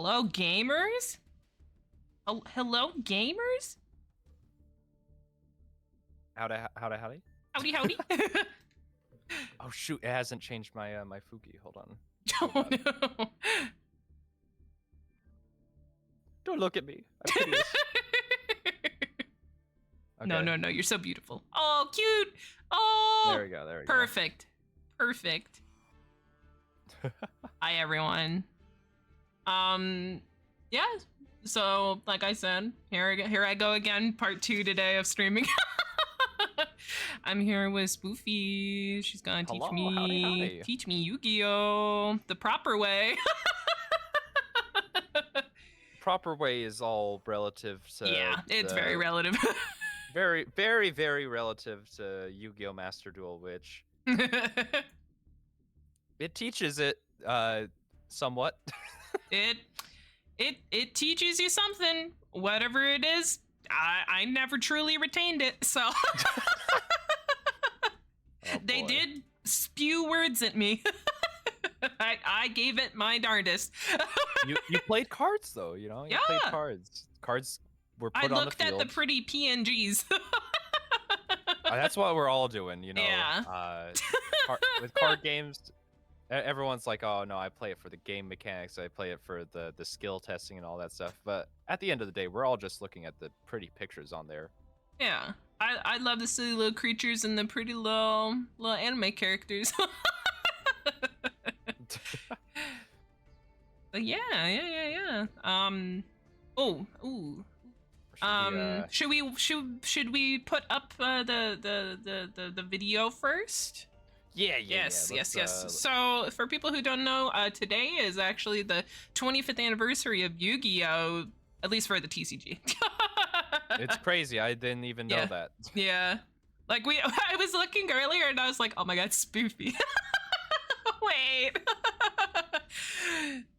Hello, gamers? Hello, gamers? Howdy. Howdy, howdy. Oh shoot, it hasn't changed my my Fuki. Hold on. Oh, no. Don't look at me. I'm hideous. No, Okay. no, no. You're so beautiful. Oh, cute. Oh, There we go. There we perfect. Perfect. Hi, everyone. Yeah. So, like I said, here I go again. Part 2 today of streaming. I'm here with Spoofy. She's gonna Hello, teach howdy. me Yu-Gi-Oh the proper way. Proper way is all relative to. Yeah, it's very relative. very, very, very relative to Yu-Gi-Oh! Master Duel, which it teaches it somewhat. it teaches you something, whatever it is. I never truly retained it, so Oh, they boy. did spew words at me. I gave it my darndest. You played cards though, you know. You played Yeah. cards. Cards were I put on the looked field. at the pretty PNGs. That's what we're all doing, you know. Yeah. With card games, everyone's like, "Oh no, I play it for the game mechanics. I play it for the skill testing and all that stuff." But at the end of the day, we're all just looking at the pretty pictures on there. Yeah. I love the silly little creatures and the pretty little anime characters. But yeah. Oh. Should we put up the video first? Yes. So for people who don't know, today is actually the 25th anniversary of Yu-Gi-Oh, at least for the TCG. It's crazy. I didn't even know that. Yeah. Like I was looking earlier and I was like, oh my god, Spoofy. Wait.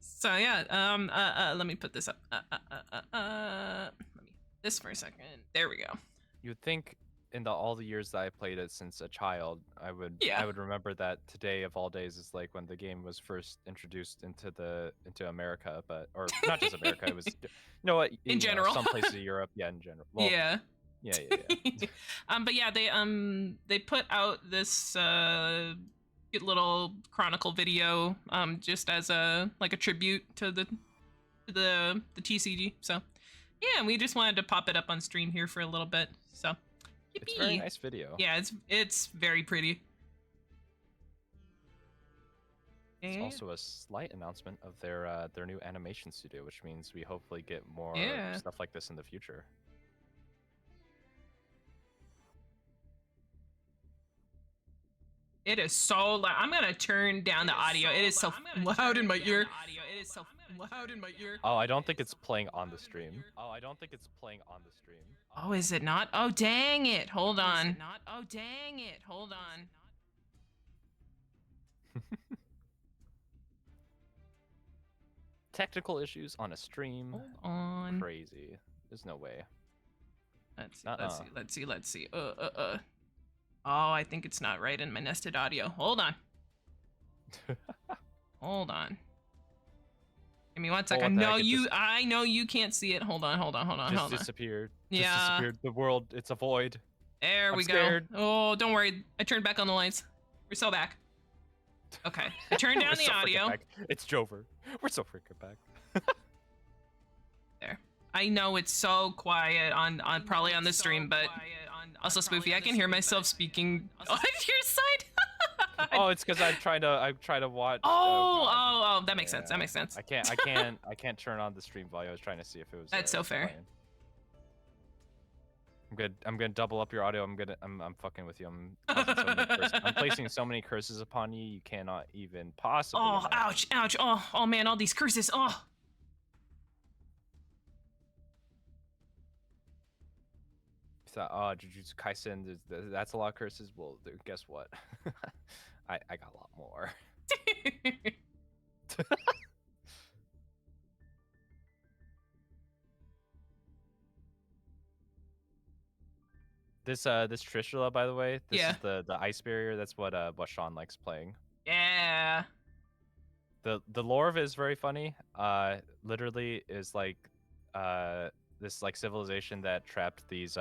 So yeah, let me put this up. Let me this for a second. There we go. You'd think in all the years that I played it since a child, I would remember that today of all days is like when the game was first introduced into America, but or not just America. It was in general, some places in Europe. Yeah, in general. Well, yeah. But yeah, they put out this cute little chronicle video just as a tribute to the TCG. So yeah, we just wanted to pop it up on stream here for a little bit. So yippee. It's a very nice video. Yeah, it's very pretty. It's also a slight announcement of their new animation studio, which means we hopefully get more stuff like this in the future. It is so loud. I'm gonna turn down the audio. It is so loud in my ear. Oh, I don't think it's playing on the stream. Oh, is it not? Oh, dang it. Hold on. Technical issues on a stream. Hold on. Crazy. There's no way. Let's see. Oh, I think it's not right in my nested audio. Hold on. Give me 1 second. I know you can't see it. Hold on. Just disappeared. Yeah. Just disappeared. The world, it's a void. There we go. Oh, don't worry. I turned back on the lights. We're so back. Okay. I turned down the audio. It's Jover. We're so freaking back. There. I know it's so quiet on probably on the stream, but also Spoofy, I can hear myself speaking on your side. Oh, it's because I'm trying to watch. Oh, that makes sense. That makes sense. I can't turn on the stream volume. I was trying to see if it was. That's so fair. I'm gonna double up your audio. I'm fucking with you. I'm placing so many curses upon you. You cannot even possibly. Oh, ouch. Oh man, all these curses. Oh. Jujutsu Kaisen, that's a lot of curses. Well, guess what? I got a lot more. This Trishula, by the way, this is the ice barrier. That's what Sean likes playing. Yeah. the lore of it is very funny. Literally is like this like civilization that trapped these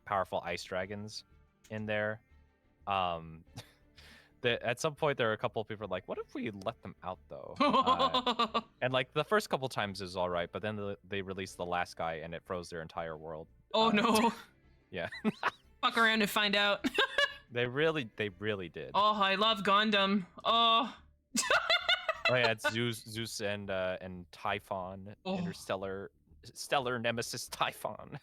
powerful ice dragons in there. Um, at some point there were a couple of people like, what if we let them out though? And like the first couple times is all right, but then they released the last guy and it froze their entire world. Oh no. Yeah. Fuck around and find out. They really did. Oh, I love Gundam. Oh. Oh yeah, it's Zeus and Typhon, stellar nemesis Typhon.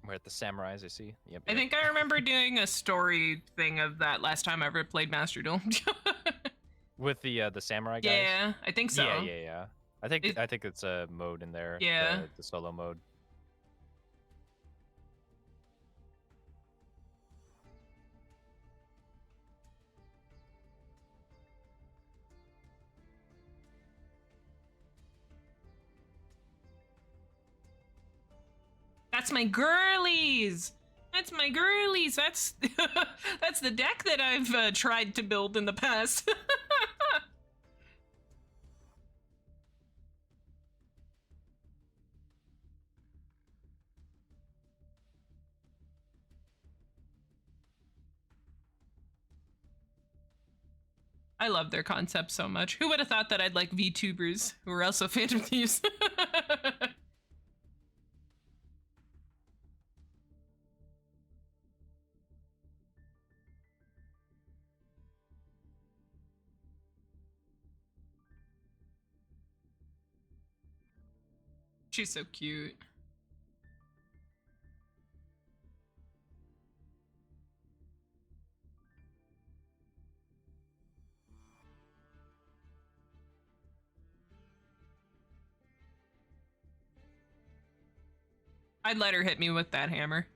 We're at the samurais, I see. Yep. I think I remember doing a story thing of that last time I ever played Master Duel. With the samurai guys. Yeah, I think so. Yeah. I think it's a mode in there. Yeah. The solo mode. That's my girlies. That's my girlies. That's that's the deck that I've tried to build in the past. I love their concept so much. Who would have thought that I'd like VTubers who are also Phantom Thieves? She's so cute. I'd let her hit me with that hammer.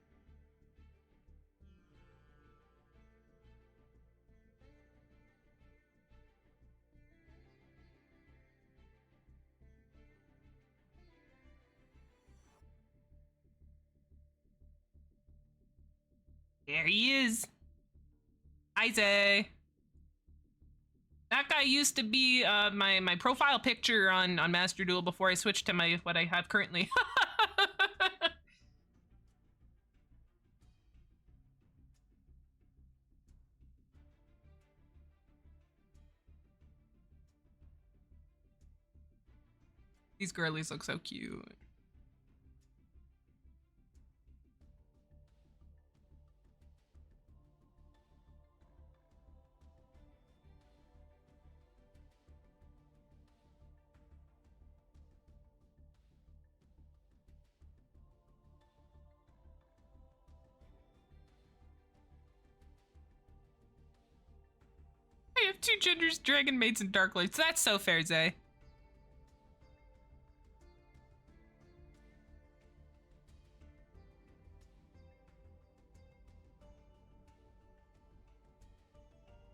There he is. Isaac. That guy used to be my profile picture on Master Duel before I switched to what I have currently. These girlies look so cute. I have two genders, dragon maids and dark lords. That's so fair, Zay.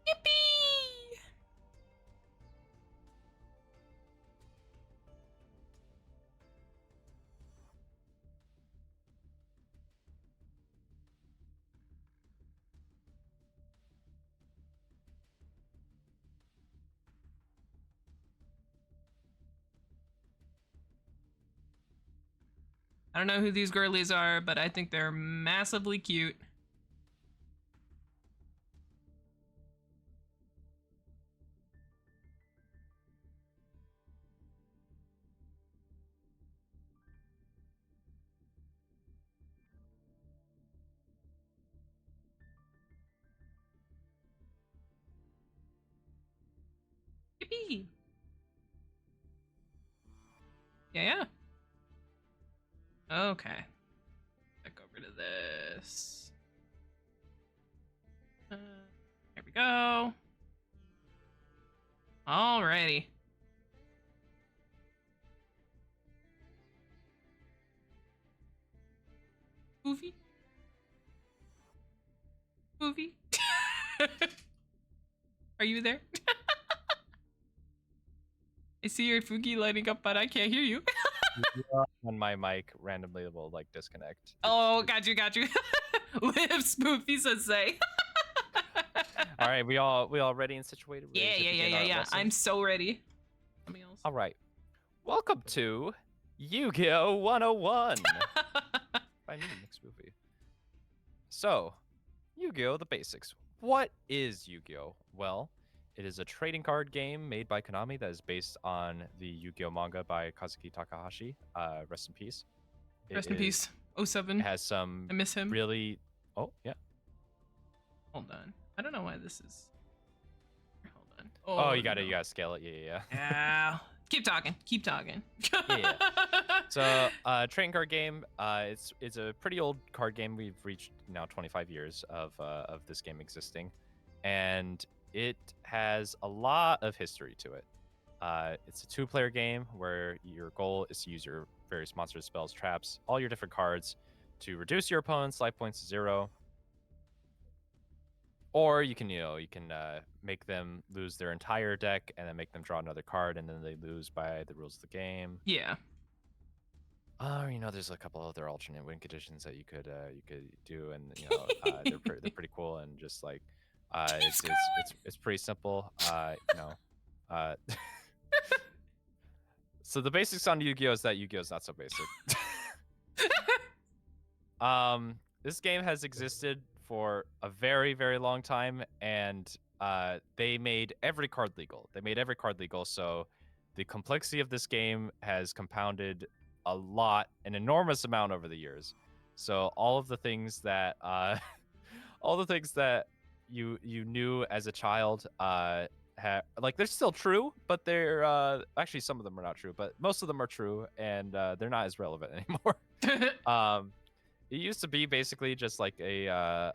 Yippee! I don't know who these girlies are, but I think they're massively cute. Yippee! Yeah. Okay. Back over to this. There we go. Alrighty. Spoofy? Spoofy? Are you there? I see your Fuki lighting up, but I can't hear you. When my mic randomly will like disconnect. Got you. Live Spoofy Sensei. All right, we all ready and situated? Ready to begin our Yeah. lesson? I'm so ready. All right. Welcome to Yu-Gi-Oh 101 by me, Nick Spoofy. So, Yu-Gi-Oh! The basics. What is Yu-Gi-Oh? Well, it is a trading card game made by Konami that is based on the Yu-Gi-Oh! Manga by Kazuki Takahashi. Rest in peace. Rest in peace. 07. It has some I miss him. really... Oh, yeah. Hold on. I don't know why this is... Hold on. Oh, you gotta scale it. Yeah. Yeah. Keep talking. Yeah. So, trading card game. It's a pretty old card game. We've reached now 25 years of this game existing, and it has a lot of history to it. It's a 2-player game where your goal is to use your various monsters, spells, traps, all your different cards to reduce your opponent's life points to 0. Or you can make them lose their entire deck and then make them draw another card, and then they lose by the rules of the game. Yeah. There's a couple other alternate win conditions that you could do, and they're pretty cool, and just like it's pretty simple. So the basics on Yu-Gi-Oh is that Yu-Gi-Oh is not so basic. This game has existed for a very, very long time, and they made every card legal. So the complexity of this game has compounded an enormous amount over the years. So all of the things that you knew as a child, they're still true, but they're actually some of them are not true, but most of them are true, and they're not as relevant anymore. It used to be basically just like a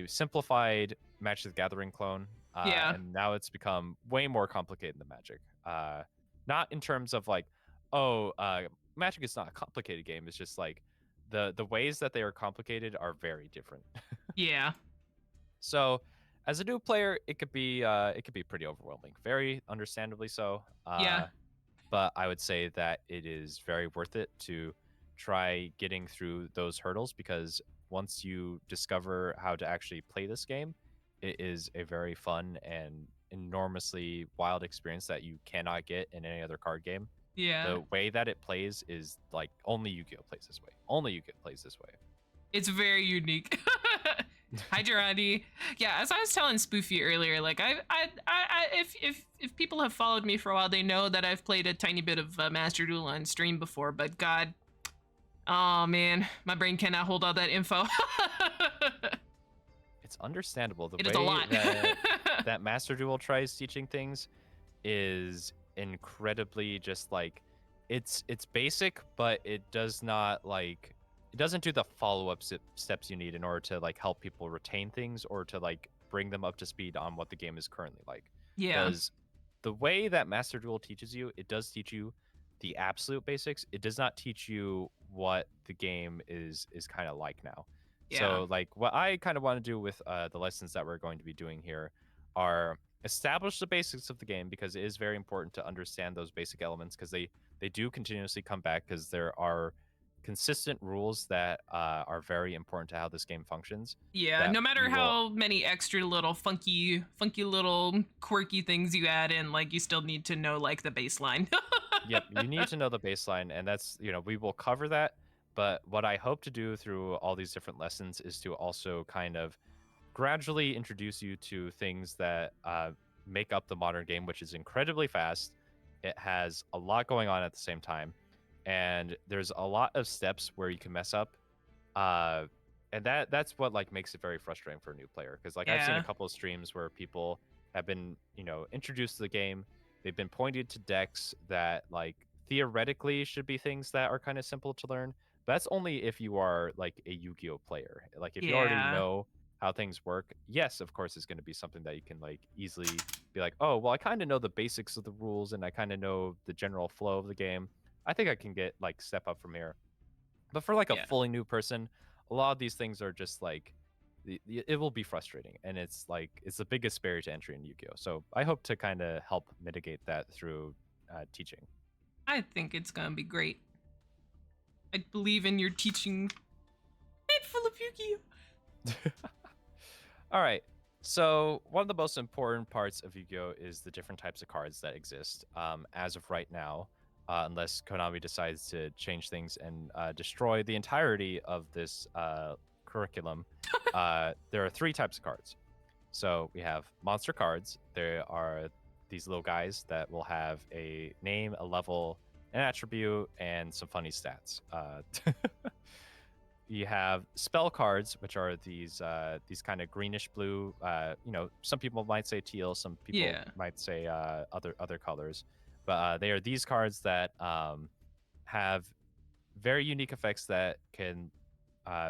simplified Magic the Gathering clone, and now it's become way more complicated than Magic. Not in terms of like, Magic is not a complicated game. It's just like the ways that they are complicated are very different. Yeah. So, as a new player, it could be pretty overwhelming, very understandably so. Yeah. But I would say that it is very worth it to try getting through those hurdles, because once you discover how to actually play this game, it is a very fun and enormously wild experience that you cannot get in any other card game. Yeah. The way that it plays is like only Yu-Gi-Oh plays this way. Only Yu-Gi-Oh plays this way. It's very unique. Hi, Gerardi. Yeah, as I was telling Spoofy earlier, like if people have followed me for a while, they know that I've played a tiny bit of Master Duel on stream before, but God, oh man, my brain cannot hold all that info. It's understandable. The it way is a lot. that Master Duel tries teaching things is incredibly just like it's basic, but it doesn't do the follow-up steps you need in order to like help people retain things or to like bring them up to speed on what the game is currently like. Yeah. Because the way that Master Duel teaches you, it does teach you the absolute basics. It does not teach you what the game is kind of like now. Yeah. So like what I kind of want to do with the lessons that we're going to be doing here are establish the basics of the game, because it is very important to understand those basic elements, because they do continuously come back, because there are consistent rules that are very important to how this game functions. Yeah, no matter how many extra little funky little quirky things you add in, like you still need to know like the baseline. Yep, you need to know the baseline, and that's, we will cover that. But what I hope to do through all these different lessons is to also kind of gradually introduce you to things that make up the modern game, which is incredibly fast. It has a lot going on at the same time, and there's a lot of steps where you can mess up, and that's what like makes it very frustrating for a new player, because like I've seen a couple of streams where people have been introduced to the game. They've been pointed to decks that like theoretically should be things that are kind of simple to learn, but that's only if you are like a Yu-Gi-Oh player. Like if you already know how things work, yes, of course it's going to be something that you can like easily be like, oh well, I kind of know the basics of the rules and I kind of know the general flow of the game. I think I can get like step up from here. But for like a Yeah. fully new person, a lot of these things are just like it will be frustrating, and it's like it's the biggest barrier to entry in Yu-Gi-Oh. So I hope to kind of help mitigate that through teaching. I think it's gonna be great. I believe in your teaching. Head full of Yu-Gi-Oh. All right. So one of the most important parts of Yu-Gi-Oh is the different types of cards that exist. As of right now, unless Konami decides to change things and destroy the entirety of this curriculum, there are three types of cards. So we have monster cards. There are these little guys that will have a name, a level, an attribute, and some funny stats. You have spell cards, which are these kind of greenish blue. Some people might say teal, some people Yeah. might say other colors, but they are these cards that have very unique effects that can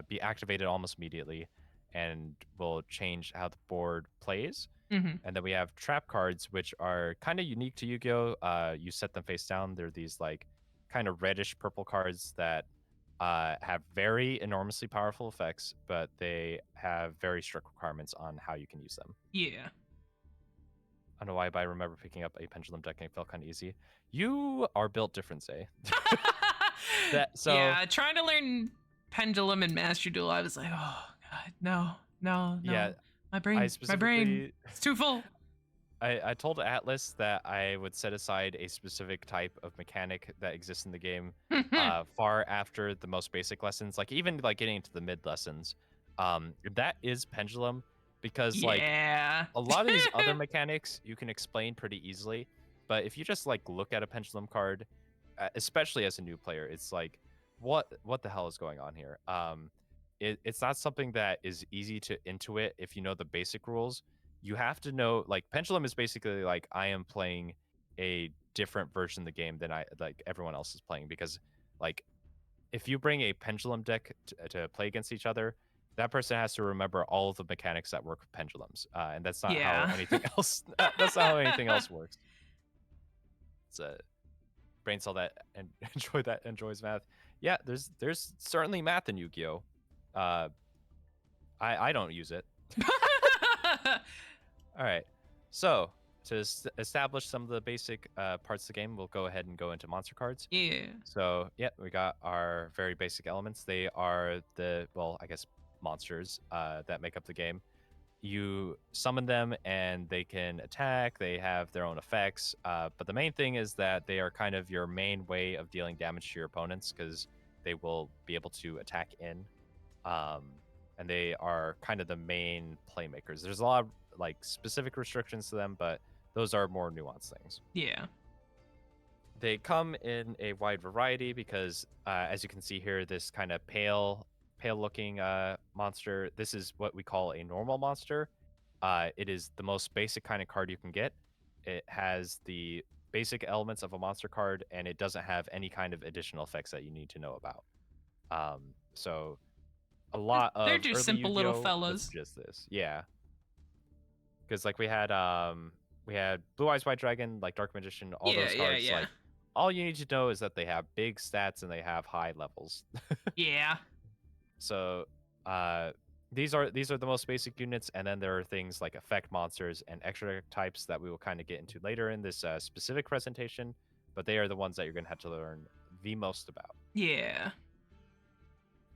be activated almost immediately and will change how the board plays. Mm-hmm. And then we have trap cards, which are kind of unique to Yu-Gi-Oh. You set them face down. They're these like kind of reddish purple cards that have very enormously powerful effects, but they have very strict requirements on how you can use them. Yeah. I don't know why, but I remember picking up a pendulum deck and it felt kind of easy. You are built different, Zay. Yeah, trying to learn Pendulum and Master Duel, I was like, oh god, no, no, yeah, no. My I brain, specifically it's too full. I told Atlas that I would set aside a specific type of mechanic that exists in the game far after the most basic lessons, like even like getting into the mid lessons. That is pendulum because like Yeah. a lot of these other mechanics you can explain pretty easily, but if you just like look at a pendulum card, especially as a new player, it's like what the hell is going on here? It's not something that is easy to intuit if you know the basic rules. You have to know, like, pendulum is basically like I am playing a different version of the game than I like everyone else is playing, because like if you bring a pendulum deck to play against each other, that person has to remember all of the mechanics that work with pendulums, and that's not how Yeah. anything else. That's not how anything else works. It's a brain cell that and enjoys math. Yeah, there's certainly math in Yu-Gi-Oh. Uh, I don't use it. All right. So to establish some of the basic parts of the game, we'll go ahead and go into monster cards. Yeah. So yeah, we got our very basic elements. They are I guess monsters that make up the game. You summon them and they can attack. They have their own effects. But the main thing is that they are kind of your main way of dealing damage to your opponents, because they will be able to attack in. Um, and they are kind of the main playmakers. There's a lot of like specific restrictions to them, but those are more nuanced things. Yeah. They come in a wide variety because, as you can see here, this kind of pale looking monster, this is what we call a normal monster. It is the most basic kind of card you can get. It has the basic elements of a monster card, and it doesn't have any kind of additional effects that you need to know about. So a lot They're of just early simple little Yu-Gi-Oh was fellas. just this. Yeah. Because like we had Blue Eyes White Dragon, like Dark Magician, all Yeah, those yeah, cards, yeah. like all you need to know is that they have big stats and they have high levels. Yeah. So these are the most basic units, and then there are things like effect monsters and extra types that we will kind of get into later in this specific presentation, but they are the ones that you're gonna have to learn the most about. Yeah.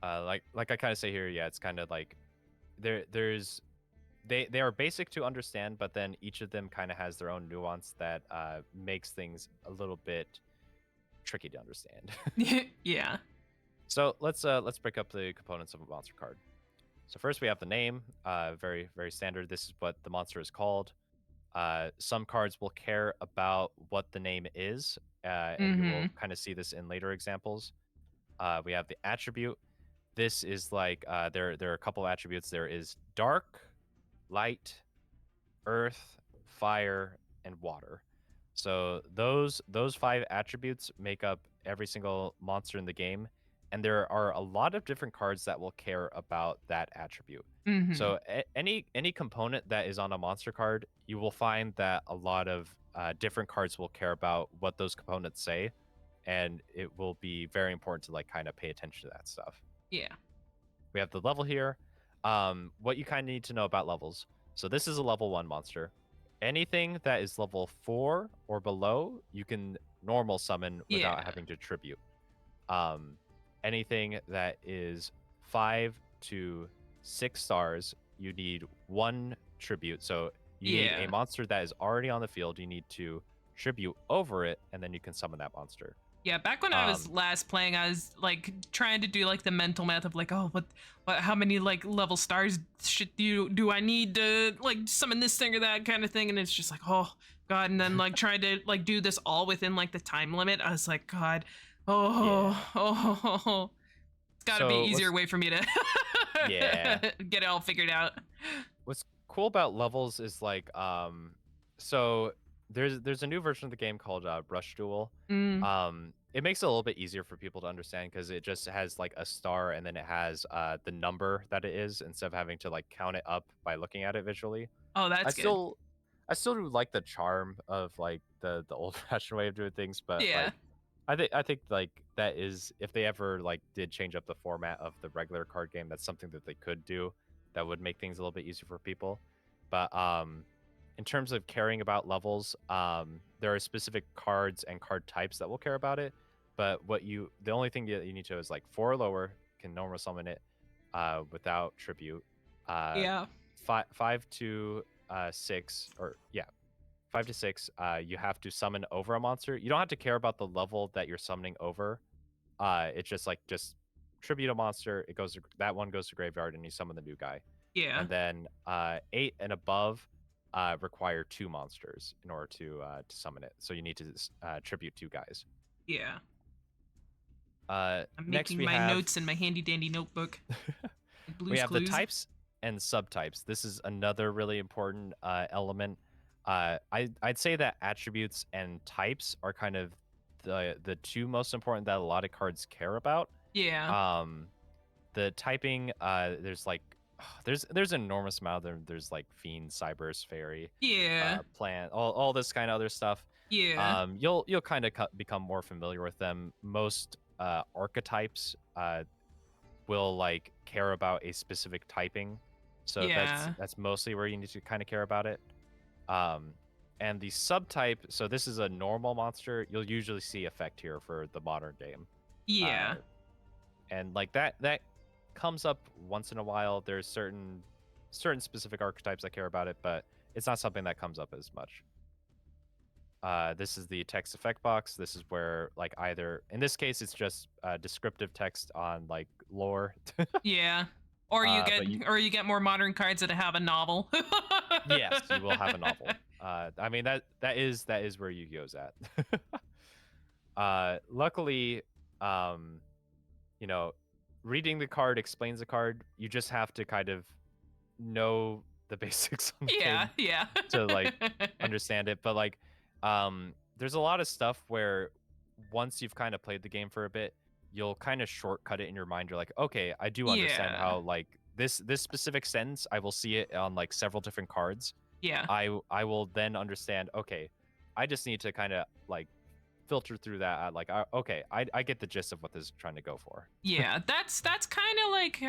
Like I kind of say here, yeah, it's kind of like there's they are basic to understand, but then each of them kind of has their own nuance that makes things a little bit tricky to understand. Yeah. So let's break up the components of a monster card. So first we have the name, very very standard. This is what the monster is called. Some cards will care about what the name is, and you Mm-hmm. will kind of see this in later examples. We have the attribute. This is like there are a couple of attributes. There is dark, light, earth, fire, and water. So those five attributes make up every single monster in the game, and there are a lot of different cards that will care about that attribute. Mm-hmm. So any component that is on a monster card, you will find that a lot of different cards will care about what those components say, and it will be very important to like kind of pay attention to that stuff. Yeah. We have the level here. What you kind of need to know about levels. So this is a level 1 monster. Anything that is level 4 or below, you can normal summon without Yeah. having to tribute. Anything that is 5 to 6 stars, you need 1 tribute. So you need a monster that is already on the field. You need to tribute over it, and then you can summon that monster. Yeah, back when I was last playing, I was like trying to do like the mental math of like, oh, how many like level stars do I need to like summon this thing or that kind of thing, and it's just like, oh god, and then like trying to like do this all within like the time limit. I was like, god, it's got to be easier way for me to get it all figured out. What's cool about levels is like, so there's a new version of the game called Rush Duel. It makes it a little bit easier for people to understand because it just has like a star and then it has the number that it is instead of having to like count it up by looking at it visually. Oh, that's good. I still do like the charm of like the old fashioned way of doing things, but like I think like that is, if they ever like did change up the format of the regular card game, that's something that they could do that would make things a little bit easier for people. But in terms of caring about levels, there are specific cards and card types that will care about it. But the only thing that you need to know is like 4 or lower can normal summon it without tribute. 5 to 6, or 5 to 6, you have to summon over a monster. You don't have to care about the level that you're summoning over. It's just tribute a monster. That one goes to graveyard, and you summon the new guy. Yeah. And then 8 and above require 2 monsters in order to summon it. So you need to tribute 2 guys. Yeah. I'm making my notes in my handy dandy notebook. We have the types and subtypes. This is another really important element. I'd say that attributes and types are kind of the 2 most important that a lot of cards care about. Yeah. The typing, there's like there's an enormous amount of them. There's like Fiend, Cybers, Fairy, Plant, all this kind of other stuff. Yeah. You'll kind of become more familiar with them. Most archetypes will like care about a specific typing, so that's mostly where you need to kind of care about it. And the subtype, so this is a normal monster. You'll usually see effect here for the modern game. Yeah. And like that comes up once in a while. There's certain specific archetypes that care about it, but it's not something that comes up as much. This is the text effect box. This is where like either, in this case, it's just descriptive text on like lore. Yeah. Or you get more modern cards that have a novel. Yes, you will have a novel. I mean that is where Yu-Gi-Oh's at. Luckily, reading the card explains the card. You just have to kind of know the basics on the game to like understand it. But like, there's a lot of stuff where once you've kind of played the game for a bit, you'll kind of shortcut it in your mind. You're like, okay, I do understand how like this specific sentence, I will see it on like several different cards. Yeah. I will then understand, okay, I just need to kind of like filter through that. Like, okay, I get the gist of what this is trying to go for. Yeah, that's kind of like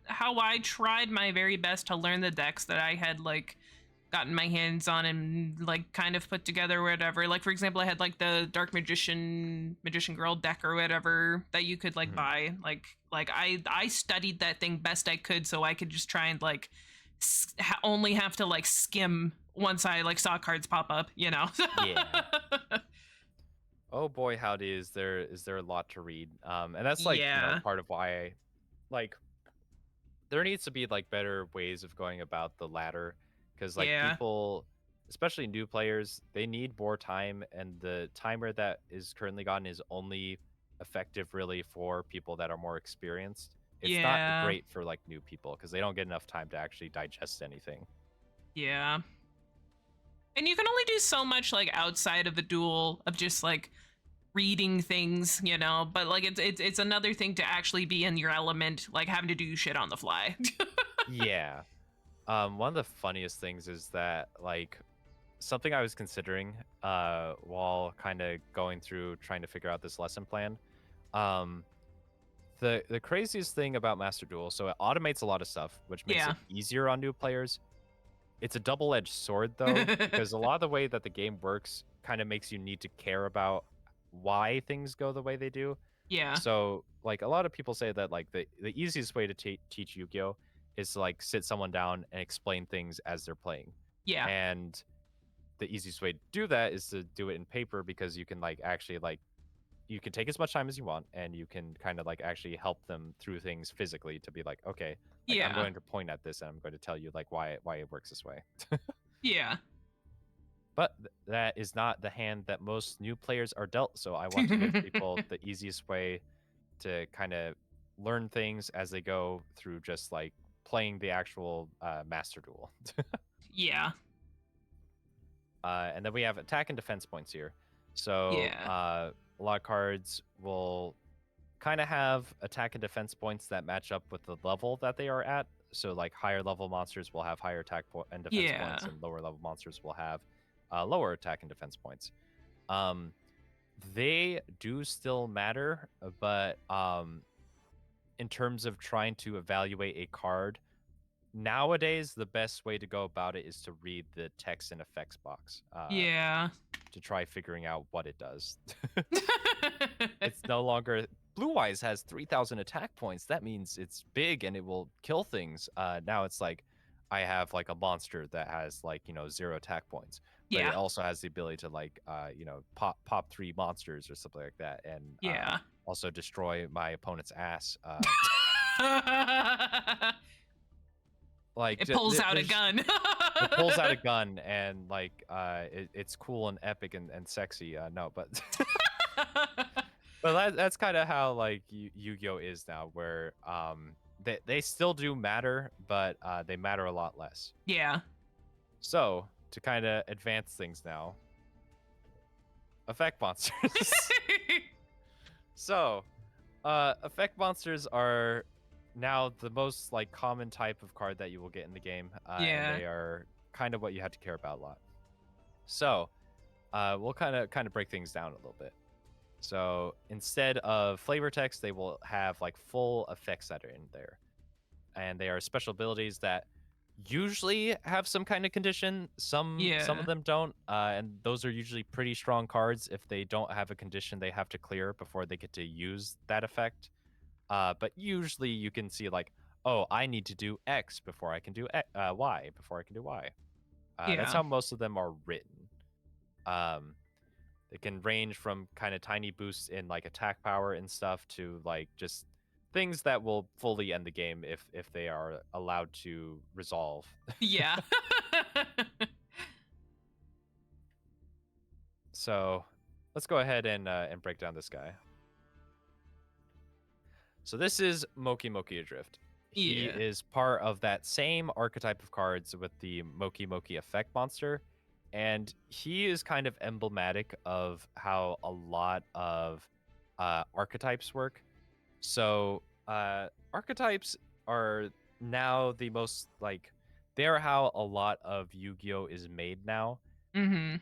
how I tried my very best to learn the decks that I had like gotten my hands on and like kind of put together or whatever. Like for example, I had like the Dark Magician Girl deck or whatever that you could like buy. Like I studied that thing best I could so I could just try and like only have to like skim once I like saw cards pop up, Yeah. Oh boy, howdy, is there a lot to read. And that's like part of why like there needs to be like better ways of going about the ladder, because like people, especially new players, they need more time, and the timer that is currently gotten is only effective really for people that are more experienced. It's not great for like new people because they don't get enough time to actually digest anything. Yeah. And you can only do so much like outside of the duel of just like reading things, but like it's another thing to actually be in your element, like having to do shit on the fly. Yeah. One of the funniest things is that like something I was considering while kind of going through trying to figure out this lesson plan. Um, the craziest thing about Master Duel, so it automates a lot of stuff, which makes Yeah. it easier on new players. It's a double-edged sword though, because a lot of the way that the game works kind of makes you need to care about why things go the way they do. Yeah. So, like, a lot of people say that like the easiest way to teach Yu-Gi-Oh is to like sit someone down and explain things as they're playing. Yeah. And the easiest way to do that is to do it in paper, because you can like actually like you can take as much time as you want, and you can kind of like actually help them through things physically to be like, okay, like I'm Yeah. going to point at this and I'm going to tell you like why it works this way. Yeah. But that is not the hand that most new players are dealt, so I want to give people the easiest way to kind of learn things as they go through just like playing the actual Master Duel. Yeah. And then we have attack and defense points here. So Yeah. a lot of cards will kind of have attack and defense points that match up with the level that they are at. So like higher level monsters will have higher attack and defense Yeah. points, and lower level monsters will have lower attack and defense points. They do still matter, but in terms of trying to evaluate a card, nowadays the best way to go about it is to read the text and effects box Yeah. to try figuring out what it does. It's no longer Blue Eyes has 3,000 attack points. That means it's big and it will kill things. Now it's like I have like a monster that has like 0 attack points, but Yeah. it also has the ability to like pop 3 monsters or something like that, and Yeah. also destroy my opponent's ass. Like It pulls out a gun. It pulls out a gun, and like it's cool and epic and sexy. No, but but that's kind of how like Yu-Gi-Oh is now, where they still do matter, but they matter a lot less. Yeah. So to kind of advance things now, effect monsters. So effect monsters are now the most like common type of card that you will get in the game, Yeah. and they are kind of what you have to care about a lot. So we'll kind of break things down a little bit. So instead of flavor text, they will have like full effects that are in there, and they are special abilities that usually have some kind of condition. Some Yeah. of them don't, and those are usually pretty strong cards. If they don't have a condition, they have to clear before they get to use that effect. But usually you can see like, oh, I need to do X before I can do Y before I can do Y. That's Yeah. how most of them are written. They can range from kind of tiny boosts in like attack power and stuff to like just things that will fully end the game if they are allowed to resolve. Yeah. So let's go ahead and break down this guy. So this is Moki Moki Adrift. He Yeah. is part of that same archetype of cards with the Moki Moki effect monster. And he is kind of emblematic of how a lot of archetypes work. So archetypes are now the most like, they're how a lot of Yu-Gi-Oh is made now. Mm-hmm.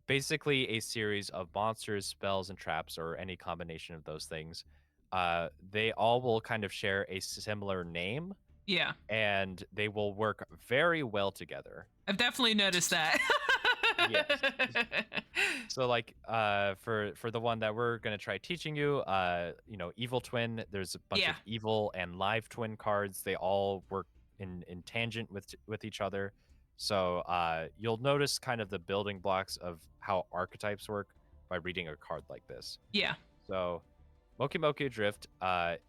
Basically a series of monsters, spells, and traps, or any combination of those things. They all will kind of share a similar name. Yeah. And they will work very well together. I've definitely noticed that. Yes. So like for the one that we're gonna try teaching you, Evil Twin, there's a bunch of evil and live twin cards. They all work in tangent with each other. So you'll notice kind of the building blocks of how archetypes work by reading a card like this. Yeah. So Moki Moki Drift,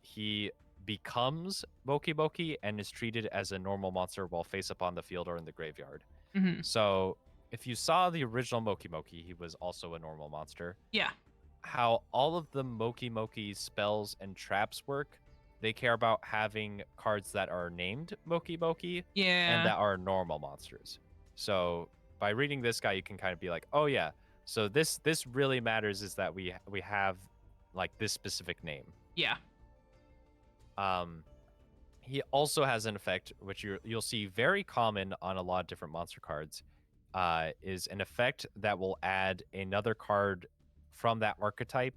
he becomes Moki Moki and is treated as a normal monster while face up on the field or in the graveyard. Mm-hmm. So if you saw the original Moki Moki, he was also a normal monster. Yeah. How all of the Moki Moki spells and traps work, they care about having cards that are named Moki Moki and that are normal monsters. So by reading this guy, you can kind of be like, oh yeah, so this really matters, is that we have like this specific name. Yeah. He also has an effect which you'll see very common on a lot of different monster cards. is an effect that will add another card from that archetype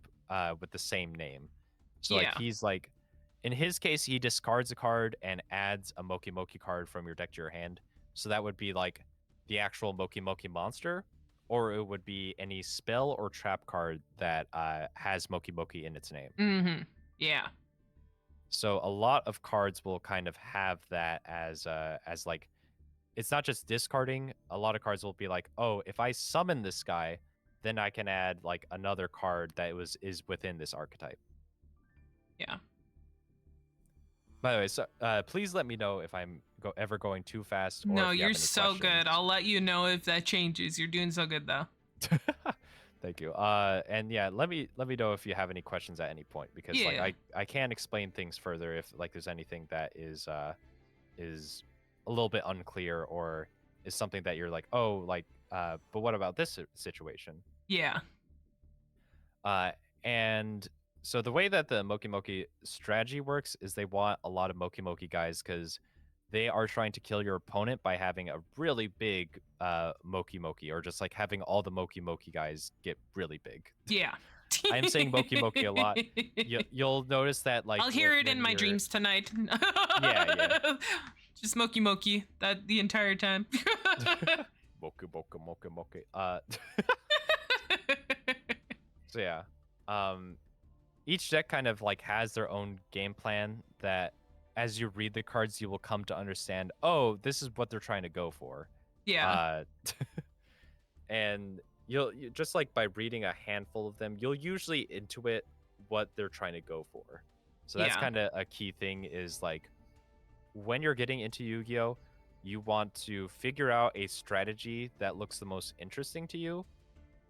with the same name. So like Yeah. he's like, in his case, he discards a card and adds a Moki Moki card from your deck to your hand. So that would be like the actual Moki Moki monster, or it would be any spell or trap card that has Moki Moki in its name. Mm-hmm. Yeah. So a lot of cards will kind of have that as like, it's not just discarding. A lot of cards will be like, oh, if I summon this guy, then I can add like another card that is within this archetype. Yeah. By the way, so please let me know if I'm ever going too fast or No, if you have you're any so questions. good. I'll let you know if that changes. You're doing so good though. Thank you. And yeah, let me know if you have any questions at any point, because like Yeah. I can explain things further if like there's anything that is a little bit unclear, or is something that you're like, oh, like but what about this situation? Yeah. Uh, and so the way that the Moki Moki strategy works is they want a lot of Moki Moki guys because they are trying to kill your opponent by having a really big Moki Moki, or just like having all the Moki Moki guys get really big. Yeah. I'm saying Moki Moki a lot. You'll notice that like I'll hear it in when my you're dreams tonight. yeah. Just Moki Moki that the entire time. Moki Moki Moki Moki. So yeah. Each deck kind of like has their own game plan that as you read the cards you will come to understand, oh, this is what they're trying to go for. Yeah. Uh and you just like by reading a handful of them, you'll usually intuit what they're trying to go for. So that's Yeah. kind of a key thing, is like when you're getting into Yu-Gi-Oh, you want to figure out a strategy that looks the most interesting to you,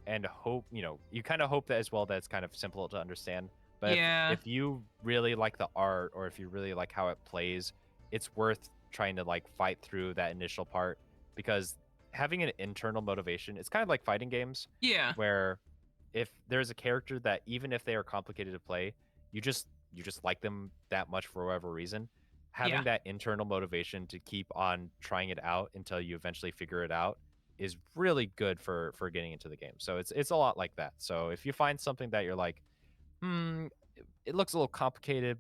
and hope, you kind of hope that as well that it's kind of simple to understand. But Yeah. if you really like the art, or if you really like how it plays, it's worth trying to like fight through that initial part, because having an internal motivation, it's kind of like fighting games, Yeah. where if there's a character that even if they are complicated to play, you just like them that much for whatever reason, Yeah. having that internal motivation to keep on trying it out until you eventually figure it out is really good for getting into the game. So it's a lot like that. So if you find something that you're like, it looks a little complicated,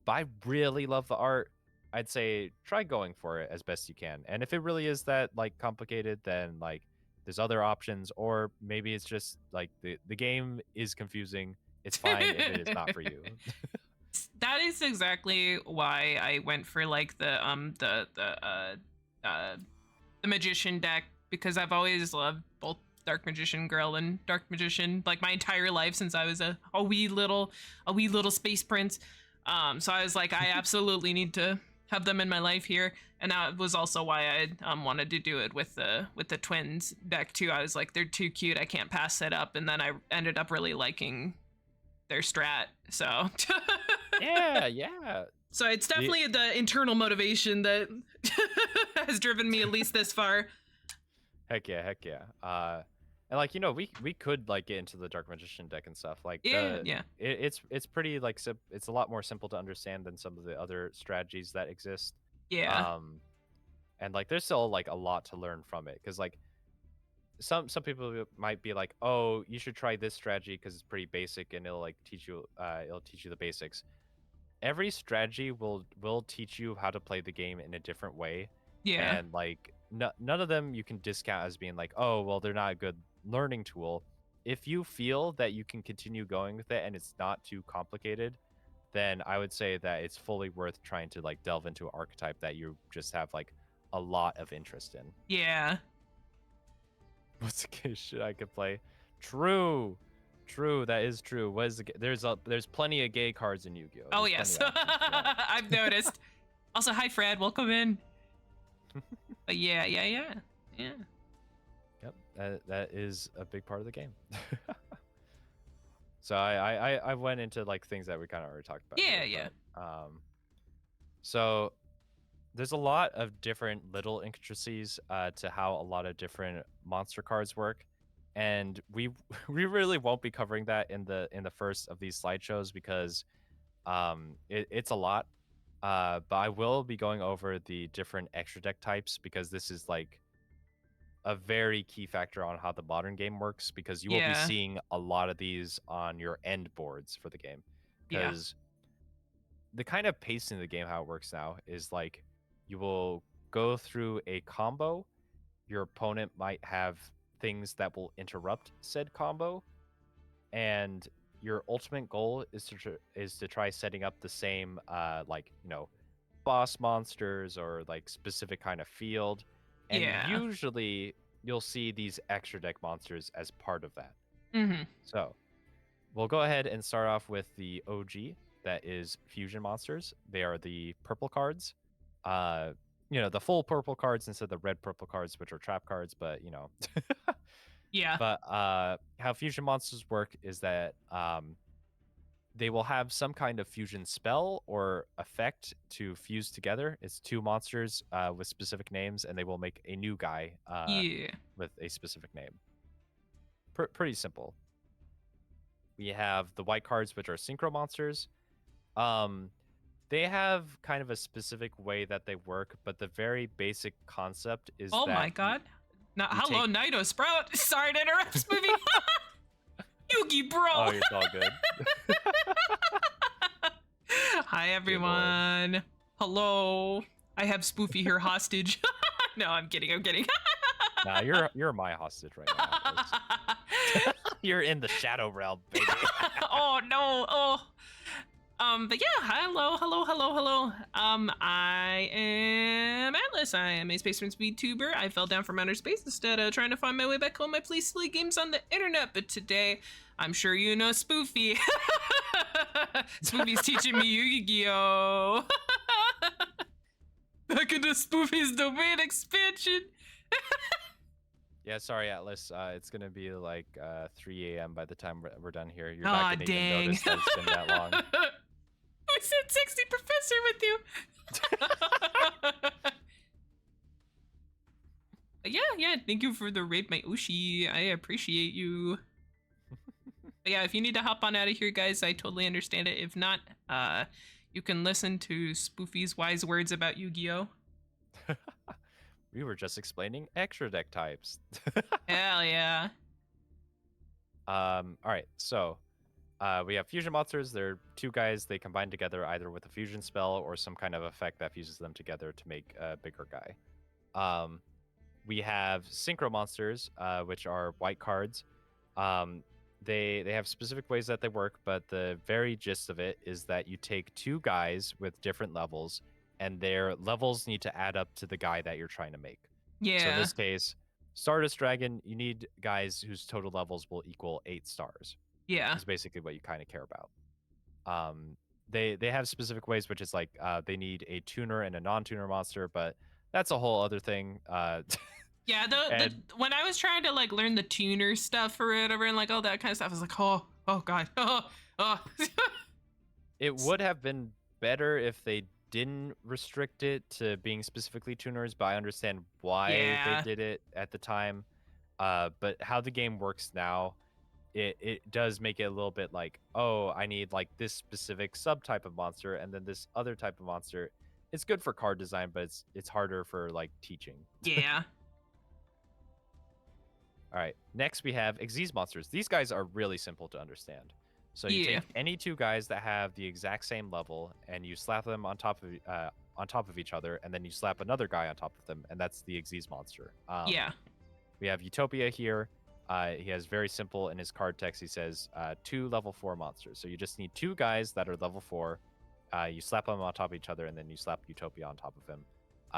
but I really love the art, I'd say try going for it as best you can. And if it really is that like complicated, then like there's other options, or maybe it's just like the game is confusing. It's fine if it is not for you. That is exactly why I went for like uh the magician deck, because I've always loved both Dark Magician Girl and Dark Magician like my entire life since I was a wee little space prince. So I was like, I absolutely need to have them in my life here, and that was also why I wanted to do it with the twins deck too. I was like, they're too cute, I can't pass it up, and then I ended up really liking their strat. So Yeah. so it's The- definitely the internal motivation that has driven me at least this far. Heck yeah. And like we could like get into the Dark Magician deck and stuff. Like Yeah, yeah, it's pretty like it's a lot more simple to understand than some of the other strategies that exist. yeah, Um, and like there's still like a lot to learn from it, because like some people might be like, oh, you should try this strategy because it's pretty basic and it'll teach you the basics. Every strategy will teach you how to play the game in a different way, yeah, and like none of them you can discount as being like, oh, well, they're not a good learning tool. If you feel that you can continue going with it and it's not too complicated, then I would say that it's fully worth trying to like delve into an archetype that you just have like a lot of interest in. yeah. What's the game shit I could play? True. That is true. What is there's plenty of gay cards in Yu-Gi-Oh. Oh There's yes, plenty of options for that. I've noticed. Also, hi Fred, welcome in. But yeah. Yep, that is a big part of the game. So I went into like things that we kind of already talked about. Yeah, Here, yeah, but, so there's a lot of different little intricacies to how a lot of different monster cards work, and we we really won't be covering that in the first of these slideshows, because it's a lot. But I will be going over the different extra deck types, because this is like a very key factor on how the modern game works, because you will be Yeah. seeing a lot of these on your end boards for the game. Yeah. Because the kind of pacing of the game, how it works now, is like you will go through a combo. Your opponent might have things that will interrupt said combo, and your ultimate goal is to try setting up the same like, you know, boss monsters or like specific kind of field, and Yeah. usually you'll see these extra deck monsters as part of that. Mm-hmm. So we'll go ahead and start off with the OG, that is fusion monsters. They are the purple cards. Uh, you know, the full purple cards instead of the red purple cards, which are trap cards, but you know. Yeah. But how fusion monsters work is that they will have some kind of fusion spell or effect to fuse together. It's two monsters with specific names, and they will make a new guy Yeah. with a specific name. Pretty simple. We have the white cards, which are synchro monsters. Um, they have kind of a specific way that they work, but the very basic concept is Oh my that god. Now, you hello, take. Nido Sprout. Sorry to interrupt, Spoofy. Yugi, bro. Oh, it's all good. Hi, Good lord. everyone. Hello. I have Spoofy here hostage. No, I'm kidding. I'm kidding. Nah, you're my hostage right now. You're in the shadow realm, baby. Oh no. Oh. But yeah, hello, hello, hello, hello. I am Atlas. I am a Spaceman Speed tuber. I fell down from outer space instead of trying to find my way back home. I play silly games on the internet, but today, I'm sure you know Spoofy. Spoofy's teaching me Yu-Gi-Oh! Back into Spoofy's domain expansion. Yeah, sorry, Atlas. It's gonna be like 3 a.m. by the time we're done here. You're Aw, not gonna even dang. notice that it's been that long. I said 60 Professor with you. Yeah, thank you for the raid, my Ushi. I appreciate you. But yeah, if you need to hop on out of here, guys, I totally understand it. If not, you can listen to Spoofy's wise words about Yu-Gi-Oh! We were just explaining extra deck types. Hell yeah. All right, so we have fusion monsters. They're two guys. They combine together either with a fusion spell or some kind of effect that fuses them together to make a bigger guy. We have synchro monsters, which are white cards. They have specific ways that they work, but the very gist of it is that you take two guys with different levels, and their levels need to add up to the guy that you're trying to make. So in Yeah. this case, Stardust Dragon, you need guys whose total levels will equal 8 stars. Yeah. Is basically what you kind of care about. They have specific ways, which is like they need a tuner and a non-tuner monster, but that's a whole other thing. Yeah, And when I was trying to like learn the tuner stuff for it over and like all that kind of stuff, I was like, oh god, oh. it would have been better if they didn't restrict it to being specifically tuners, but I understand why they Yeah. did it at the time. But how the game works now, it does make it a little bit like, oh, I need like this specific subtype of monster and then this other type of monster. It's good for card design, but it's harder for like teaching. Yeah. All right. Next, we have Xyz monsters. These guys are really simple to understand. So you Yeah. take any two guys that have the exact same level, and you slap them on top of each other, and then you slap another guy on top of them, and that's the Xyz monster. Yeah. We have Utopia here. He has very simple in his card text. He says 2 level 4 monsters. So you just need 2 guys that are level 4. You slap them on top of each other, and then you slap Utopia on top of him.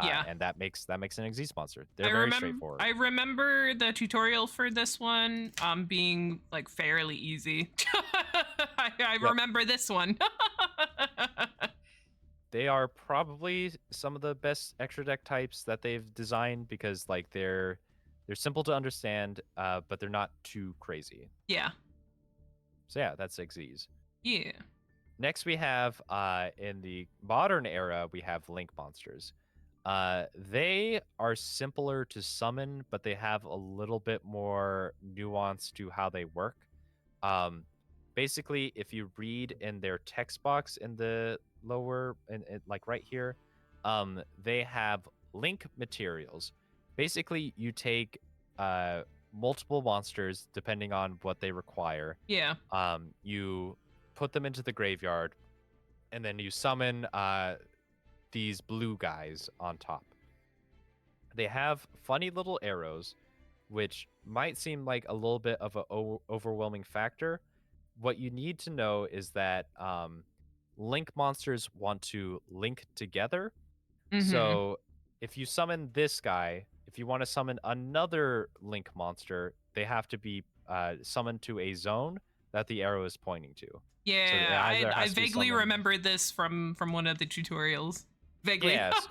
Yeah. And that makes an Xyz monster. They're very straightforward. I remember the tutorial for this one being like fairly easy. I remember this one. They are probably some of the best extra deck types that they've designed, because like they're simple to understand, but they're not too crazy. Yeah. So yeah, that's Xyz. Yeah. Next, we have in the modern era, we have Link monsters. They are simpler to summon, but they have a little bit more nuance to how they work. Basically, if you read in their text box in the lower, like right here, they have link materials. Basically, you take multiple monsters depending on what they require. Yeah. You put them into the graveyard, and then you summon these blue guys on top. They have funny little arrows, which might seem like a little bit of an overwhelming factor. What you need to know is that link monsters want to link together. Mm-hmm. So if you summon this guy, if you want to summon another link monster, they have to be summoned to a zone that the arrow is pointing to. So it Yeah, either I has to be vaguely summoned. remember this from one of the tutorials. Vaguely. Yes.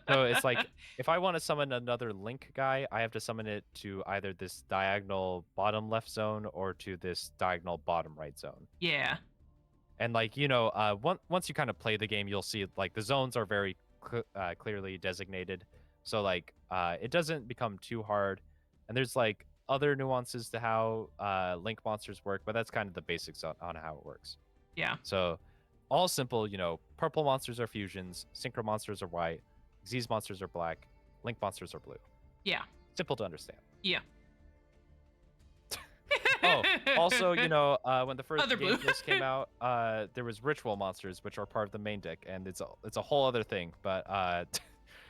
So it's like if I want to summon another link guy, I have to summon it to either this diagonal bottom left zone or to this diagonal bottom right zone. Yeah. And like once you kind of play the game, you'll see like the zones are very clearly designated. So like it doesn't become too hard. And there's like other nuances to how link monsters work, but that's kind of the basics on how it works. Yeah. So all simple, purple monsters are fusions, synchro monsters are white, Z's monsters are black, link monsters are blue. Yeah. Simple to understand. Yeah. Oh, also, when the first Other game blue. first came out, there was ritual monsters, which are part of the main deck, and it's a whole other thing. But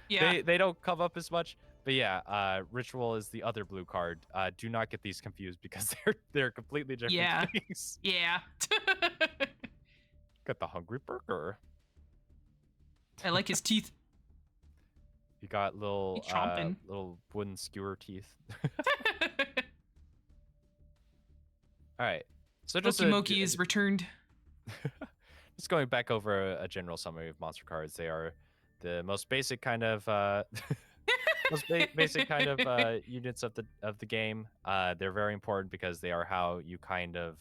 Yeah. they don't come up as much. But yeah, ritual is the other blue card. Do not get these confused because they're completely different Yeah. things. Yeah. Got the hungry burger. I like his teeth. You got little He's chomping. little wooden skewer teeth. All right. So just Moki is returned. Just going back over a general summary of monster cards, they are the most basic kind of basic kind of units of the game. They're very important because they are how you kind of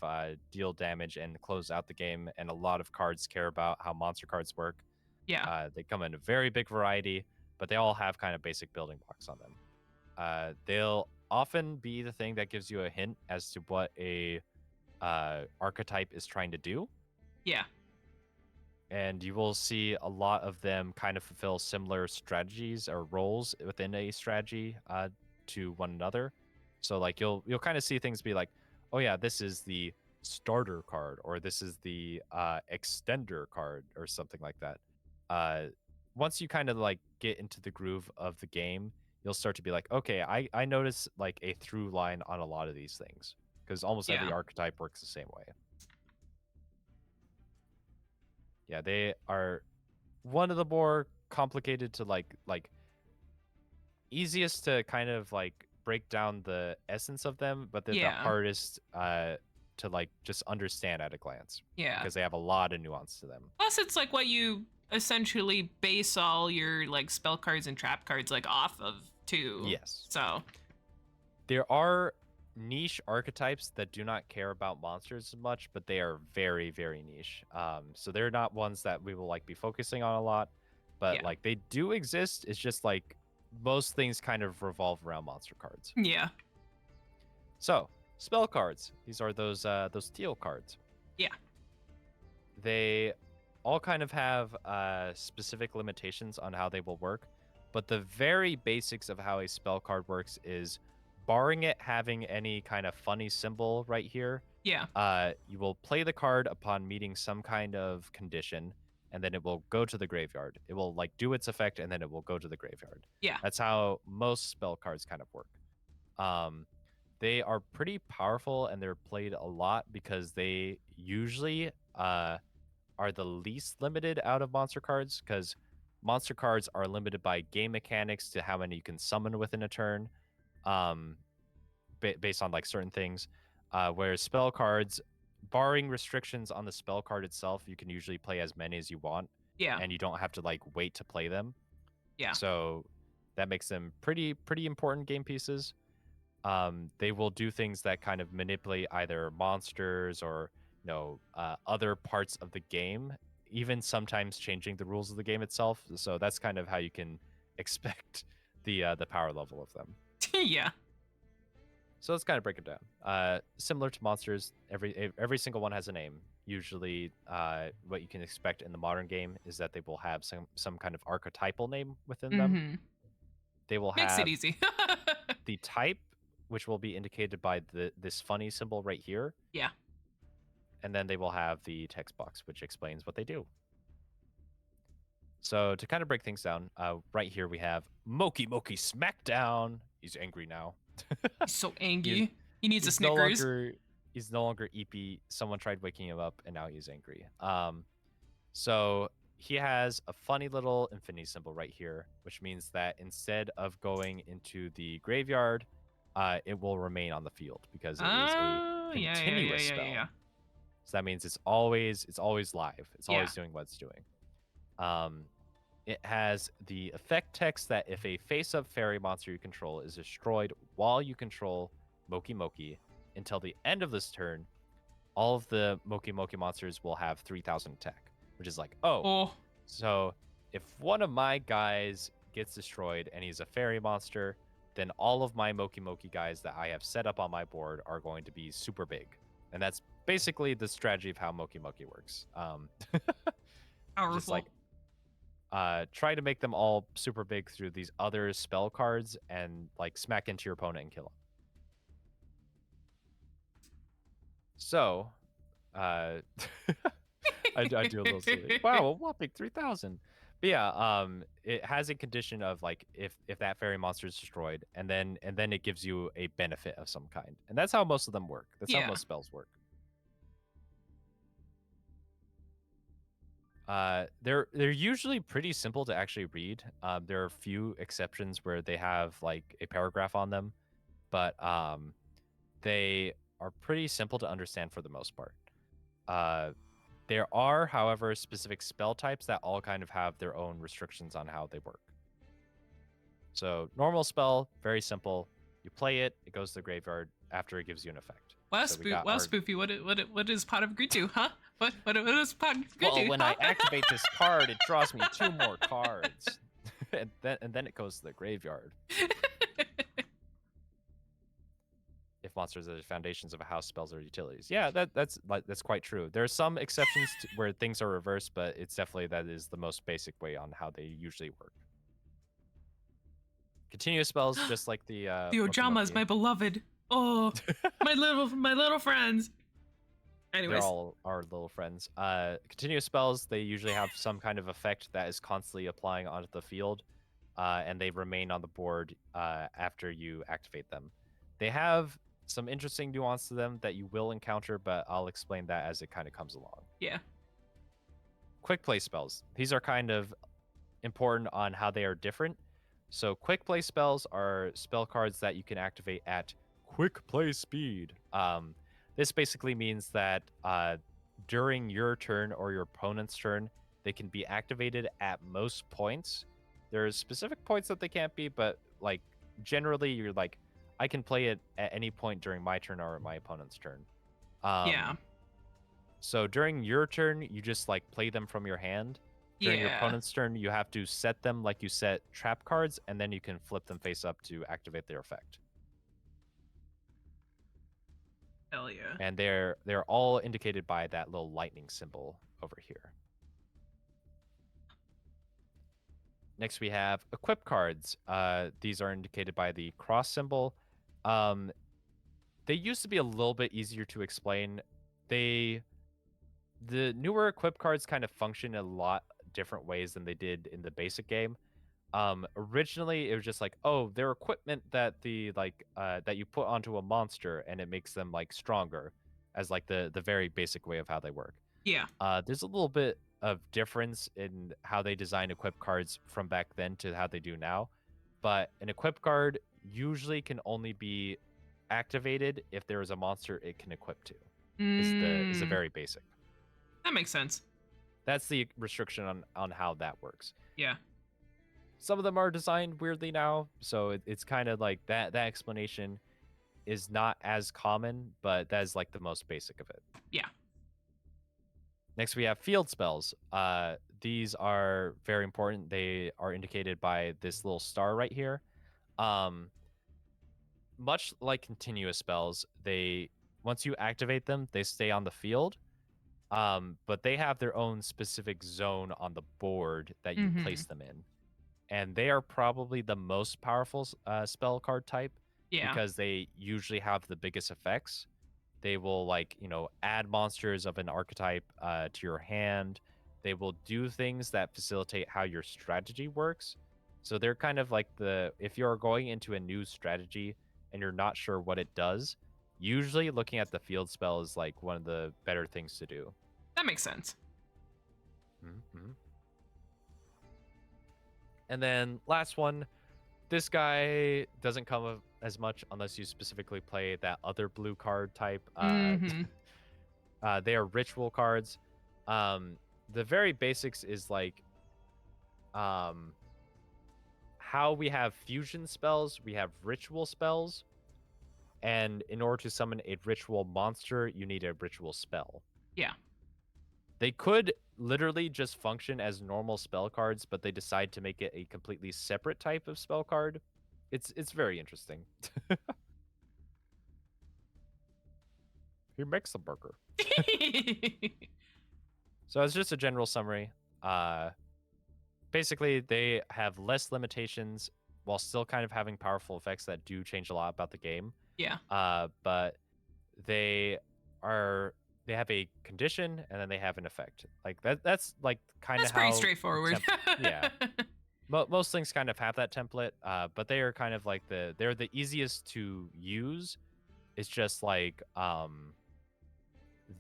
deal damage and close out the game. And a lot of cards care about how monster cards work. Yeah. They come in a very big variety, but they all have kind of basic building blocks on them. They'll often be the thing that gives you a hint as to what a archetype is trying to do. Yeah. And you will see a lot of them kind of fulfill similar strategies or roles within a strategy to one another. So like you'll kind of see things be like, oh yeah, this is the starter card, or this is the extender card, or something like that. Once you kind of like get into the groove of the game, you'll start to be like, okay, I notice like a through line on a lot of these things, because almost every archetype works the same way. Yeah, they are one of the more complicated to like easiest to kind of like break down the essence of them, but they're the hardest to like just understand at a glance. Yeah. Because they have a lot of nuance to them. Plus it's like what you essentially base all your like spell cards and trap cards like off of too. Yes. So there are niche archetypes that do not care about monsters as much, but they are very, very niche. So they're not ones that we will like be focusing on a lot, but like they do exist. It's just like most things kind of revolve around monster cards. Yeah. So spell cards. These are those teal cards. Yeah. They all kind of have specific limitations on how they will work, but the very basics of how a spell card works is, barring it having any kind of funny symbol right here, you will play the card upon meeting some kind of condition, and then it will go to the graveyard. It will like do its effect, and then it will go to the graveyard. Yeah. That's how most spell cards kind of work. They are pretty powerful, and they're played a lot because they usually are the least limited out of monster cards, because monster cards are limited by game mechanics to how many you can summon within a turn. Based on like certain things, whereas spell cards, barring restrictions on the spell card itself, you can usually play as many as you want. Yeah. And you don't have to like wait to play them. Yeah. So that makes them pretty important game pieces. They will do things that kind of manipulate either monsters or other parts of the game, even sometimes changing the rules of the game itself. So that's kind of how you can expect the power level of them. Yeah. So let's kind of break it down. Similar to monsters, every single one has a name. Usually, what you can expect in the modern game is that they will have some kind of archetypal name within them. They will Makes have it easy. the type which will be indicated by this funny symbol right here. Yeah. And then they will have the text box, which explains what they do. So to kind of break things down, right here we have Moki Smackdown. He's angry now. He's so angry. He's, He needs a he's no Snickers. longer EP. Someone tried waking him up, and now he's angry. So he has a funny little infinity symbol right here, which means that instead of going into the graveyard, it will remain on the field because it is a continuous spell. So that means it's always live. It's always doing what it's doing. It has the effect text that if a face-up fairy monster you control is destroyed while you control Moki until the end of this turn, all of the Moki monsters will have 3,000 attack, which is like, so if one of my guys gets destroyed and he's a fairy monster, then all of my Moki guys that I have set up on my board are going to be super big. And that's basically the strategy of how Moki works. Powerful. Just like try to make them all super big through these other spell cards and like smack into your opponent and kill him. So, I do a little silly. Wow, a whopping 3,000. But yeah, it has a condition of like if that fairy monster is destroyed, and then it gives you a benefit of some kind, and that's how most of them work. That's how most spells work. They're usually pretty simple to actually read. There are a few exceptions where they have like a paragraph on them, but they are pretty simple to understand for the most part. There are, however, specific spell types that all kind of have their own restrictions on how they work. So normal spell, very simple. You play it, it goes to the graveyard after it gives you an effect. Wow, Spoofy, what does Pot of Greed do, huh? What does Pot of Greed do? Well, when I activate this card, it draws me 2 more cards, and then it goes to the graveyard. If monsters are the foundations of a house, spells, or utilities. Yeah, that's quite true. There are some exceptions where things are reversed, but it's definitely that is the most basic way on how they usually work. Continuous spells, just like the Ojamas, my beloved. Oh, my little friends. Anyways, they're all our little friends. Continuous spells, they usually have some kind of effect that is constantly applying onto the field, and they remain on the board after you activate them. They have some interesting nuance to them that you will encounter, but I'll explain that as it kind of comes along. Yeah. Quick play spells. These are kind of important on how they are different. So quick play spells are spell cards that you can activate at quick play speed. This basically means that during your turn or your opponent's turn, they can be activated at most points. There's specific points that they can't be, but like generally you're like, I can play it at any point during my turn or my opponent's turn. Yeah. So during your turn, you just like play them from your hand. During your opponent's turn, you have to set them like you set trap cards, and then you can flip them face up to activate their effect. Hell yeah. And they're all indicated by that little lightning symbol over here. Next, we have equip cards. These are indicated by the cross symbol. They used to be a little bit easier to explain. The newer equip cards kind of function a lot different ways than they did in the basic game. Originally, it was just like, oh, they're equipment that that you put onto a monster and it makes them like stronger, as like the very basic way of how they work. Yeah. There's a little bit of difference in how they design equip cards from back then to how they do now, but an equip card usually can only be activated if there is a monster it can equip to. Is the very basic. That makes sense. That's the restriction on how that works. Yeah. Some of them are designed weirdly now, so it's kind of like that explanation is not as common, but that is like the most basic of it. Yeah. Next, we have field spells. These are very important. They are indicated by this little star right here. Much like continuous spells, once you activate them, they stay on the field. But they have their own specific zone on the board that you place them in. And they are probably the most powerful spell card type Yeah. because they usually have the biggest effects. They will like, add monsters of an archetype to your hand. They will do things that facilitate how your strategy works. So they're kind of like if you're going into a new strategy and you're not sure what it does, usually looking at the field spell is like one of the better things to do. That makes sense. Mm-hmm. And then last one, this guy doesn't come as much unless you specifically play that other blue card type. Mm-hmm. They are ritual cards. The very basics is like um, how we have fusion spells, we have ritual spells, and in order to summon a ritual monster, you need a ritual spell. Yeah. They could literally just function as normal spell cards, but they decide to make it a completely separate type of spell card. It's very interesting. He makes a burger. So it's just a general summary. Basically, they have less limitations while still kind of having powerful effects that do change a lot about the game. Yeah. But they have a condition and then they have an effect. Like that's like kind That's of pretty how straightforward. yeah. Most things kind of have that template, but they are kind of like they're the easiest to use. It's just like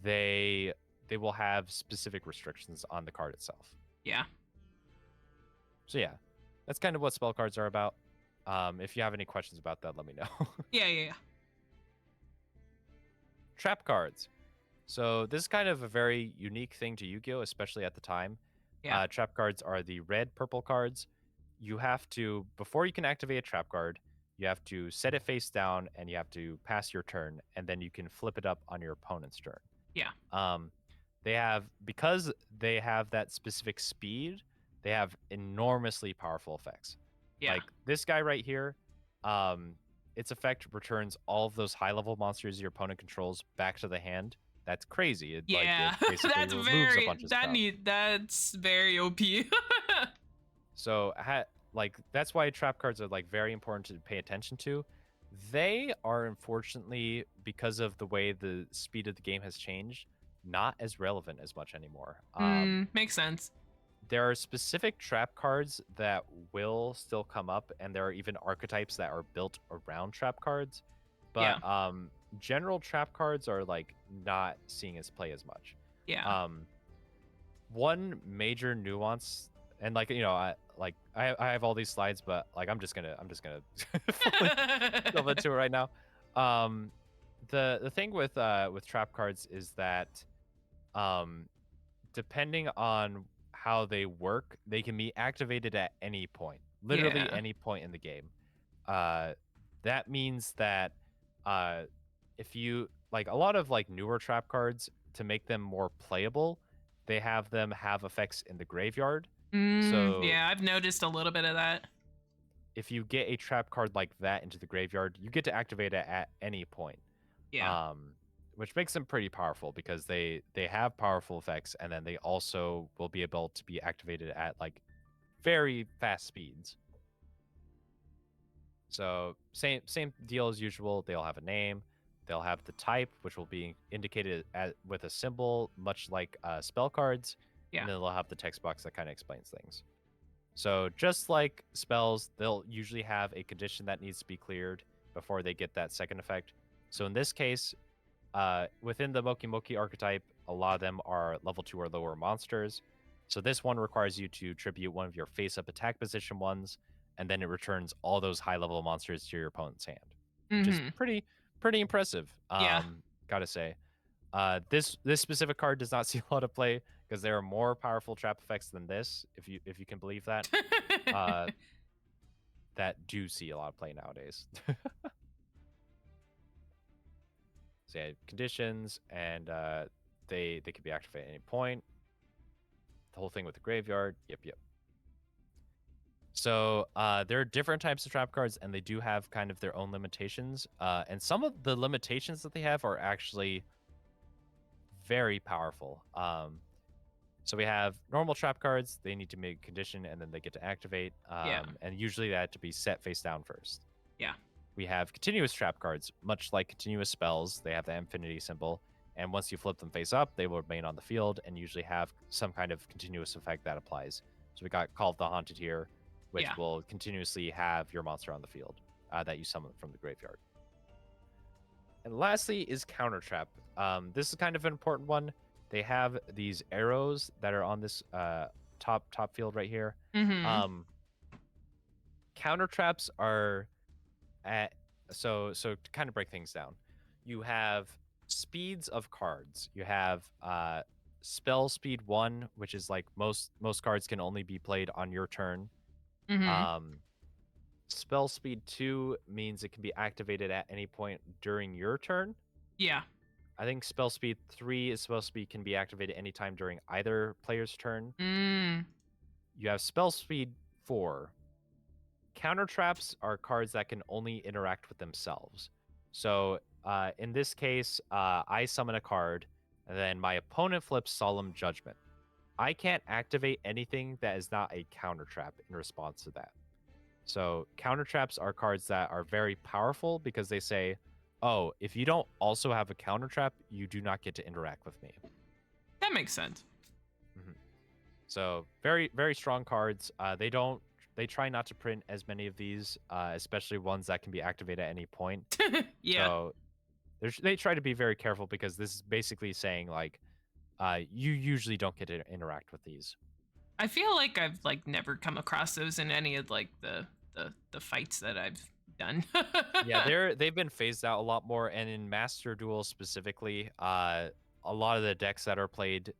they will have specific restrictions on the card itself. Yeah. So yeah, that's kind of what spell cards are about. If you have any questions about that, let me know. Yeah. Trap cards. So this is kind of a very unique thing to Yu-Gi-Oh, especially at the time. Yeah. Trap cards are the red purple cards. You have to, before you can activate a trap card, you have to set it face down and you have to pass your turn, and then you can flip it up on your opponent's turn. Yeah. Because they have that specific speed, they have enormously powerful effects. Yeah. Like this guy right here, its effect returns all of those high level monsters your opponent controls back to the hand. That's crazy. It basically That's removes a bunch of stuff. That's very OP. So that's why trap cards are like very important to pay attention to. They are unfortunately, because of the way the speed of the game has changed, not as relevant as much anymore. Makes sense. There are specific trap cards that will still come up, and there are even archetypes that are built around trap cards. But general trap cards are like not seeing its play as much. Yeah. One major nuance, and like I have all these slides, but like I'm just gonna delve into it right now. The thing with trap cards is that depending on how they work, they can be activated at any point, literally any point in the game. That means that if you like a lot of like newer trap cards, to make them more playable, they have them have effects in the graveyard. So yeah, I've noticed a little bit of that. if you get a trap card like that into the graveyard, you get to activate it at any point. Yeah. Which makes them pretty powerful because they have powerful effects, and then they also will be able to be activated at like very fast speeds. So same deal as usual. They'll have a name. They'll have the type, which will be indicated with a symbol, much like spell cards. Yeah. And then they'll have the text box that kind of explains things. So just like spells, they'll usually have a condition that needs to be cleared before they get that second effect. So in this case, within the Moki Moki archetype, a lot of them are level 2 or lower monsters. So this one requires you to tribute one of your face-up attack position ones, and then it returns all those high-level monsters to your opponent's hand, which is pretty impressive. Gotta say. This specific card does not see a lot of play because there are more powerful trap effects than this, if you can believe that. That do see a lot of play nowadays. So yeah, conditions, and they can be activated at any point. The whole thing with the graveyard. Yep. So there are different types of trap cards, and they do have kind of their own limitations. And some of the limitations that they have are actually very powerful. So we have normal trap cards. They need to make a condition, and then they get to activate. And usually they have to be set face down first. Yeah. we have continuous trap cards, much like continuous spells. They have the infinity symbol, and once you flip them face up, they will remain on the field and usually have some kind of continuous effect that applies. So we got Call of the Haunted here, which Yeah. will continuously have your monster on the field that you summon from the graveyard. And lastly is Counter Trap. This is kind of an important one. They have these arrows that are on this top field right here. Mm-hmm. Counter traps are at so to kind of break things down. You have speeds of cards. You have spell speed 1, which is like most cards can only be played on your turn. Mm-hmm. Spell speed 2 means it can be activated at any point during your turn. Yeah. I think spell speed 3 is supposed to be can be activated anytime during either player's turn. You have spell speed 4. Counter traps are cards that can only interact with themselves. So in this case, I summon a card, and then my opponent flips Solemn Judgment. I can't activate anything that is not a counter trap in response to that. So counter traps are cards that are very powerful because they say, oh, if you don't also have a counter trap, you do not get to interact with me. That makes sense. Mm-hmm. So very, very strong cards. They try not to print as many of these, especially ones that can be activated at any point. Yeah. So they try to be very careful because this is basically saying like, you usually don't get to interact with these. I feel like I've like never come across those in any of like the fights that I've done. Yeah, they've been phased out a lot more, and in Master Duel specifically, a lot of the decks that are played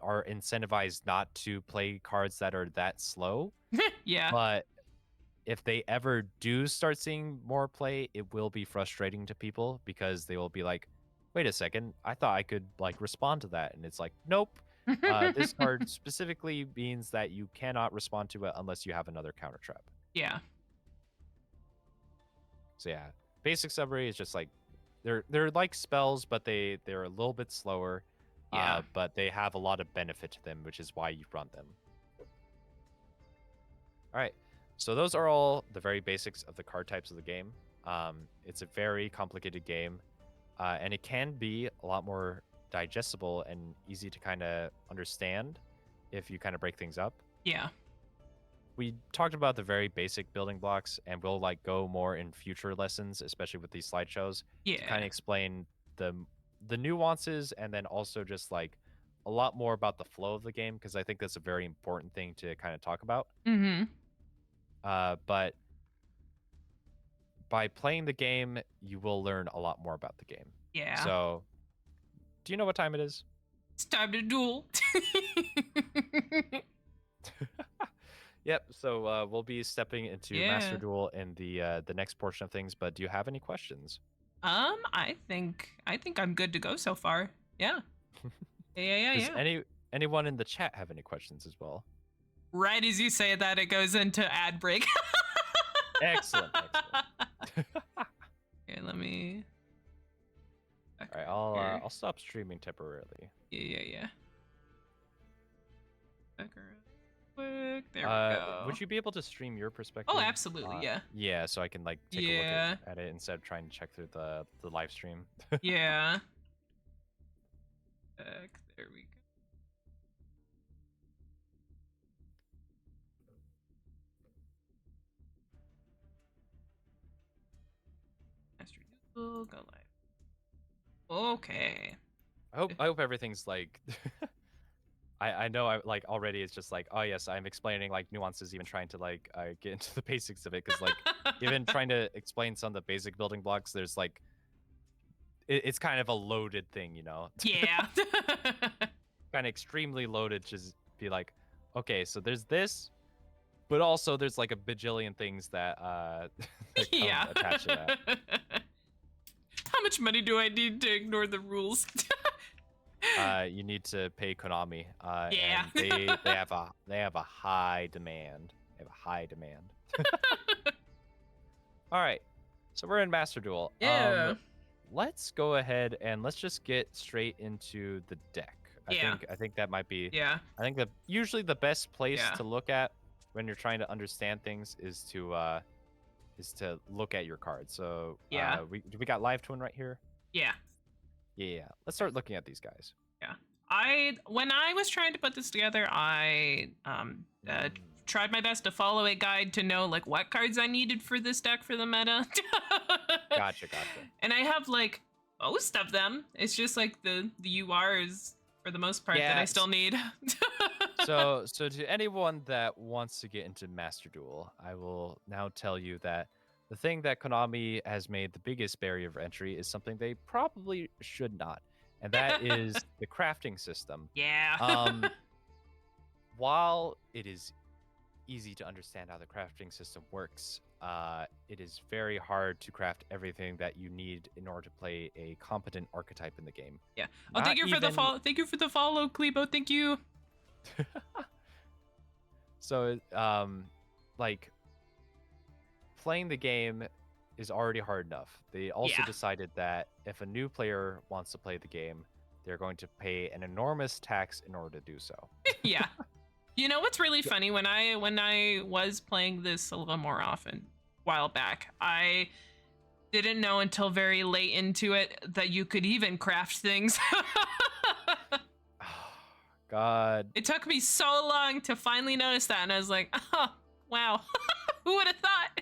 are incentivized not to play cards that are that slow. Yeah. But if they ever do start seeing more play, it will be frustrating to people because they will be like, wait a second, I thought I could like respond to that. And it's like, nope. This card specifically means that you cannot respond to it unless you have another counter trap. Yeah. So yeah, basic summary is just like they're like spells, but they're a little bit slower. Yeah. But they have a lot of benefit to them, which is why you run them. All right. So those are all the very basics of the card types of the game. It's a very complicated game, and it can be a lot more digestible and easy to kind of understand if you kind of break things up. Yeah. We talked about the very basic building blocks, and we'll like go more in future lessons, especially with these slideshows, to kind Yeah. of explain the nuances, and then also just like a lot more about the flow of the game, because I think that's a very important thing to kind of talk about. Mm-hmm. But by playing the game, you will learn a lot more about the game. Yeah. So, do you know what time it is? It's time to duel. Yep. So we'll be stepping into Master Duel in the next portion of things. But do you have any questions? I think I'm good to go so far. Yeah. Yeah. Does anyone in the chat have any questions as well? Right as you say that, it goes into ad break. Excellent. Okay, let me. All right, I'll stop streaming temporarily. Yeah. Back around quick. There we go. Would you be able to stream your perspective? Oh, absolutely. Yeah. Yeah, so I can like take a look at it instead of trying to check through the live stream. Yeah. There we go. Master Duel, go live. Okay. I hope everything's like I know I like already it's just like, oh yes, I'm explaining like nuances, even trying to like get into the basics of it, because like even trying to explain some of the basic building blocks, there's like it's kind of a loaded thing, you know? Yeah. Kind of extremely loaded, just be like, okay, so there's this, but also there's like a bajillion things that that come attached to that. How much money do I need to ignore the rules? You need to pay Konami. Yeah. And they have a high demand. They have a high demand. All right, so we're in Master Duel. Yeah. Let's go ahead and let's just get straight into the deck. I think that might be. Yeah. I think that usually the best place to look at when you're trying to understand things is to is to look at your cards. So Yeah. we got live twin right here. Yeah. Yeah. Let's start looking at these guys. Yeah. When I was trying to put this together, I tried my best to follow a guide to know like what cards I needed for this deck for the meta. Gotcha. And I have like most of them. It's just like the URs for the most part that I still need. So to anyone that wants to get into Master Duel, I will now tell you that the thing that Konami has made the biggest barrier of entry is something they probably should not, and that is the crafting system. Yeah. While it is easy to understand how the crafting system works, it is very hard to craft everything that you need in order to play a competent archetype in the game. Yeah. Oh, thank you for the follow. Thank you for the follow, Klebo. Thank you. So, like, playing the game is already hard enough. They also decided that if a new player wants to play the game, they're going to pay an enormous tax in order to do so. Yeah. You know what's really funny? When I was playing this a little more often, a while back, I didn't know until very late into it that you could even craft things. God. It took me so long to finally notice that, and I was like, oh, wow. Who would have thought?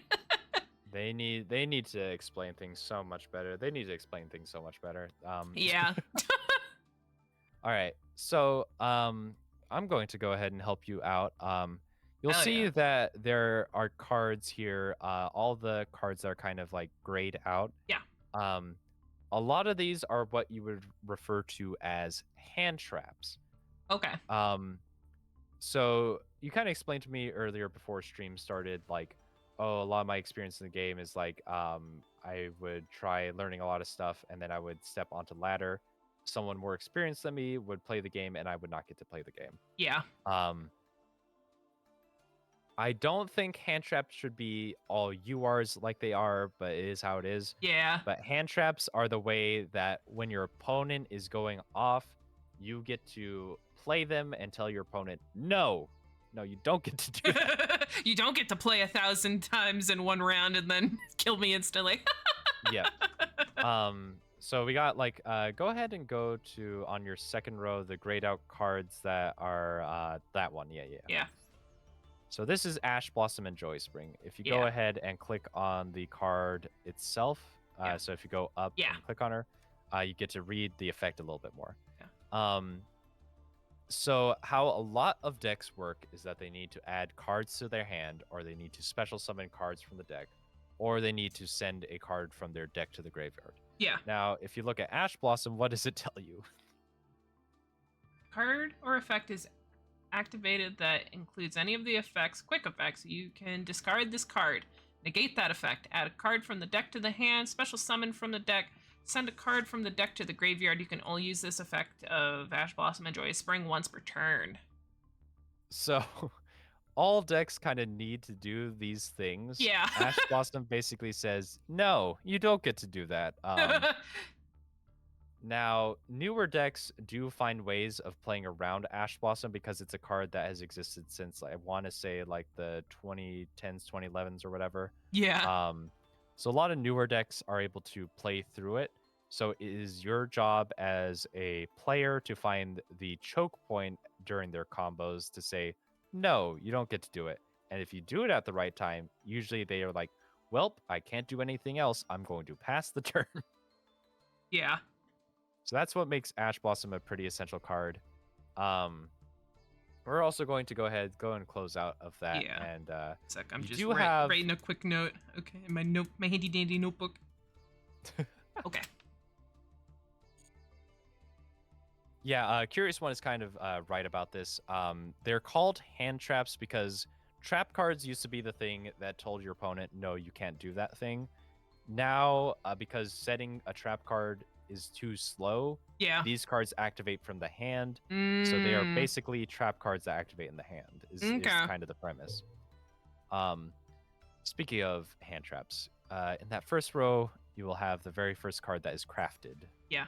They need to explain things so much better. Yeah. All right. So, I'm going to go ahead and help you out. You'll see that there are cards here, all the cards that are kind of like grayed out. Yeah. A lot of these are what you would refer to as hand traps. Okay. So you kind of explained to me earlier before stream started, like, oh, a lot of my experience in the game is like, I would try learning a lot of stuff, and then I would step onto ladder. Someone more experienced than me would play the game, and I would not get to play the game. Yeah. I don't think hand traps should be all URs like they are, but it is how it is. Yeah. But hand traps are the way that when your opponent is going off, you get to play them and tell your opponent, no, you don't get to do that. You don't get to play 1,000 times in one round and then kill me instantly. Yeah. So we got like, go ahead and go to, on your second row, the grayed out cards that are that one. Yeah. So this is Ash Blossom and Joy Spring. If you go ahead and click on the card itself, so if you go up and click on her, you get to read the effect a little bit more. Yeah. So how a lot of decks work is that they need to add cards to their hand, or they need to special summon cards from the deck, or they need to send a card from their deck to the graveyard. Yeah. Now, if you look at Ash Blossom, what does it tell you? Card or effect is activated that includes any of the effects, quick effects. You can discard this card, negate that effect, add a card from the deck to the hand, special summon from the deck, send a card from the deck to the graveyard. You can only use this effect of Ash Blossom and Joy Spring once per turn. So all decks kind of need to do these things. Yeah. Ash Blossom basically says, no, you don't get to do that. Now, newer decks do find ways of playing around Ash Blossom because it's a card that has existed since, I want to say, like the 2010s, 2011s or whatever. Yeah. So a lot of newer decks are able to play through it. So it is your job as a player to find the choke point during their combos to say, no, you don't get to do it. And if you do it at the right time, usually they are like, well, I can't do anything else. I'm going to pass the turn. Yeah. So that's what makes Ash Blossom a pretty essential card. We're also going to go and close out of that. Yeah. And I'm just writing a quick note. Okay, in my handy dandy notebook. Okay. Yeah, Curious One is kind of right about this. They're called hand traps because trap cards used to be the thing that told your opponent, no, you can't do that thing. Now, because setting a trap card is too slow, these cards activate from the hand. So they are basically trap cards that activate in the hand, is kind of the premise. Speaking of hand traps, in that first row, you will have the very first card that is crafted. Yeah.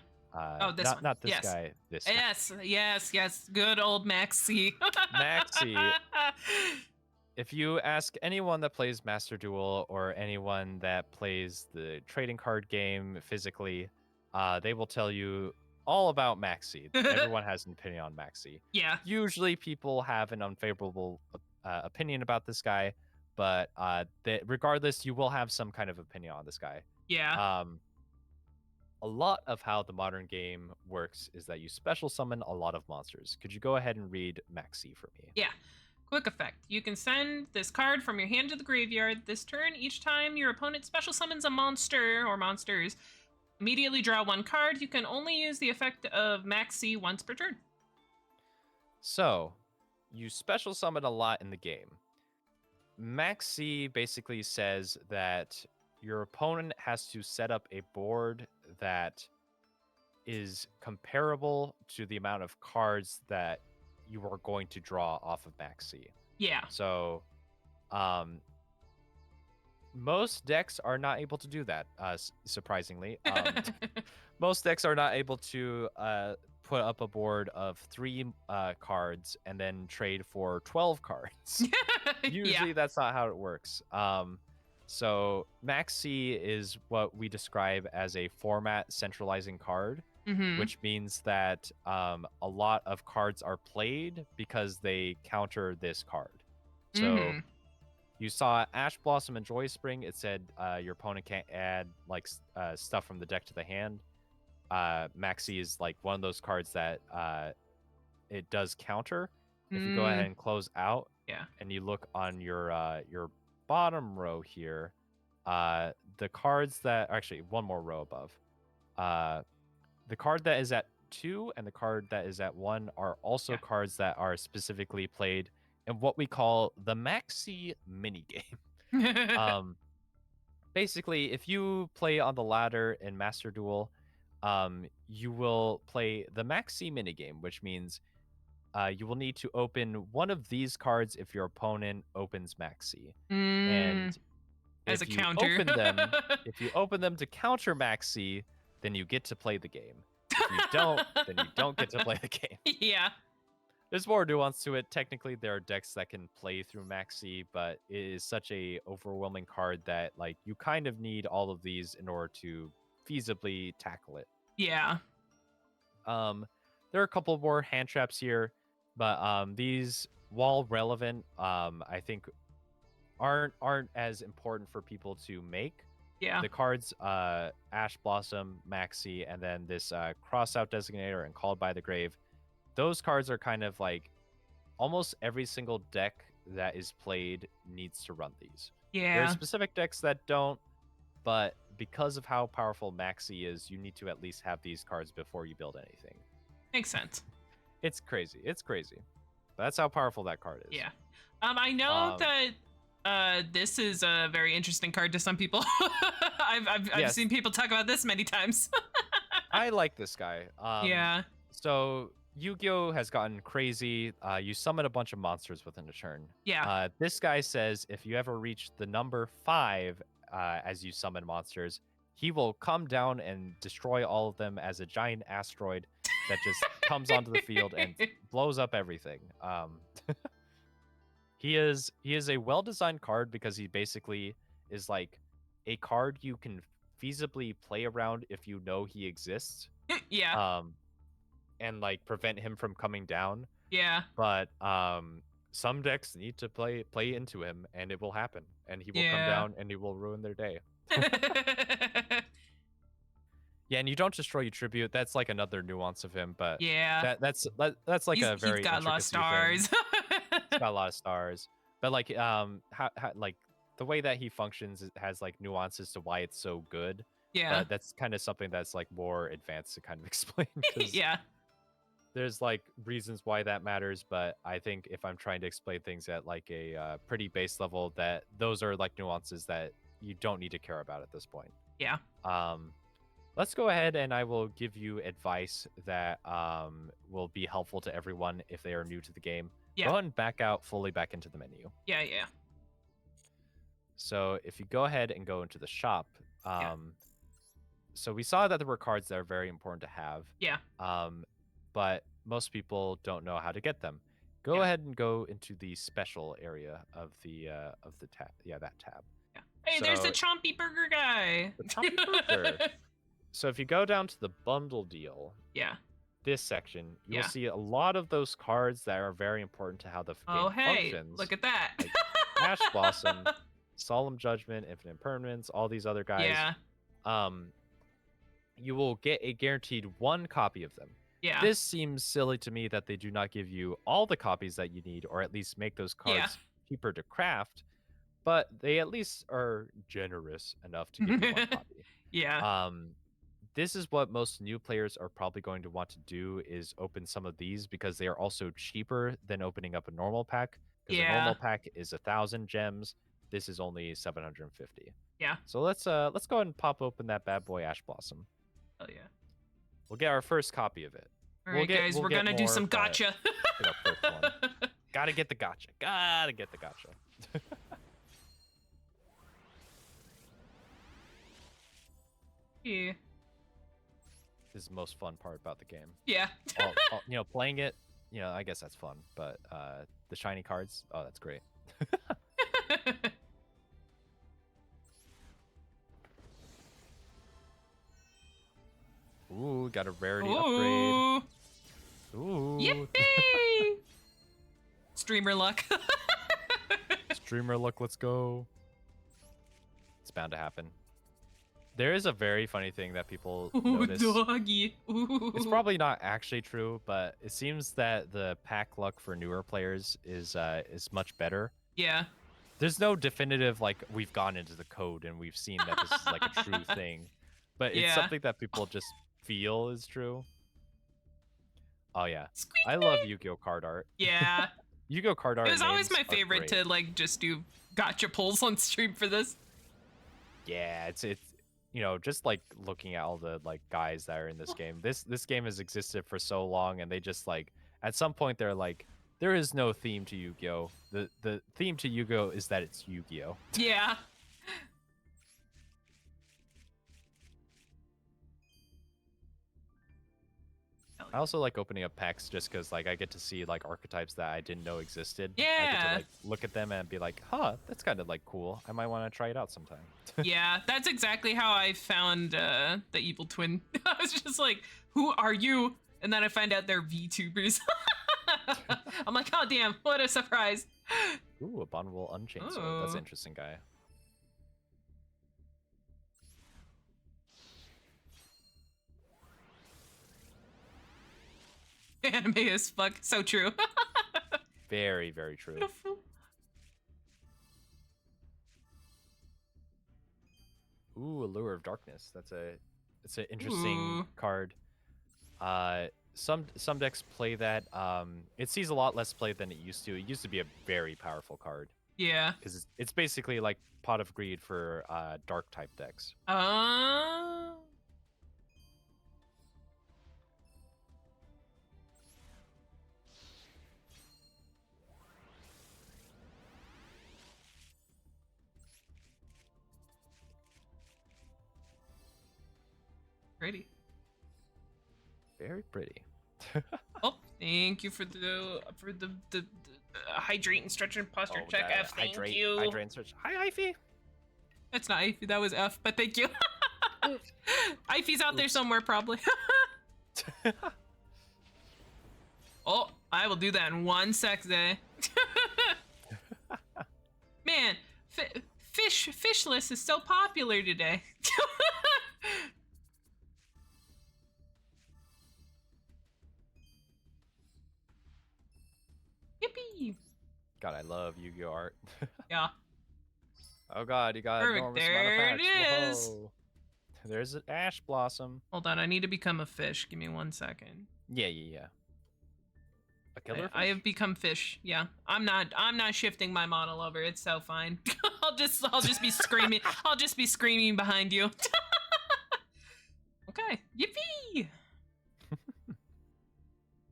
This one. Not this guy. This guy. Yes. Good old Maxi. Maxi. If you ask anyone that plays Master Duel or anyone that plays the trading card game physically, they will tell you all about Maxi. Everyone has an opinion on Maxi. Yeah. Usually, people have an unfavorable opinion about this guy, but regardless, you will have some kind of opinion on this guy. Yeah. A lot of how the modern game works is that you special summon a lot of monsters. Could you go ahead and read Maxi for me? Yeah. Quick effect. You can send this card from your hand to the graveyard this turn. Each time your opponent special summons a monster or monsters, immediately draw one card. You can only use the effect of Maxi once per turn. So, you special summon a lot in the game. Maxi basically says that your opponent has to set up a board that is comparable to the amount of cards that you are going to draw off of Maxi. Yeah. So, most decks are not able to do that, surprisingly. Most decks are not able to put up a board of 3 cards and then trade for 12 cards. Usually that's not how it works. So Maxi is what we describe as a format centralizing card, which means that a lot of cards are played because they counter this card. So you saw Ash Blossom and Joy Spring. It said your opponent can't add like stuff from the deck to the hand. Maxi is like one of those cards that it does counter. If you go ahead and close out, and you look on your bottom row here, the cards that actually one more row above, the card that is at 2 and the card that is at 1 are also cards that are specifically played in what we call the Maxi minigame. Basically, if you play on the ladder in Master Duel, you will play the Maxi minigame, which means you will need to open one of these cards if your opponent opens Maxi. And as a if you counter. if you open them to counter Maxi, then you get to play the game. If you don't, then you don't get to play the game. Yeah. There's more nuance to it. Technically, there are decks that can play through Maxi, but it is such a overwhelming card that like you kind of need all of these in order to feasibly tackle it. Yeah. There are a couple more hand traps here, but these, while relevant, I think aren't as important for people to make. Yeah. The cards Ash Blossom, Maxi, and then this Cross Out Designator and Called by the Grave. Those cards are kind of like almost every single deck that is played needs to run these. Yeah. There are specific decks that don't, but because of how powerful Maxi is, you need to at least have these cards before you build anything. Makes sense. It's crazy. It's crazy. But that's how powerful that card is. Yeah. I know that this is a very interesting card to some people. I've seen people talk about this many times. I like this guy. Yeah. So Yu-Gi-Oh has gotten crazy. You summon a bunch of monsters within a turn. Yeah. This guy says if you ever reach the number 5 as you summon monsters, he will come down and destroy all of them as a giant asteroid that just comes onto the field and blows up everything. He is a well-designed card because he basically is like a card you can feasibly play around if you know he exists. Yeah. And like prevent him from coming down. Yeah. But some decks need to play into him, and it will happen, and he will come down and he will ruin their day. Yeah, and you don't destroy your tribute. That's like another nuance of him, but that's like a very he's got a lot of stars. He's got a lot of stars, but like how like the way that he functions has like nuances to why it's so good. Yeah, but that's kind of something that's like more advanced to kind of explain. Yeah, there's like reasons why that matters, but I think if I'm trying to explain things at like a pretty base level, that those are like nuances that you don't need to care about at this point. Yeah. Let's go ahead and I will give you advice that will be helpful to everyone if they are new to the game. Yeah. Go ahead and back out fully back into the menu. Yeah. So if you go ahead and go into the shop, so we saw that there were cards that are very important to have. Yeah. But most people don't know how to get them. go ahead and go into the special area of the tab. Yeah, that tab. Yeah. Hey, there's the Chompy Burger guy. The Chompy Burger. So if you go down to the bundle deal, yeah, this section, you'll see a lot of those cards that are very important to how the game functions. Look at that. Like Ash Blossom, Solemn Judgment, Infinite Permanence, all these other guys. Yeah. You will get a guaranteed 1 copy of them. Yeah. This seems silly to me that they do not give you all the copies that you need, or at least make those cards cheaper to craft, but they at least are generous enough to give you 1 copy. Yeah. This is what most new players are probably going to want to do, is open some of these, because they are also cheaper than opening up a normal pack. Because a normal pack is 1,000 gems. This is only 750. Yeah. So let's go ahead and pop open that bad boy Ash Blossom. Oh yeah. We'll get our first copy of it. All right, guys, we're gonna do some gotcha. First one. Gotta get the gotcha. Gotta get the gotcha. Yeah. This is the most fun part about the game. Yeah. Playing it, I guess that's fun, but the shiny cards, oh, that's great. Ooh, got a rarity upgrade. Ooh. Yippee! Streamer luck. Streamer luck, let's go. It's bound to happen. There is a very funny thing that people notice. Doggy. Ooh. It's probably not actually true, but it seems that the pack luck for newer players is much better. Yeah. There's no definitive, like, we've gone into the code and we've seen that this is like a true thing. But it's something that people just feel is true. Oh yeah. I love Yu-Gi-Oh card art. Yeah. Yu-Gi-Oh card art. It was always my favorite to like just do gotcha pulls on stream for this. Yeah, it's just like looking at all the like guys that are in this game. This game has existed for so long, and they just like at some point they're like, there is no theme to Yu-Gi-Oh. The theme to Yu-Gi-Oh is that it's Yu-Gi-Oh. Yeah. I also like opening up packs just because like I get to see like archetypes that I didn't know existed. Yeah. I get to like look at them and be like, huh, that's kind of like cool. I might want to try it out sometime. Yeah, that's exactly how I found the evil twin. I was just like, who are you? And then I find out they're VTubers. I'm like, oh damn, what a surprise. Ooh, Abominable Unchained Sword. That's an interesting guy. Anime as fuck. So true. Very, very true. Beautiful. Ooh, Allure of Darkness. It's an interesting card. Some decks play that. It sees a lot less play than it used to. It used to be a very powerful card. Yeah. Because it's basically like Pot of Greed for dark type decks. Pretty. Very pretty. Oh, thank you for the hydrate and stretch and posture check. F, thank you. Hydrate and stretch. Hi, Ify. That's not Ify, that was F, but thank you. Ify's out there somewhere, probably. Oh, I will do that in 1 sec, Zay. Man, Fishless is so popular today. Yippee! God, I love Yu-Gi-Oh art. Yeah. Oh God, you got Perfect. enormous There amount of it packs. is. Whoa. There's an Ash Blossom. Hold on, I need to become a fish. Give me 1 second. Yeah. A killer fish? I have become fish. Yeah, I'm not shifting my model over. It's so fine. I'll just be screaming. I'll just be screaming behind you. Okay. Yippee!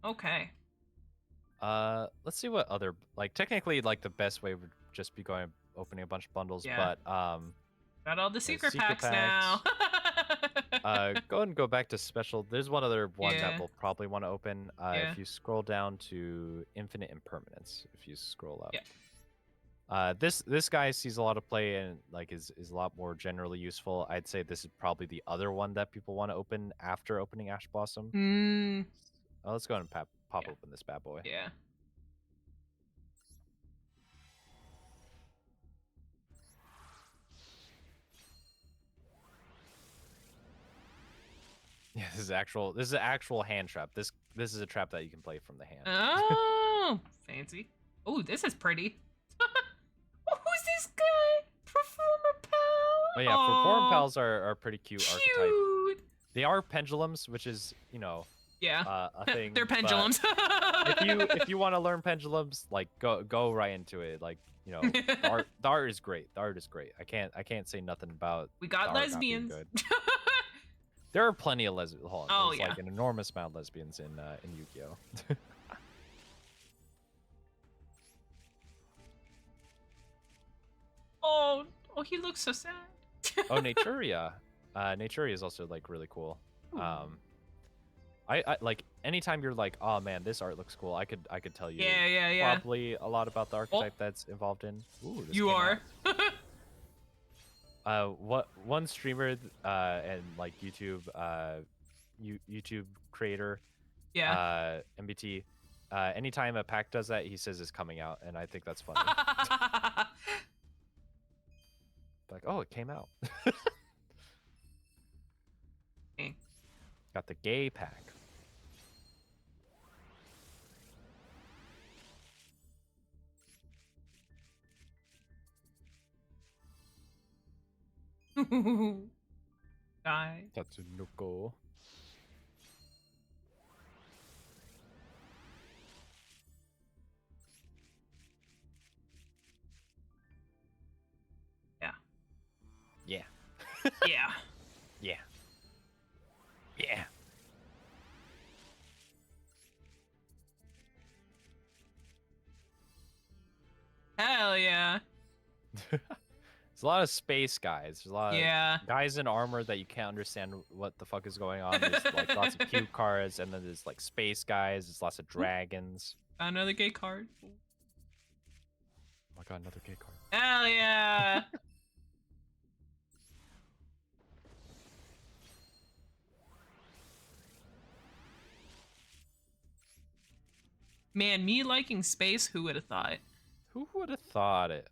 Okay. Let's see what other technically the best way would just be going opening a bunch of bundles, Yeah. but got all the secret packs now. Go and go back to special. There's one other one that Yeah. we'll probably want to open. Yeah. If you scroll down to Infinite Impermanence, if you scroll up. Yeah. This guy sees a lot of play and like is a lot more generally useful. I'd say this is probably the other one that people want to open after opening Ash Blossom. Let's go ahead and pop open this bad boy. Yeah. Yeah, this is an actual hand trap. This is a trap that you can play from the hand. Oh, fancy. Oh, this is pretty. Who's this guy? Performer Pal. Oh yeah, Performer Pals are pretty cute archetype. They are pendulums, which is, yeah, a thing. They're pendulums. if you want to learn pendulums, like go right into it. Like, the art is great. The art is great. I can't say nothing about. We got lesbians. Good. There are plenty of lesbians. Oh, there's yeah. like an enormous amount of lesbians in Yu-Gi-Oh. Oh, he looks so sad. Oh, Naturia. Naturia is also like really cool. Ooh. I like anytime you're like, oh man, this art looks cool. I could tell you probably a lot about the archetype that's involved in. Ooh, you are. What one streamer and like YouTube YouTube creator, MBT, anytime a pack does that, he says it's coming out, and I think that's funny. Like, oh, it came out. Got the gay pack. Die. Tatsunoko. Yeah. Yeah. Yeah. Yeah. Yeah. Hell yeah. There's a lot of space guys. There's a lot of guys in armor that you can't understand what the fuck is going on. There's like lots of cute cards, and then there's like space guys. There's lots of dragons. Another gay card. Oh my god, another gay card. Hell yeah. Man, me liking space, who would have thought? Who would have thought it?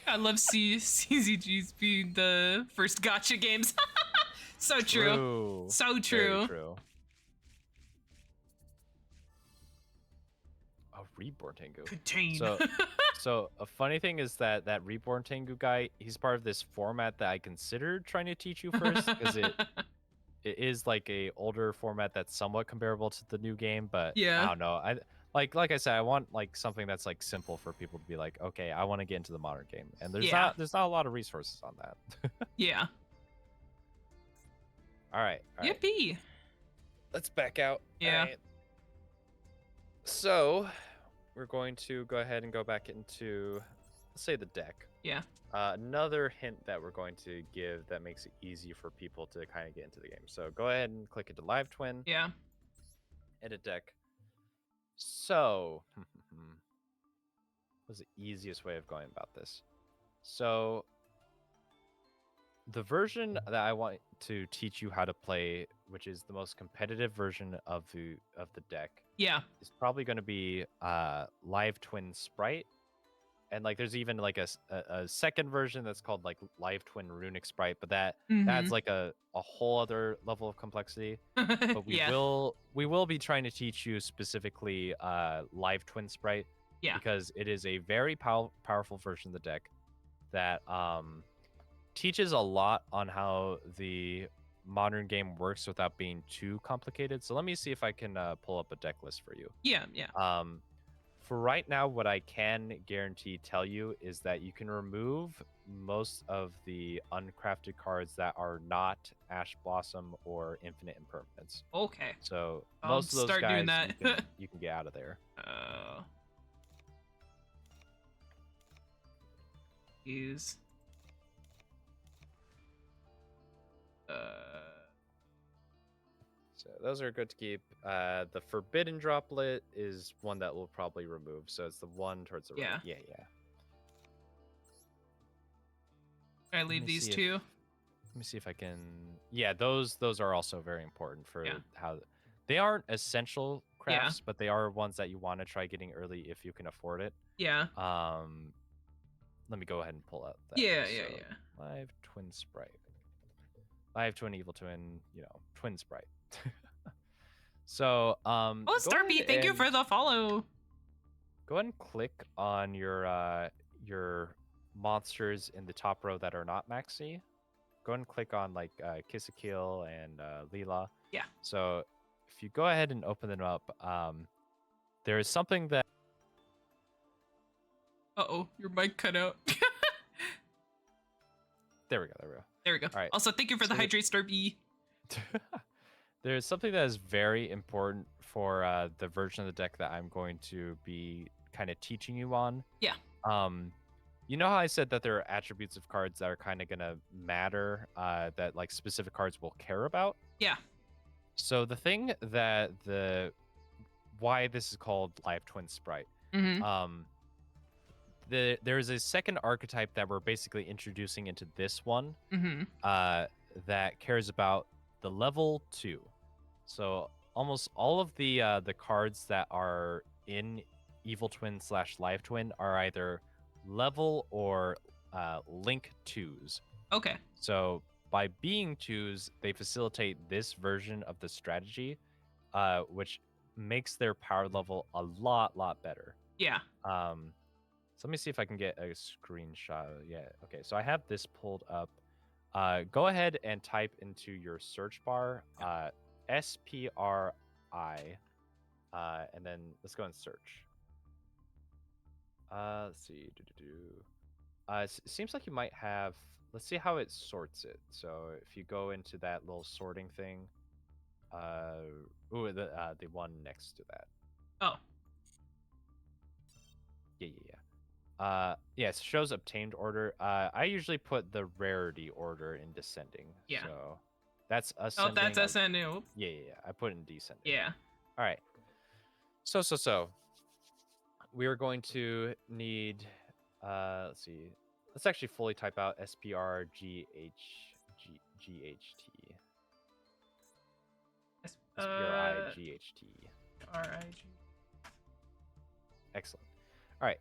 I love CZGs being the first gacha games. So true. So true. Very true. Oh, Reborn Tengu. Contain. So a funny thing is that Reborn Tengu guy, he's part of this format that I considered trying to teach you first, because it is like a older format that's somewhat comparable to the new game, but I don't know. Like I said, I want like something that's like simple for people to be like, okay, I want to get into the modern game, and there's not a lot of resources on that. Yeah. All right. Yippee. Let's back out. Yeah. Right. So we're going to go ahead and go back into, let's say, the deck. Yeah. Another hint that we're going to give that makes it easy for people to kind of get into the game. So go ahead and click into Live Twin. Yeah. Edit deck. So, what's the easiest way of going about this? So, the version that I want to teach you how to play, which is the most competitive version of the deck, is probably going to be Live Twin Sprite. And like, there's even like a second version that's called like Live Twin Runic Sprite, but that's like a whole other level of complexity. But we will be trying to teach you specifically Live Twin Sprite, because it is a very powerful version of the deck that teaches a lot on how the modern game works without being too complicated. So let me see if I can pull up a deck list for you. Yeah. For right now, what I can tell you is that you can remove most of the uncrafted cards that are not Ash Blossom or Infinite Impermanence. Okay. So most of those guys doing that. you can get out of there. Use. So those are good to keep. The forbidden droplet is one that we'll probably remove. So it's the one towards the right. Yeah. Yeah, yeah. I leave these two. Let me see if I can. Yeah, those are also very important for how they aren't essential crafts, but they are ones that you want to try getting early if you can afford it. Yeah. Let me go ahead and pull out that. Yeah. Live twin sprite. Live twin evil twin, twin sprite. So, oh, Starby, thank you for the follow. Go ahead and click on your monsters in the top row that are not maxi. Go ahead and click on like Kisakil and Leela. Yeah. So if you go ahead and open them up, there is something that. Uh-oh, your mic cut out. There we go. All right. Also, thank you for the hydrate, Starby. There's something that is very important for the version of the deck that I'm going to be kind of teaching you on. Yeah. You know how I said that there are attributes of cards that are kind of going to matter, that like specific cards will care about? Yeah. So the thing that why this is called Live Twin Sprite, there's a second archetype that we're basically introducing into this one, that cares about the level 2. So almost all of the cards that are in Evil Twin / Live Twin are either level or link 2s. Okay. So by being 2s, they facilitate this version of the strategy, which makes their power level a lot better. Yeah. So let me see if I can get a screenshot. Yeah. Okay. So I have this pulled up. Go ahead and type into your search bar SPRI, and then let's go and search. Let's see. It seems like you might have. Let's see how it sorts it. So if you go into that little sorting thing, the one next to that. Oh. Yeah. It shows obtained order. I usually put the rarity order in descending. Yeah. So that's ascending. Oh, that's ascending. Yeah. I put it in descending. Yeah. All right. So we are going to need. Let's see. Let's actually fully type out SPRGHGHT. SPRIGHT. Excellent. All right.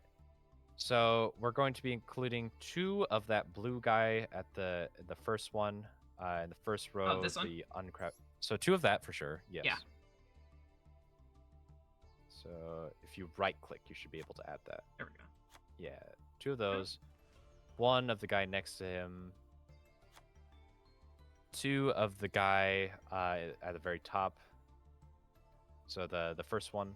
So we're going to be including 2 of that blue guy at the first one, in the first row. This one? The uncraft. So 2 of that for sure. Yes. Yeah. So if you right click, you should be able to add that. There we go. Yeah, 2 of those. 1 of the guy next to him. 2 of the guy at the very top. So the first one.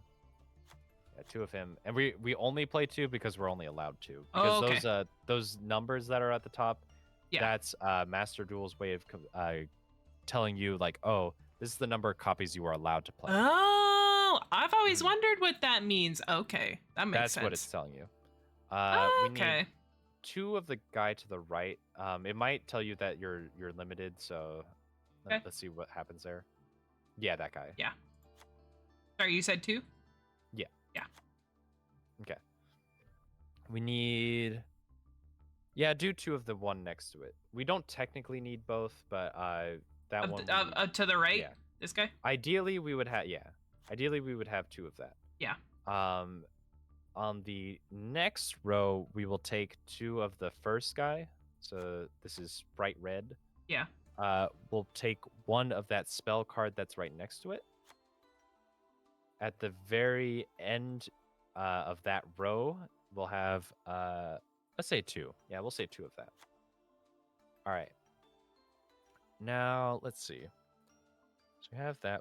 Yeah, 2 of him, and we only play 2 because we're only allowed 2. Because those numbers that are at the top, that's Master Duel's way of telling you like, oh, this is the number of copies you are allowed to play. Oh, I've always wondered what that means. Okay, that makes sense. That's what it's telling you. Okay. We need 2 of the guy to the right. It might tell you that you're limited. So let's see what happens there. Yeah, that guy. Yeah. Sorry, you said 2? Yeah. Yeah. Okay. We need. Do 2 of the one next to it. We don't technically need both, but that one. To the right. Yeah. This guy. Ideally, we would have. Yeah. Ideally, we would have 2 of that. Yeah. On the next row, we will take 2 of the first guy. So this is bright red. Yeah. We'll take 1 of that spell card that's right next to it. At the very end of that row, we'll have, let's say 2. Yeah, we'll say 2 of that. All right. Now, let's see. So we have that.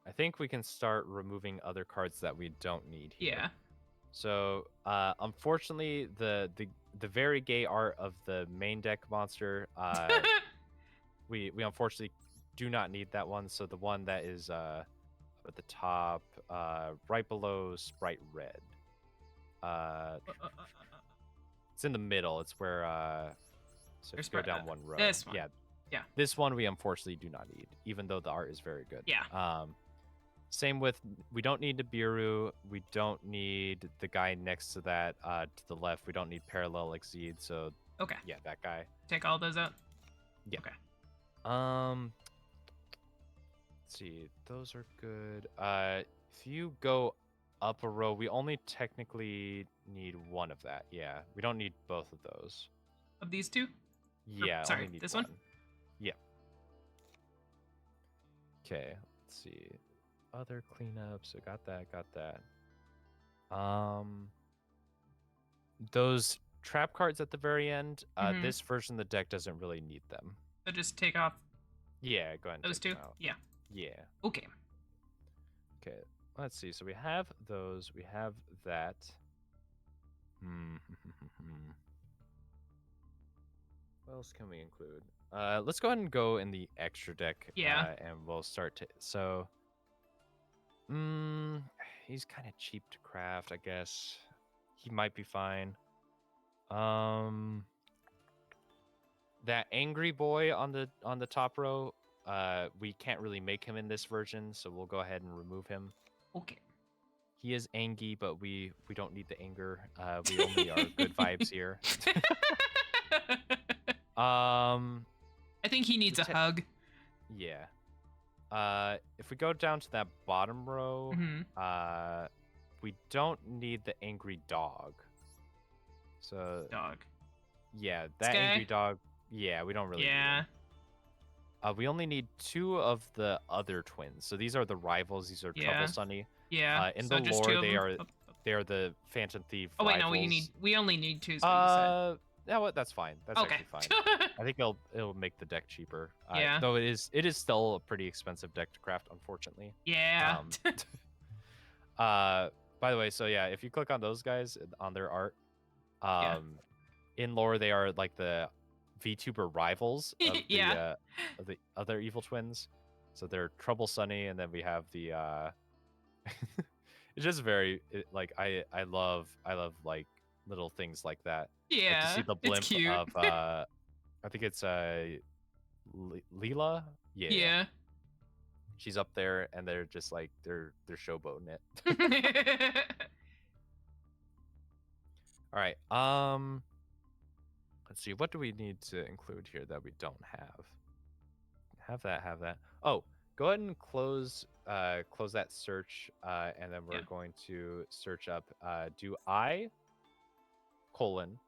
I think we can start removing other cards that we don't need here. Yeah. So, unfortunately, the very gay art of the main deck monster, we unfortunately do not need that one. So the one that is at the top, right below Sprite Red. It's in the middle. It's where so if you go down one row. This one. Yeah, Yeah. This one we unfortunately do not need, even though the art is very good. Yeah. Same with, we don't need Nibiru. We don't need the guy next to that to the left. We don't need Parallel Exceed. So Okay. yeah, that guy. Take all those out? Yeah. Okay. Let's see. Those are good. If you go up a row, we only technically need one of that. Yeah. We don't need both of those. Of these two? Yeah, sorry, only need this one. one? Yeah. Okay, let's see. Other cleanups. So got that. Those trap cards at the very end, this version of the deck doesn't really need them. So just take off. Yeah, go ahead and those take two? them out. Yeah. Yeah. Okay. Okay, let's see. So we have those. We have that. What else can we include? Let's go ahead and go in the extra deck. Yeah. And we'll start to. So, he's kind of cheap to craft, I guess. He might be fine. That angry boy on the top row, we can't really make him in this version, so we'll go ahead and remove him. Okay. He is angy, but we don't need the anger. We only are good vibes here. I think he needs a hug. Yeah. If we go down to that bottom row, we don't need the angry dog. So dog. Yeah, that angry dog. Yeah, we don't really need him. We only need 2 of the other twins. So these are the rivals. These are Trouble Sunny. Yeah. In the lore, they are the Phantom Thief. Oh wait, rivals. no, we only need 2. Is what you said. Yeah, what? That's fine. That's actually fine. I think it'll make the deck cheaper. Yeah. Though it is still a pretty expensive deck to craft, unfortunately. Yeah. By the way, so yeah, if you click on those guys on their art, in lore they are like the VTuber rivals of the other evil twins. So they're Trouble Sunny, and then we have the it's just very I love like little things like that. Yeah, like to see the blimp it's cute. of I think it's Leela. Yeah. She's up there, and they're just like they're showboating it. All right. Let's see. What do we need to include here that we don't have? Have that. Oh, go ahead and close that search, and then we're going to search up. Do I colon?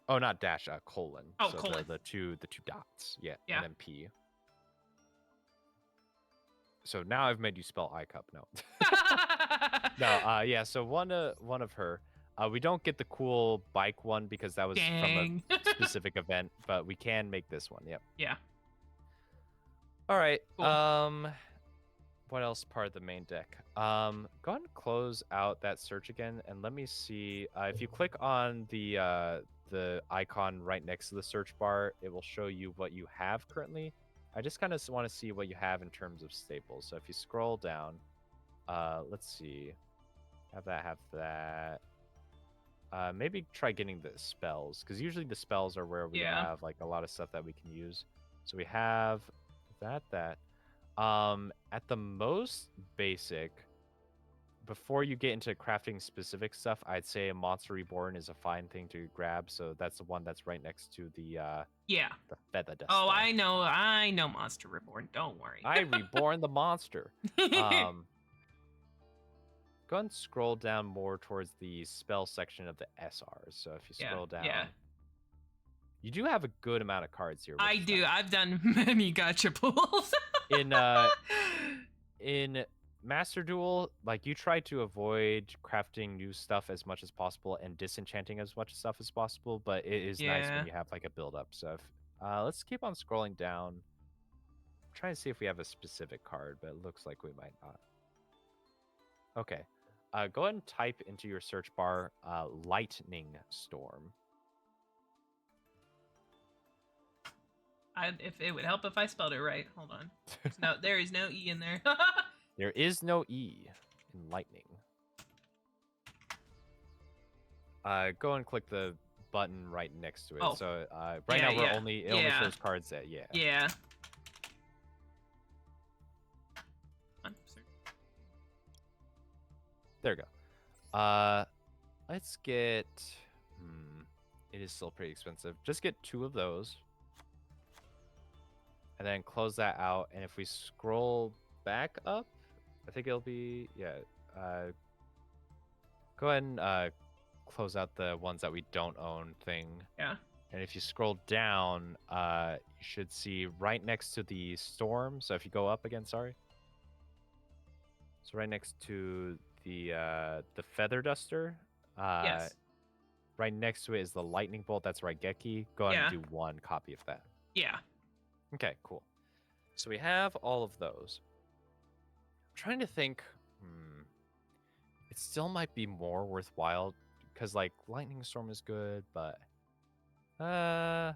Oh, not dash. Colon. Oh, so colon. The two dots. Yeah. Yeah. And then P. So now I've made you spell iCup. No. No. Yeah. So one of her. We don't get the cool bike one because that was from a specific event, but we can make this one. Yep. Yeah. All right. Cool. What else part of the main deck? Go ahead and close out that search again, and let me see. If you click on the icon right next to the search bar, it will show you what you have currently. I just kind of want to see what you have in terms of staples. So if you scroll down, let's see. Have that. Maybe try getting the spells, because usually the spells are where we have like a lot of stuff that we can use. So we have that. At the most basic, before you get into crafting specific stuff, I'd say a Monster Reborn is a fine thing to grab. So that's the one that's right next to the the feather dust. Oh, I know Monster Reborn. Don't worry. I reborn the monster. Go ahead and scroll down more towards the spell section of the SRs. So if you scroll down, you do have a good amount of cards here. I do. I've done many gacha pulls. In Master Duel, like you try to avoid crafting new stuff as much as possible and disenchanting as much stuff as possible, but it is nice when you have like a build up. So if, let's keep on scrolling down. I'm trying to see if we have a specific card, but it looks like we might not. Okay. Go ahead and type into your search bar Lightning Storm. If it would help if I spelled it right. Hold on. There is no E in there. There is no E in lightning. Go and click the button right next to it. Oh. So right now we're only only shows cards that Yeah. There we go. Let's get. It is still pretty expensive. Just get 2 of those, and then close that out. And if we scroll back up, I think it'll be go ahead and close out the ones that we don't own thing. Yeah. And if you scroll down, you should see right next to the storm. So if you go up again, sorry. So right next to the feather duster. Yes. Right next to it is the lightning bolt. That's Raigeki. Go ahead and do 1 copy of that. Yeah. Okay, cool. So we have all of those. I'm trying to think. It still might be more worthwhile because like lightning storm is good, but yeah,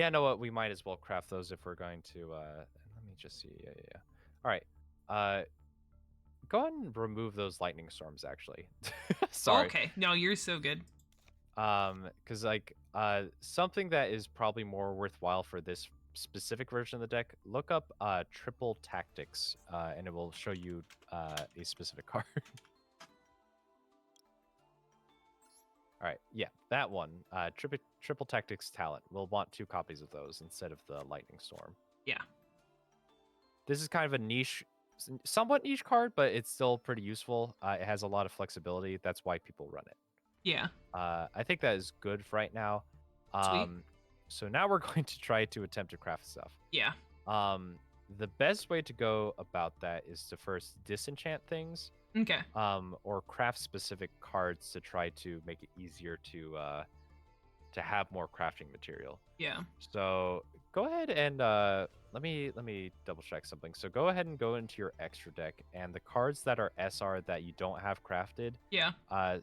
know what? We might as well craft those if we're going to. Let me just see. Yeah. All right. Go ahead and remove those lightning storms. Actually, sorry. Okay. No, you're so good. Because like something that is probably more worthwhile for this specific version of the deck. Look up triple tactics, and it will show you a specific card. All right, yeah, that one. Triple tactics talent. We'll want 2 copies of those instead of the lightning storm. Yeah. This is kind of a niche, somewhat niche card, but it's still pretty useful. It has a lot of flexibility. That's why people run it. Yeah. I think that is good for right now. Sweet. So now we're going to try to attempt to craft stuff. Yeah. The best way to go about that is to first disenchant things. Okay. Or craft specific cards to try to make it easier to have more crafting material. Yeah. So go ahead and let me double check something. So go ahead and go into your extra deck, and the cards that are SR that you don't have crafted. Yeah.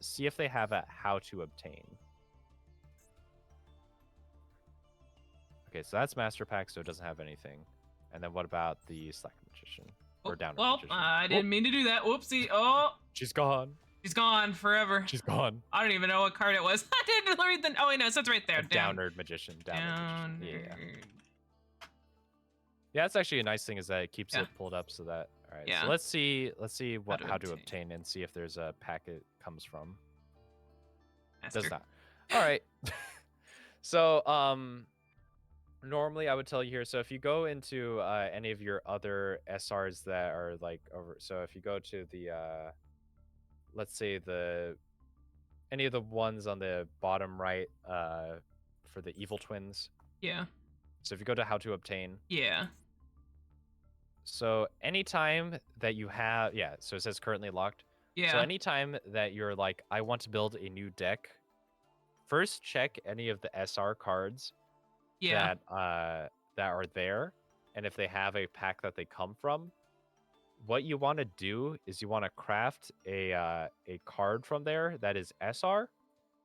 See if they have a how to obtain. Okay, so that's Master Pack, so it doesn't have anything. And then what about the Slack Magician? Or Downer Magician? I didn't mean to do that. Whoopsie. Oh. She's gone. She's gone forever. She's gone. I don't even know what card it was. I didn't read the. Oh, wait, no, so it's right there. Downer Magician. Downer Magician. Yeah, that's actually a nice thing is that it keeps it pulled up so that. All right. Yeah. So let's see how to obtain and see if there's a pack it comes from. Does not. All right. So normally I would tell you here. So if you go into any of your other SRs that are like over. So if you go to the let's say any of the ones on the bottom right for the evil twins. Yeah. So if you go to how to obtain. Yeah. So anytime that you have, so it says currently locked. Yeah. So anytime that you're like, I want to build a new deck, first check any of the SR cards that are there, and if they have a pack that they come from. What you want to do is you want to craft a card from there that is SR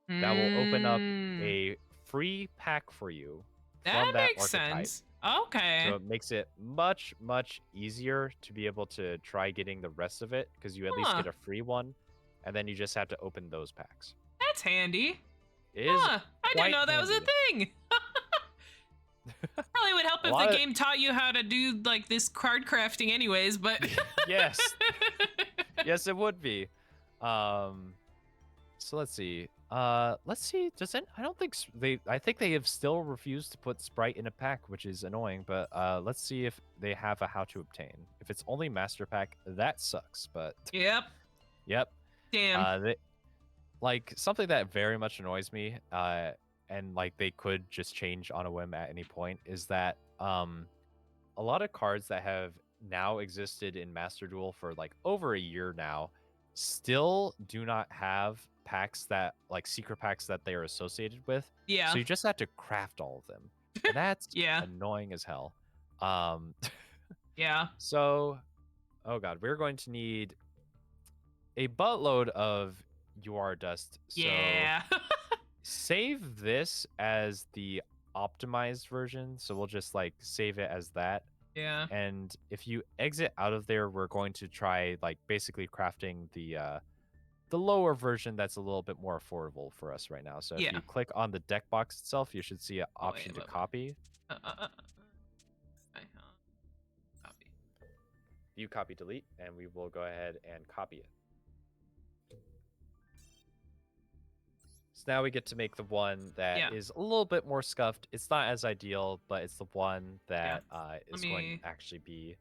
that will open up a free pack for you. That makes sense. Okay. So it makes it much, much easier to be able to try getting the rest of it because you at least get a free one, and then you just have to open those packs. That's handy. It is. I didn't know that was a thing. Probably would help if the game taught you how to do like this card crafting anyways, but yes. Yes, it would be. So let's see. I don't think I think they have still refused to put Sprite in a pack, which is annoying, but let's see if they have a how to obtain. If it's only Master Pack, that sucks, but Yep. Damn. Like something that very much annoys me, and like they could just change on a whim at any point, is that a lot of cards that have now existed in Master Duel for like over a year now still do not have packs that like secret packs that they are associated with. Yeah. So you just have to craft all of them. And that's annoying as hell. Yeah. So, oh god, we're going to need a buttload of UR dust. So save this as the optimized version. So we'll just like save it as that. Yeah. And if you exit out of there, we're going to try like basically crafting the the lower version that's a little bit more affordable for us right now. So if you click on the deck box itself, you should see an option to copy. Copy. View, copy, delete, and we will go ahead and copy it. So now we get to make the one that is a little bit more scuffed. It's not as ideal, but it's the one that is going to actually be,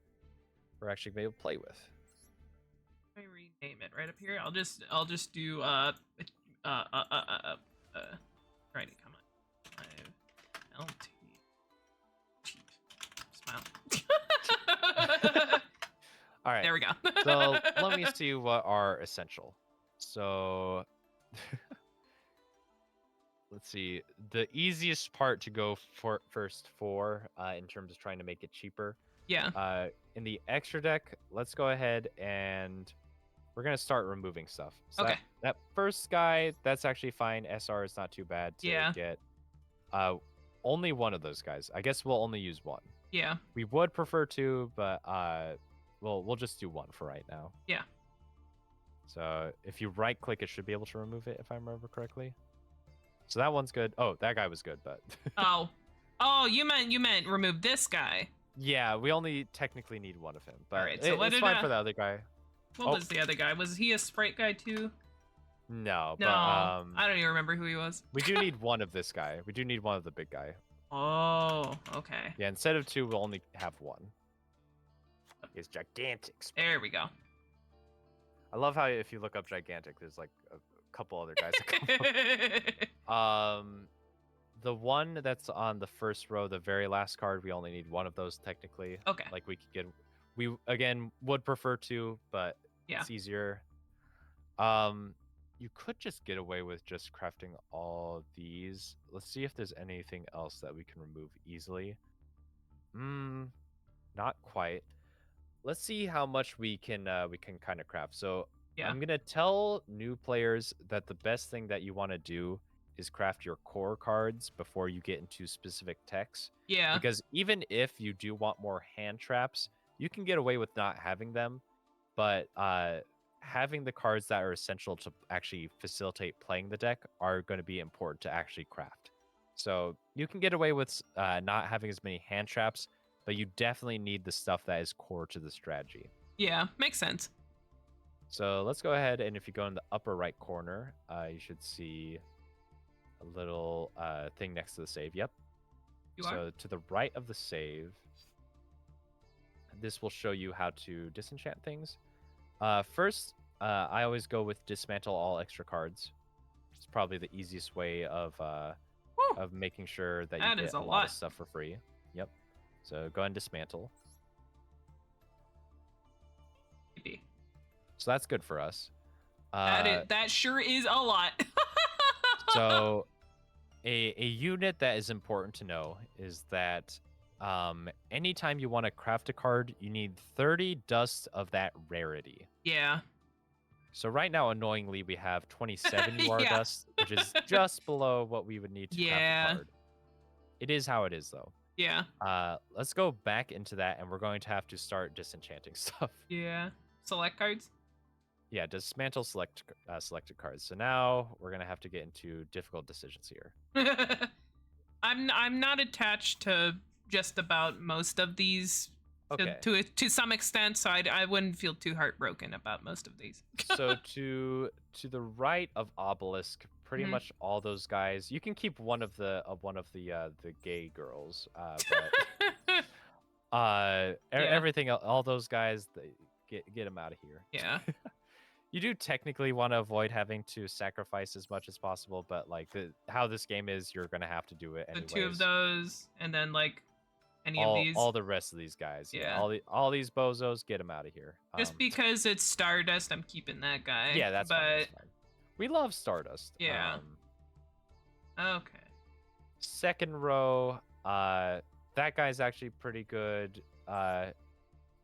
we're actually going to be able to play with. Let me rename it right up here. I'll just do righty, come on. LT. Smile. All right. There we go. So let me see what are essential. So let's see. The easiest part to go for first in terms of trying to make it cheaper. Yeah. In the extra deck, let's go ahead and we're gonna start removing stuff. So okay. That first guy, that's actually fine. SR is not too bad to get. Only one of those guys. I guess we'll only use one. Yeah. We would prefer two, but we'll just do one for right now. Yeah. So if you right click, it should be able to remove it if I remember correctly. So that one's good. Oh, that guy was good, but oh, you meant remove this guy. Yeah, we only technically need one of him, but right, so it's fine for the other guy. What was the other guy? Was he a sprite guy too? No, but I don't even remember who he was. We do need one of this guy. We do need one of the big guy. Oh, okay. Yeah, instead of two, we'll only have one. It's gigantic. There we go. I love how if you look up gigantic, there's like a couple other guys that come up. The one that's on the first row, the very last card, we only need one of those technically. Okay. Like we could get, we again would prefer two, but it's easier. You could just get away with just crafting all these. Let's see if there's anything else that we can remove easily. Not quite. Let's see how much we can kind of craft. So I'm gonna tell new players that the best thing that you want to do is craft your core cards before you get into specific techs. Yeah. Because even if you do want more hand traps, you can get away with not having them, but having the cards that are essential to actually facilitate playing the deck are going to be important to actually craft. So you can get away with not having as many hand traps, but you definitely need the stuff that is core to the strategy. Yeah, makes sense. So let's go ahead, and if you go in the upper right corner, you should see a little thing next to the save. Yep. So to the right of the save, this will show you how to disenchant things. First, I always go with dismantle all extra cards. It's probably the easiest way of making sure that you get a lot of stuff for free. Yep. So go ahead and dismantle. Maybe. So that's good for us. That sure is a lot. So a unit that is important to know is that anytime you want to craft a card, you need 30 dust of that rarity. Yeah. So right now, annoyingly, we have 27 UR dust, which is just below what we would need to craft a card. It is how it is, though. Yeah. Let's go back into that, and we're going to have to start disenchanting stuff. Yeah. Select cards? Yeah, dismantle selected cards. So now we're going to have to get into difficult decisions here. I'm not attached to just about most of these to some extent, so I wouldn't feel too heartbroken about most of these. So to the right of Obelisk, pretty much all those guys. You can keep one of the gay girls, but everything, all those guys, get them out of here. Yeah. You do technically want to avoid having to sacrifice as much as possible, but like how this game is, you're gonna have to do it anyways. The two of those, and then like all the rest of these guys. Yeah. All these bozos, get them out of here. Just because it's Stardust, I'm keeping that guy. Yeah, that's fine. We love Stardust. Yeah. Okay. Second row, that guy's actually pretty good.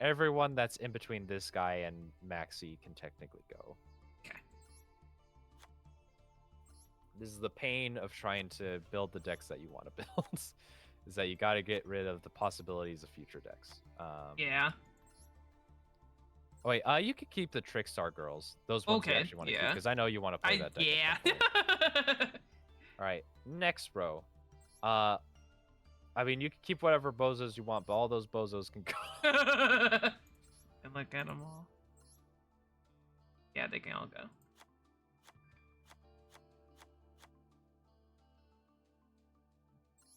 Everyone that's in between this guy and Maxi can technically go. Okay. This is the pain of trying to build the decks that you want to build, is that you got to get rid of the possibilities of future decks. Yeah. Oh, wait, you could keep the Trickstar girls. Those ones you Okay, actually want to keep, yeah. because I know you want to play that deck. Yeah. All right, next row. I mean, you can keep whatever bozos you want, but all those bozos can go. And look at them all. Yeah, they can all go.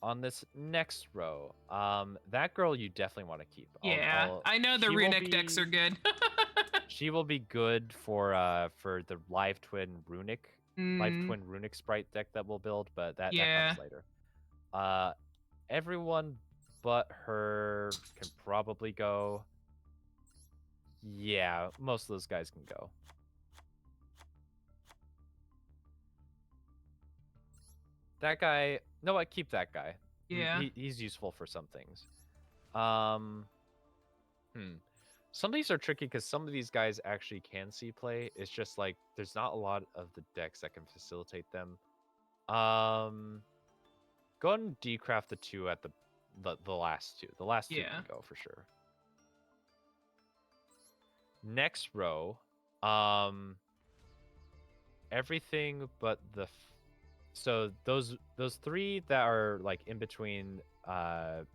On this next row, that girl you definitely want to keep. I know the runic decks are good. She will be good for the live twin runic sprite deck that we'll build, but that comes later. Everyone but her can probably go. Yeah, most of those guys can go. That guy, no, I keep that guy. Yeah. He's useful for some things. Some of these are tricky because some of these guys actually can see play. It's just like there's not a lot of the decks that can facilitate them. Go ahead and decraft the two at the last two. The last two can go for sure. Next row, everything but the so those three that are like in between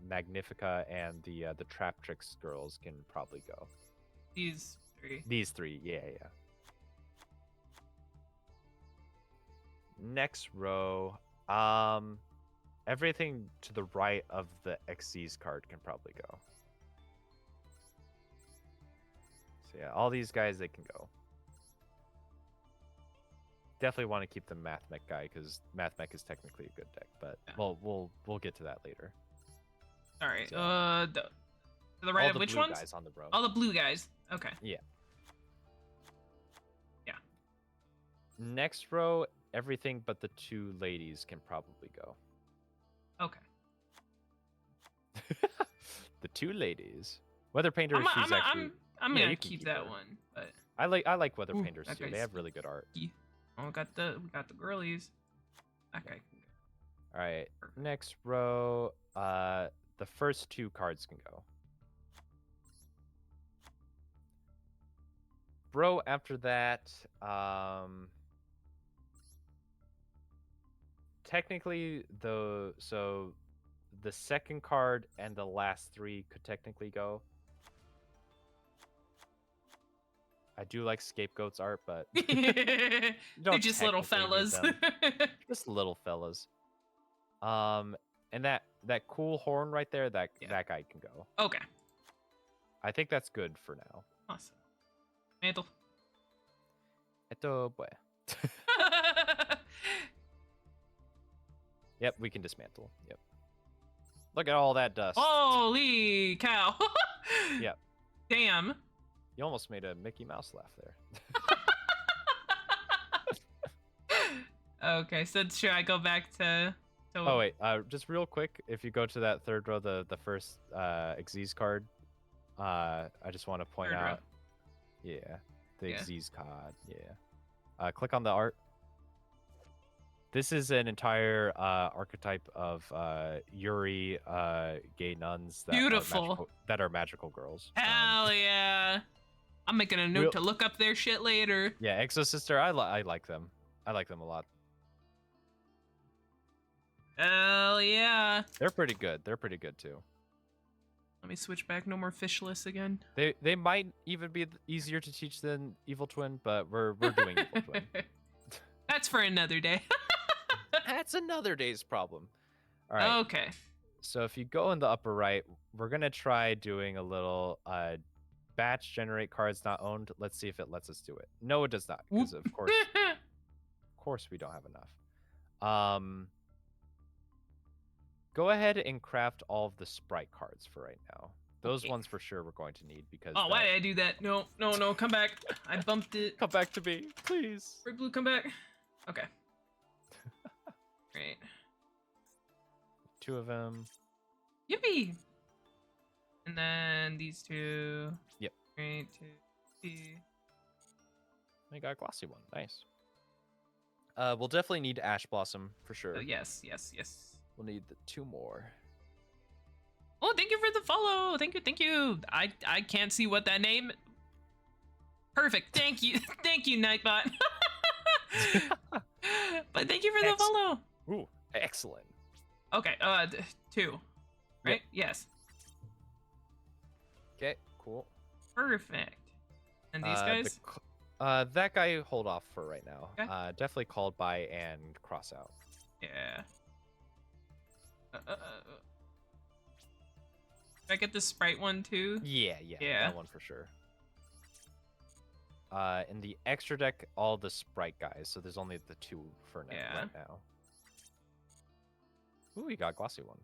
Magnifica and the Traptrix girls can probably go. These three. These three, yeah. Next row, everything to the right of the Xyz card can probably go. So yeah, all these guys, they can go. Definitely want to keep the Math Mech guy because Math Mech is technically a good deck, but we'll get to that later. All right. So, to the right of which ones? Guys on the row. All the blue guys. Okay. Yeah. Yeah. Next row, everything but the two ladies can probably go. Okay. The two ladies. Weather Painter, she's actually. I'm gonna keep that one, but I like Weather Painters too. They have really good art. Oh, we got the girlies. Okay. All right. Next row, the first two cards can go. Bro, after that, technically the second card and the last three could technically go. I do like Scapegoat's art, but they're just little fellas. Just little fellas. And that cool horn right there, that guy can go. Okay. I think that's good for now. Awesome. Mantle. Eto boy. Yep, we can dismantle. Yep. Look at all that dust. Holy cow. Yep. Damn. You almost made a Mickey Mouse laugh there. Okay, so should I go back to Oh wait, just real quick, if you go to that third row, the first Xyz card, I just want to point out, the Xyz card, click on the art. This is an entire archetype of Yuri gay nuns that are magical girls. Hell yeah! I'm making a note to look up their shit later. Yeah, Exosister, I like them. I like them a lot. Hell yeah! They're pretty good. They're pretty good too. Let me switch back. No more fishless again. They might even be easier to teach than Evil Twin, but we're doing Evil Twin. That's for another day. That's another day's problem. All right. Okay. So if you go in the upper right, we're gonna try doing a little batch generate cards not owned. Let's see if it lets us do it. No, it does not, because of course we don't have enough. Go ahead and craft all of the sprite cards for right now. Those ones for sure we're going to need because. Oh, why did I do that? No, come back. I bumped it. Come back to me, please. Red Blue, come back. Okay. Great. Two of them. Yippee! And then these two. Yep. Great. I got a glossy one. Nice. We'll definitely need Ash Blossom for sure. Yes. We'll need the two more. Oh, thank you for the follow. Thank you. I can't see what that name. Perfect. Thank you. Thank you, Nightbot. But thank you for the follow. Ooh, excellent. Okay, 2. Right? Yep. Yes. Okay, cool. Perfect. And these guys? That guy hold off for right now. Okay. Definitely called by and cross out. Yeah. Did I get the sprite one too? Yeah, that one for sure. In the extra deck, all the sprite guys, so there's only the 2 for now, right now. Ooh, we got glossy one.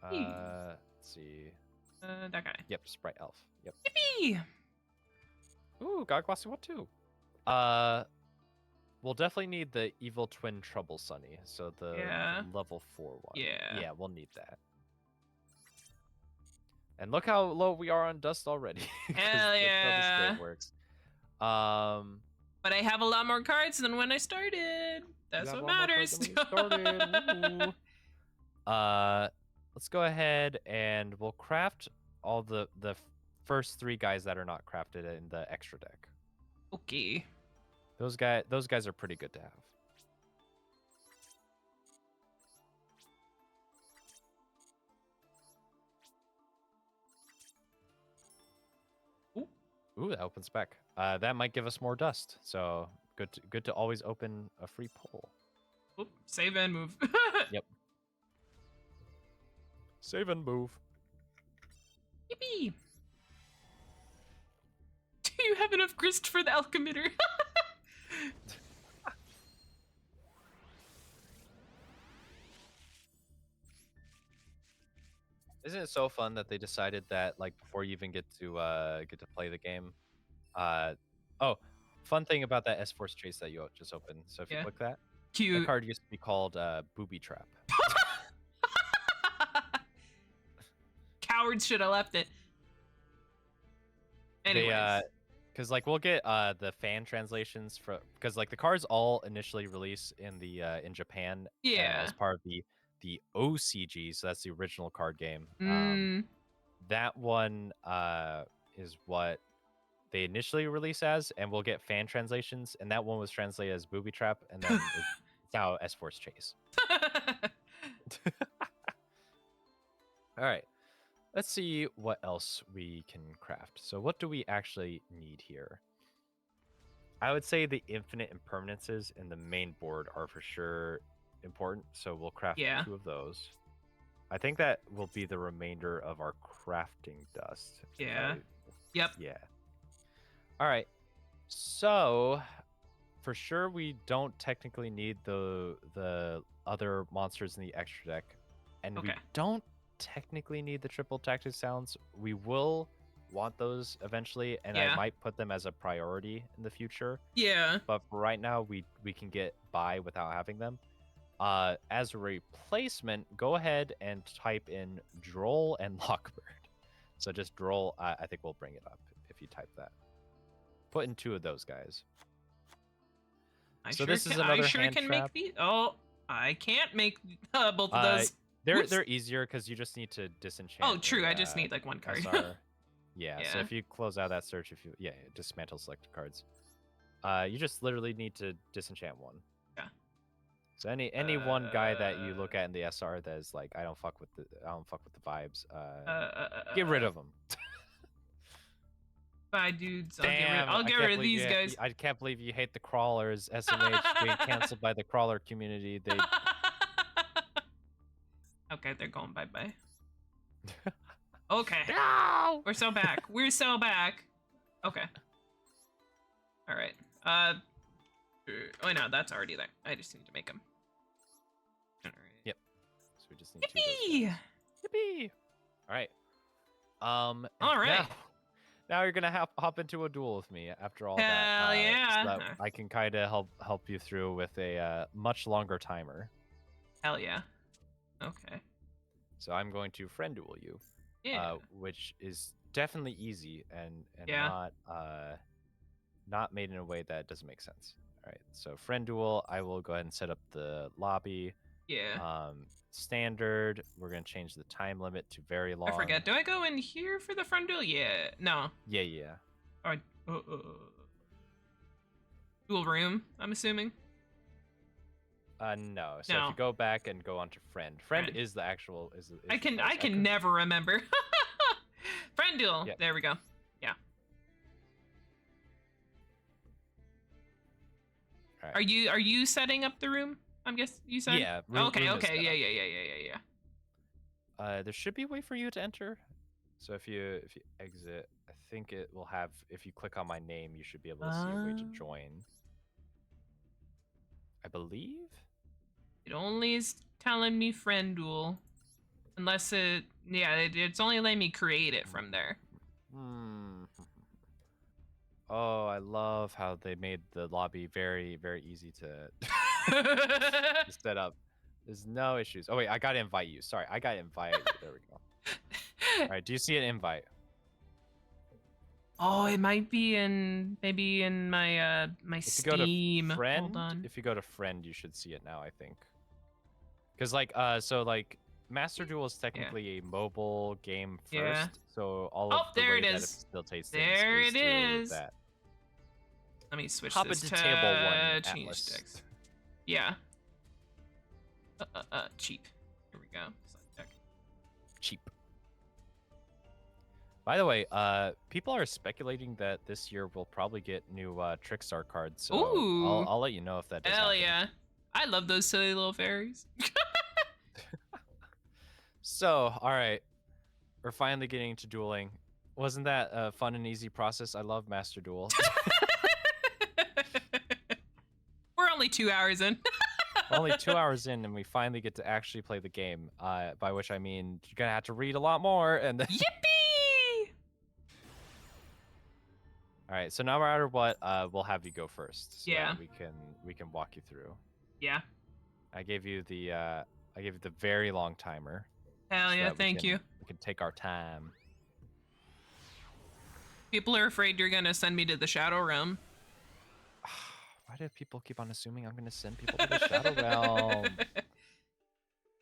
Let's see. That guy. Yep, sprite elf. Yep. Yippee! Ooh, got glossy one too. We'll definitely need the evil twin trouble sunny, so the level 4 one. Yeah, we'll need that. And look how low we are on dust already. Hell yeah! How this works. But I have a lot more cards than when I started. That's what matters. Let's go ahead and we'll craft all the first 3 guys that are not crafted in the extra deck. Okay. Those guys are pretty good to have. Ooh, that opens back. That might give us more dust. So good to always open a free pull. Oop, save and move. Yep. Save and move. Yippee! Do you have enough grist for the alchemitter? Isn't it so fun that they decided that like before you even get to play the game? Oh, fun thing about that S-Force chase that you just opened. So if you click that, cute. The card used to be called Booby Trap. Cowards should have left it. Anyways. Because like we'll get the fan translations because like the cards all initially release in the in Japan as part of the OCG, so that's the original card game. That one is what they initially release as, and we'll get fan translations, and that one was translated as Booby Trap, and then it's now S-Force Chase. All right. Let's see what else we can craft. So what do we actually need here? I would say the infinite impermanences in the main board are for sure important. So we'll craft 2 of those. I think that will be the remainder of our crafting dust. Yep. Yeah. All right. So for sure we don't technically need the other monsters in the extra deck. And we don't technically need the triple tactic sounds. We will want those eventually, and I might put them as a priority in the future. Yeah. But for right now, we can get by without having them. As a replacement, go ahead and type in Droll and Lockbird. So just Droll, I think we'll bring it up if you type that. Put in 2 of those guys. This is another hand trap. Make these. Oh, I can't make both of those. They're easier because you just need to disenchant. Oh, true. I just need like 1 card. Yeah. So if you close out that search, dismantle selected cards. You just literally need to disenchant 1. Yeah. So any one guy that you look at in the SR that is like I don't fuck with the vibes. Get rid of them. Bye, dudes. Damn, I'll get rid of these guys. I can't believe you hate the crawlers. SMH being canceled by the crawler community. They. Okay, they're going bye-bye. Okay. No! We're so back. We're so back. Okay. All right. Oh, no, that's already there. I just need to make them. All right. Yep. So we just need 2 of those guys. Yippee! All right. All right. Now you're gonna hop into a duel with me after all Hell that. yeah! So that I can kind of help you through with a much longer timer. Hell yeah. Okay. So I'm going to friend duel you, which is definitely easy and not made in a way that doesn't make sense. All right. So friend duel, I will go ahead and set up the lobby. Yeah. Standard. We're gonna change the time limit to very long. I forget. Do I go in here for the friend duel? Yeah. No. Yeah. All right. dual room, I'm assuming. No. So if No. you go back and go onto friend is the actual is I the can place. never remember. Friend duel. Yeah. There we go. Yeah. All right. Are you setting up the room? I'm guessing you said. Yeah. Okay. Room is Okay. set Yeah. up. Yeah. Yeah. Yeah. Yeah. Yeah. There should be a way for you to enter. So if you exit, I think it will have. If you click on my name, you should be able to see a way to join. I believe. It only is telling me friend duel, unless it's only letting me create it from there. Oh, I love how they made the lobby very, very easy to set up. There's no issues. Oh wait, I gotta invite you. Sorry, I gotta invite you. There we go. All right, do you see an invite? Oh, it might be maybe in my my Steam. Friend, Hold on. if you go to friend, you should see it now, I think. Because like so like Master Duel is technically a mobile game first, Yeah. so all of the way that it facilitates things is through that. Let me switch Hop this into to table 1 change Atlas. text. Yeah. Cheap. Here we go. Check. Cheap. By the way, people are speculating that this year we'll probably get new Trickstar cards. So Ooh. I'll let you know if that does Hell happen. yeah. I love those silly little fairies. So, all right. We're finally getting to dueling. Wasn't that a fun and easy process? I love Master Duel. We're only 2 hours in. Only 2 hours in, and we finally get to actually play the game. By which I mean you're gonna have to read a lot more. And Yippee! All right, so no matter what, we'll have you go first. So yeah. that we can walk you through. Yeah. I gave you the very long timer. Hell yeah! Thank you. We can take our time. People are afraid you're gonna send me to the Shadow Realm. Why do people keep on assuming I'm gonna send people to the Shadow Realm?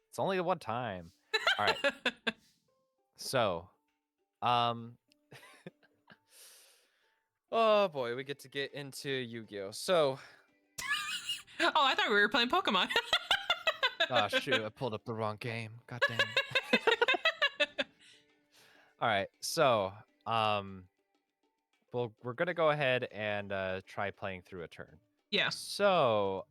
It's only the one time. All right. So, oh boy, we get to get into Yu-Gi-Oh. So, oh, I thought we were playing Pokemon. oh shoot, I pulled up the wrong game. God damn it. All right, so, well, we're gonna go ahead and try playing through a turn. Yeah. So,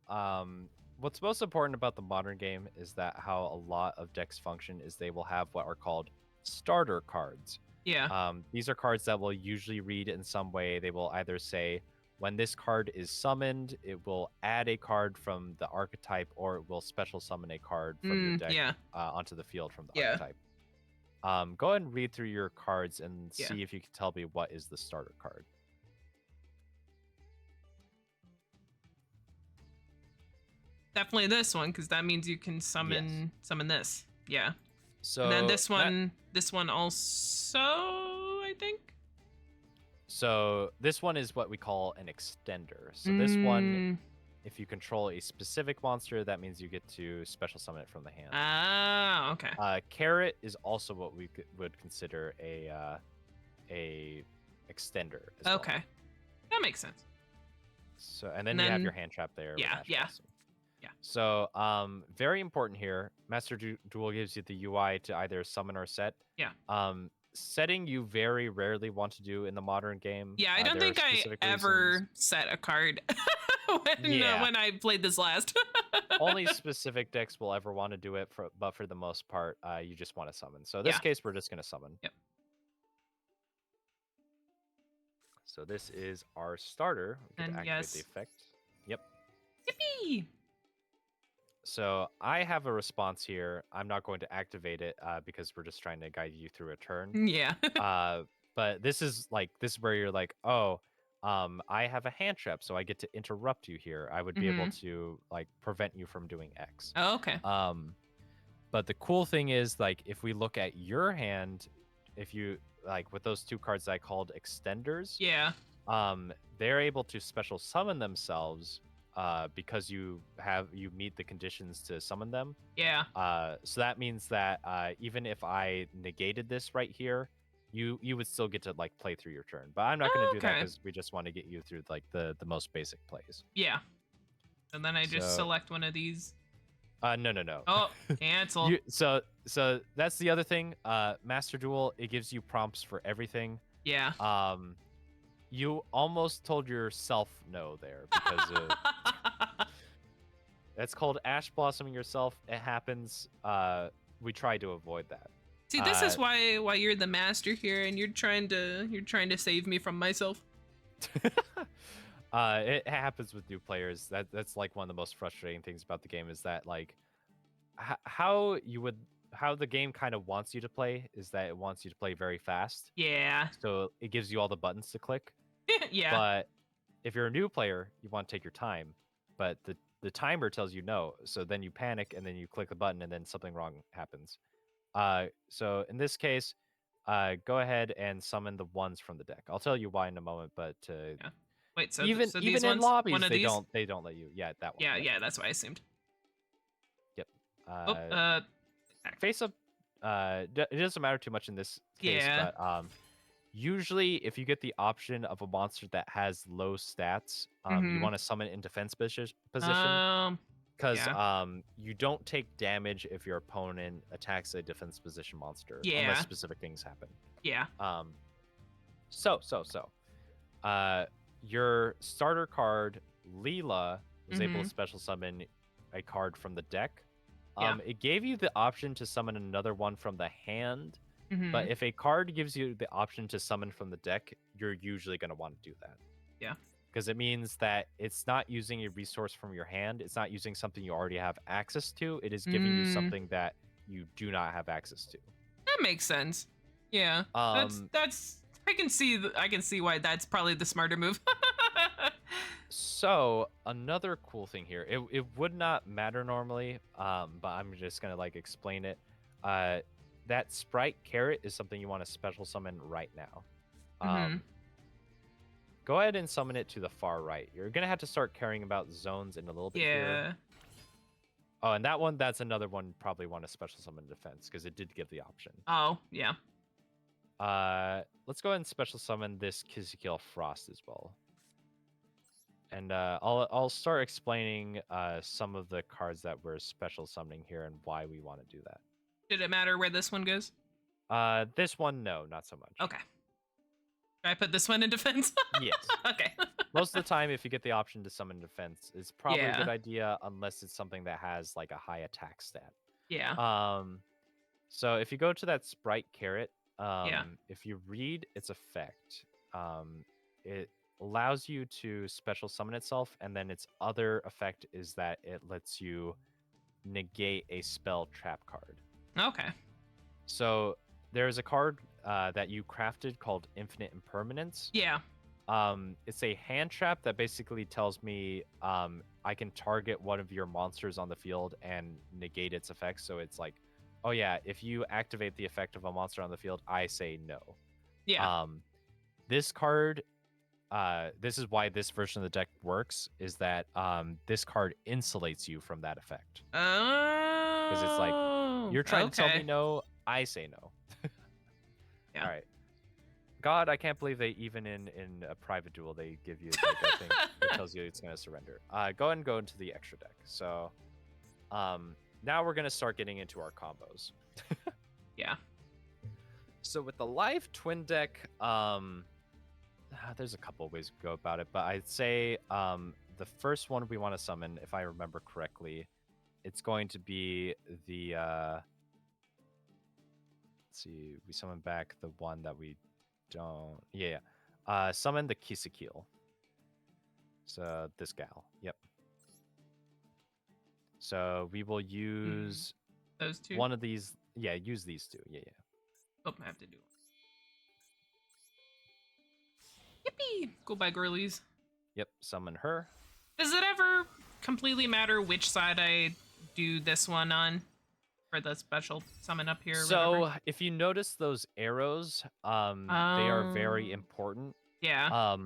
what's most important about the modern game is that how a lot of decks function is they will have what are called starter cards. Yeah. These are cards that will usually read in some way. They will either say, when this card is summoned, it will add a card from the archetype, or it will special summon a card from your deck onto the field from the archetype. Go ahead and read through your cards and see if you can tell me what is the starter card. Definitely this one, because that means you can summon this. Yeah. So and then this one also, I think. So this one is what we call an extender. So this one, if you control a specific monster, that means you get to special summon it from the hand. Ah, okay. Carrot is also what we would consider a extender. Okay, well. That makes sense. So and then you have your hand trap there. Yeah. So very important here. Master Duel gives you the UI to either summon or set. Yeah. Setting you very rarely want to do in the modern game. Yeah, I don't think I ever set a card when I played this last. Only specific decks will ever want to do it, but for the most part, you just want to summon. So in this case, we're just going to summon. Yep. So this is our starter. We can activate the effect. Yep. Yippee! So I have a response here. I'm not going to activate it because we're just trying to guide you through a turn. Yeah. But this is where you're like, oh, I have a hand trap, so I get to interrupt you here. I would be able to prevent you from doing X. Oh, okay. But the cool thing is, if we look at your hand, if you with those two cards that I called extenders, they're able to special summon themselves. Because you meet the conditions to summon them. Yeah. So that means that even if I negated this right here, you would still get to like play through your turn. But I'm not going to do that Okay. because we just want to get you through like the most basic plays. Yeah. And then I just So, select one of these. no. Oh, cancel. So that's the other thing. Master Duel, it gives you prompts for everything. Yeah. You almost told yourself no there because that's called ash blossoming yourself. It happens. We try to avoid that. See, this is why you're the master here, and you're trying to save me from myself. It happens with new players. That's like one of the most frustrating things about the game is that like how the game kind of wants you to play is that it wants you to play very fast. Yeah. So it gives you all the buttons to click. Yeah. But if you're a new player, you want to take your time. But the timer tells you no. So then you panic and then you click the button and then something wrong happens. So in this case, go ahead and summon the ones from the deck. I'll tell you why in a moment, but yeah. Wait, so even these in ones? lobbies One of they these? don't let you. Yeah, that one. Yeah, yep. yeah, that's what I assumed. Yep. Face up. It doesn't matter too much in this case, but usually if you get the option of a monster that has low stats, you want to summon in defense position because you don't take damage if your opponent attacks a defense position monster unless specific things happen. Yeah. So your starter card Leela was able to special summon a card from the deck. It gave you the option to summon another one from the hand, but if a card gives you the option to summon from the deck, you're usually going to want to do that. Yeah. Because it means that it's not using a resource from your hand. It's not using something you already have access to. It is giving you something that you do not have access to. That makes sense. Yeah. That's I can see why that's probably the smarter move. So another cool thing here, it would not matter normally, but I'm just gonna like explain it. That sprite carrot is something you want to special summon right now. Go ahead and summon it to the far right. You're gonna have to start caring about zones in a little bit here. Oh, and that's another one probably want to special summon defense because it did give the option. Oh, yeah. Let's go ahead and special summon this Kizikil Frost as well. And I'll start explaining some of the cards that we're special summoning here and why we want to do that. Did it matter where this one goes? This one, no, not so much. Okay. Should I put this one in defense? Yes. Okay. Most of the time, if you get the option to summon defense, it's probably a good idea unless it's something that has like a high attack stat. Yeah. So if you go to that sprite carrot, if you read its effect, it allows you to special summon itself, and then its other effect is that it lets you negate a spell trap card. Okay. So there's a card that you crafted called Infinite Impermanence. Yeah. It's a hand trap that basically tells me I can target one of your monsters on the field and negate its effects. So it's like, oh yeah, if you activate the effect of a monster on the field, I say no. Yeah. This card, this is why this version of the deck works, is that this card insulates you from that effect. Oh. Because it's like, you're trying to tell me no, I say no. Yeah. All right. God, I can't believe they even in a private duel they give you like a thing that tells you it's going to surrender. Go ahead and go into the extra deck. So, now we're going to start getting into our combos. Yeah. So with the live twin deck, there's a couple of ways to go about it, but I'd say the first one we want to summon, if I remember correctly, it's going to be the let's see, we summon back the one that we don't. Summon the Kisakil. So this gal. Yep. So we will use those two. One of these. Yeah, use these two. Yeah. Oh, I have to do it. Yippee! Go by girlies. Yep, summon her. Does it ever completely matter which side I do this one on? For the special summon up here. So if you notice those arrows, they are very important. Yeah.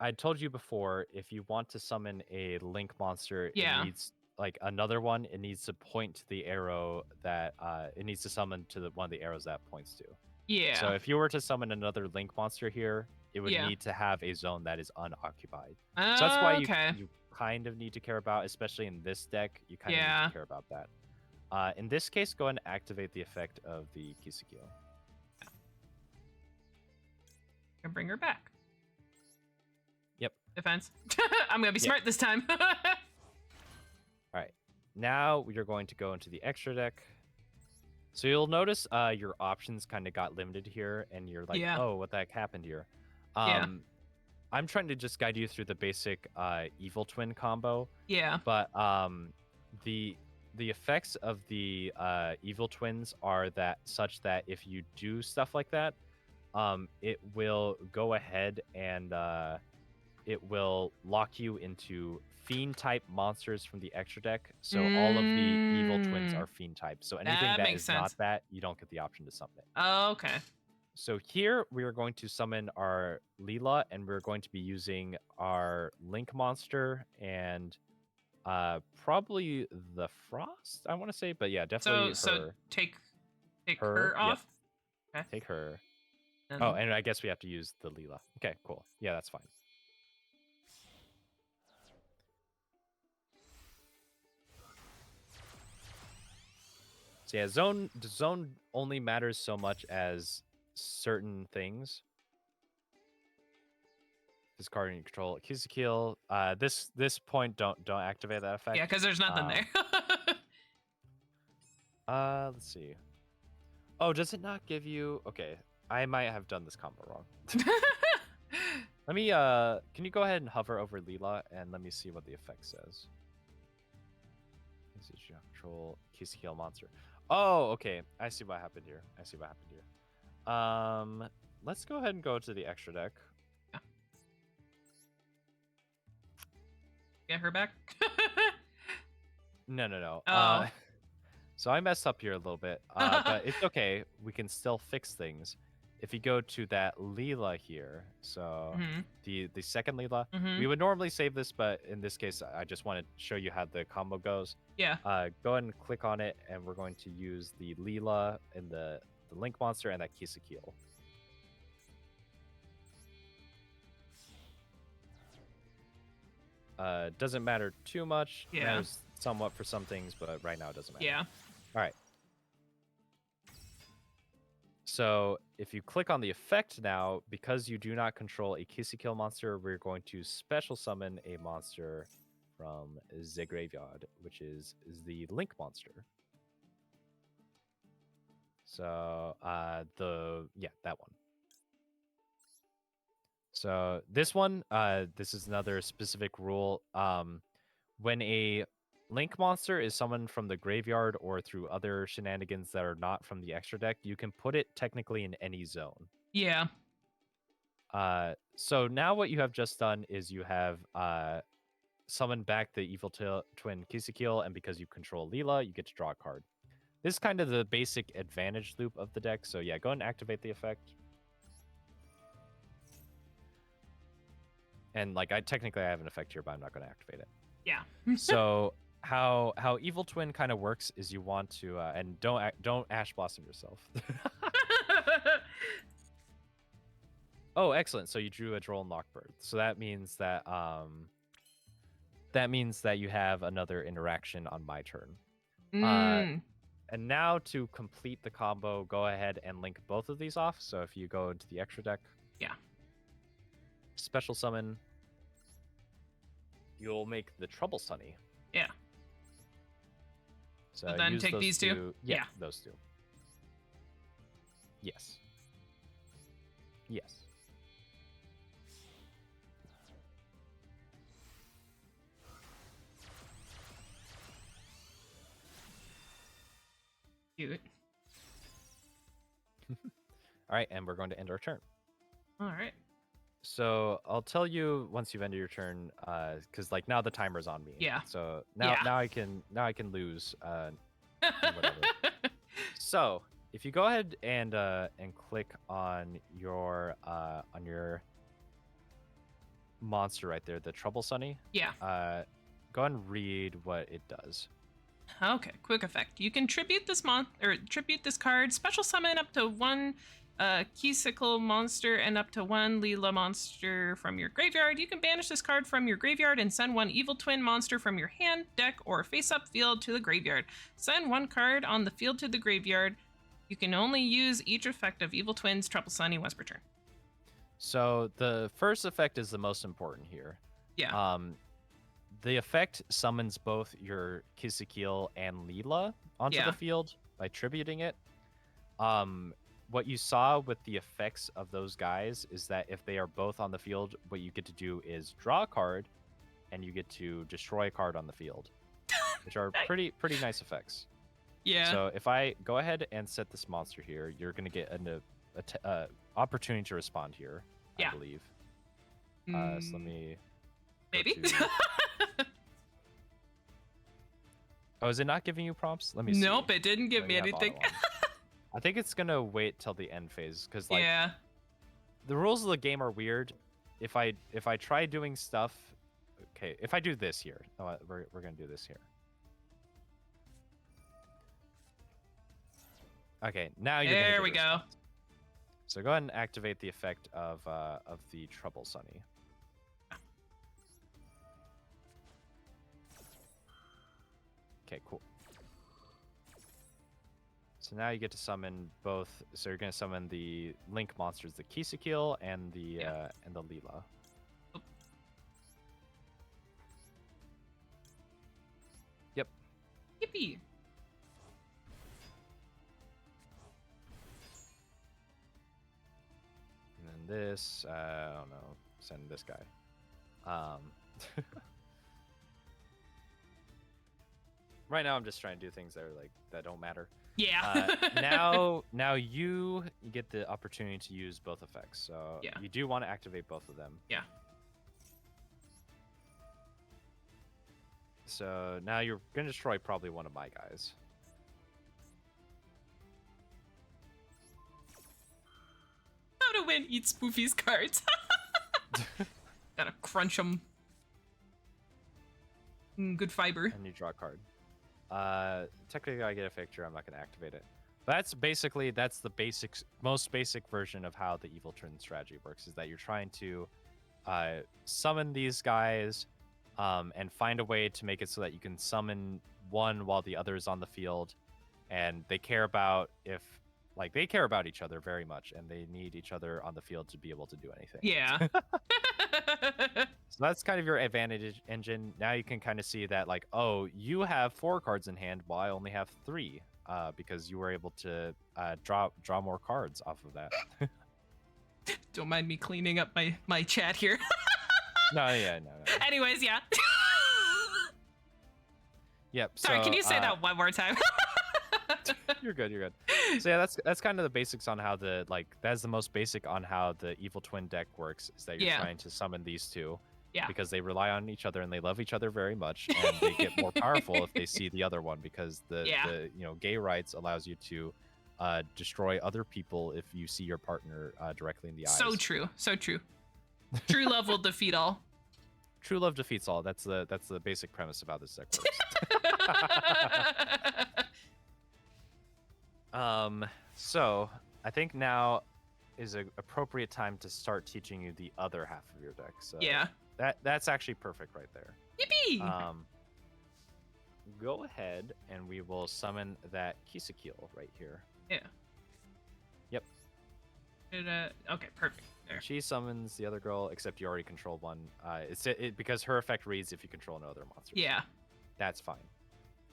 I told you before, if you want to summon a link monster, it needs like another one. It needs to point to the arrow that it needs to summon to one of the arrows that points to. Yeah. So if you were to summon another Link monster here, it would Yeah. need to have a zone that is unoccupied. Oh, So that's why okay. you kind of need to care about, especially in this deck, you kind of need Yeah. to care about that. In this case, go ahead and activate the effect of the Kisukyo. Can bring her back. Yep. Defense. I'm gonna be smart this time. All right. Now you're going to go into the extra deck. So you'll notice your options kind of got limited here, and you're like, oh, what the heck happened here? I'm trying to just guide you through the basic Evil Twin combo. Yeah. But the effects of the Evil Twins are that such that if you do stuff like that, it will go ahead and it will lock you into Fiend type monsters from the extra deck. So all of the Evil Twins are Fiend type. So anything that is not that, you don't get the option to summon it. Oh, okay. So here we are going to summon our Leela, and we're going to be using our Link monster and probably the Frost, I want to say, but yeah, definitely her. So take her off. Yep. Okay. Take her. Oh, and I guess we have to use the Leela. Okay, cool. Yeah, that's fine. So yeah, the zone only matters so much as certain things. Discarding your control, Kisukyo. This point don't activate that effect. Yeah, because there's nothing there. Let's see. Oh, does it not give you? Okay, I might have done this combo wrong. Let me. Can you go ahead and hover over Leela and let me see what the effect says? This is your control Kisukyo monster. Oh, okay. I see what happened here. Let's go ahead and go to the extra deck. Get her back? No. Oh. So I messed up here a little bit, but it's okay. We can still fix things. If you go to that Leela here, so the second Leela, we would normally save this, but in this case, I just want to show you how the combo goes. Yeah. Go ahead and click on it, and we're going to use the Leela and the Link monster and that Kisukyo. Doesn't matter too much. Yeah. Matters somewhat for some things, but right now it doesn't matter. Yeah. All right. So if you click on the effect now, because you do not control a Kisukyo monster, we're going to special summon a monster from the graveyard, which is the Link monster. So that one. So this one, this is another specific rule. When a Link monster is summoned from the graveyard or through other shenanigans that are not from the extra deck, you can put it technically in any zone. Yeah. So now what you have just done is you have summoned back the Evil Twin Kisukyo, and because you control Leela, you get to draw a card. This is kind of the basic advantage loop of the deck. So yeah, go ahead and activate the effect. And like I have an effect here, but I'm not going to activate it. Yeah. So how Evil Twin kind of works is you want to and don't Ash Blossom yourself. Oh, excellent. So you drew a Droll and Lockbird. So that means that you have another interaction on my turn. And now to complete the combo, go ahead and link both of these off. So if you go into the extra deck, special summon, you'll make the Trouble Sunny. Yeah. So then take these two? Yeah, those two. Yes. Cute. All right, and we're going to end our turn. All right. So I'll tell you once you've ended your turn, because like now the timer's on me. Yeah. So now I can lose. Whatever. So if you go ahead and click on your monster right there, the Trouble Sunny. Yeah. Go ahead and read what it does. Okay, quick effect. You can tribute this card, special summon up to one a Keysicle monster and up to one Leela monster from your graveyard. You can banish this card from your graveyard and send one Evil Twin monster from your hand, deck, or face-up field to the graveyard. Send one card on the field to the graveyard. You can only use each effect of Evil Twins, Trouble Sunny once per turn. So the first effect is the most important here. Yeah. The effect summons both your Kizikeel and Leela onto the field by tributing it. What you saw with the effects of those guys is that if they are both on the field, what you get to do is draw a card, and you get to destroy a card on the field, which are pretty nice effects. Yeah. So if I go ahead and set this monster here, you're going to get an opportunity to respond here, I believe. So let me... Maybe? Oh, is it not giving you prompts? Let me see. Nope, it didn't give me anything. I think it's going to wait till the end phase, because like, the rules of the game are weird. If I try doing stuff... Okay, if I do this here... Oh, we're going to do this here. Okay, now you're there we go. So go ahead and activate the effect of the Trouble Sunny. Okay, cool. So now you get to summon both. So you're going to summon the Link monsters, the Keysicle and the Leela. Oh. Yep. Yippee. And then this, I don't know, send this guy. Right now I'm just trying to do things that don't matter. Yeah. Now you get the opportunity to use both effects. So you do want to activate both of them. Yeah. So now you're going to destroy probably one of my guys. How to win, eat Spoofy's cards. Gotta crunch them. Good fiber. And you draw a card. Technically I get a picture, I'm not going to activate it. But that's the most basic version of how the Evil Twin strategy works, is that you're trying to summon these guys and find a way to make it so that you can summon one while the other is on the field, and they care about each other very much, and they need each other on the field to be able to do anything. Yeah. So that's kind of your advantage engine. Now you can kind of see that, like, oh, you have 4 cards in hand while I only have 3, because you were able to draw more cards off of that. Don't mind me cleaning up my chat here. No. Anyways, yeah. Yep. Sorry, can you say that one more time? You're good. So yeah, that's kind of the basics on how that's the most basic on how the Evil Twin deck works, is that you're trying to summon these two. Yeah. Because they rely on each other and they love each other very much, and they get more powerful if they see the other one, because the gay rights allows you to destroy other people if you see your partner directly in the eyes. So true. True love will defeat all. True love defeats all. That's the basic premise of how this deck works. So I think now is an appropriate time to start teaching you the other half of your deck. So that's actually perfect right there. Yippee! Go ahead and we will summon that Keysicle right here. Yeah. Yep. Okay, perfect. There. She summons the other girl, except you already control one. Because her effect reads if you control another monster. Yeah. That's fine.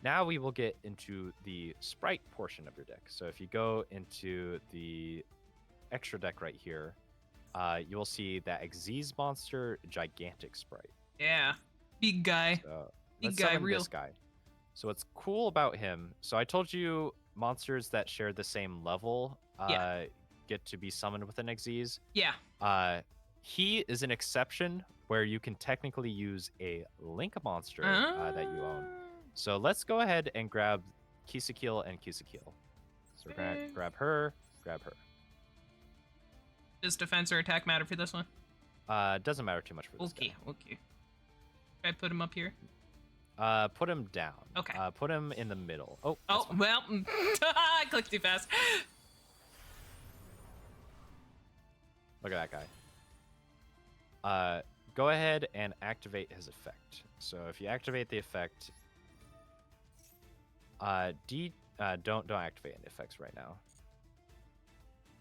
Now we will get into the sprite portion of your deck. So if you go into the extra deck right here, you will see that Xyz monster gigantic sprite. Yeah. Big guy. So Big let's guy, summon real. This guy. So what's cool about him, so I told you monsters that share the same level get to be summoned with an Xyz. Yeah. He is an exception where you can technically use a Link monster that you own. So let's go ahead and grab Keysicle and Keysicle. So we're gonna grab her. Does defense or attack matter for this one? Doesn't matter too much for this guy. Okay. Can I put him up here? Put him down. Okay. Put him in the middle. Oh, well, I clicked too fast. Look at that guy. Go ahead and activate his effect. So if you activate the effect, don't activate any effects right now.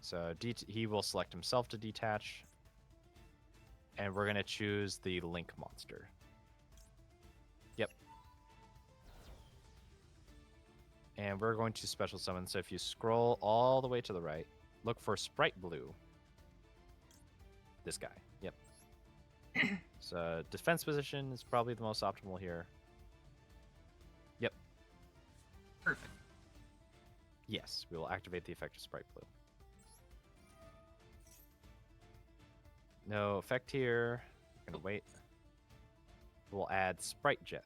So he will select himself to detach, and we're gonna choose the Link monster. Yep. And we're going to special summon. So if you scroll all the way to the right, look for Sprite Blue. This guy. Yep. So defense position is probably the most optimal here. Yep. Perfect. Yes, we will activate the effect of Sprite Blue. No effect here. We're gonna wait. We'll add Sprite Jet.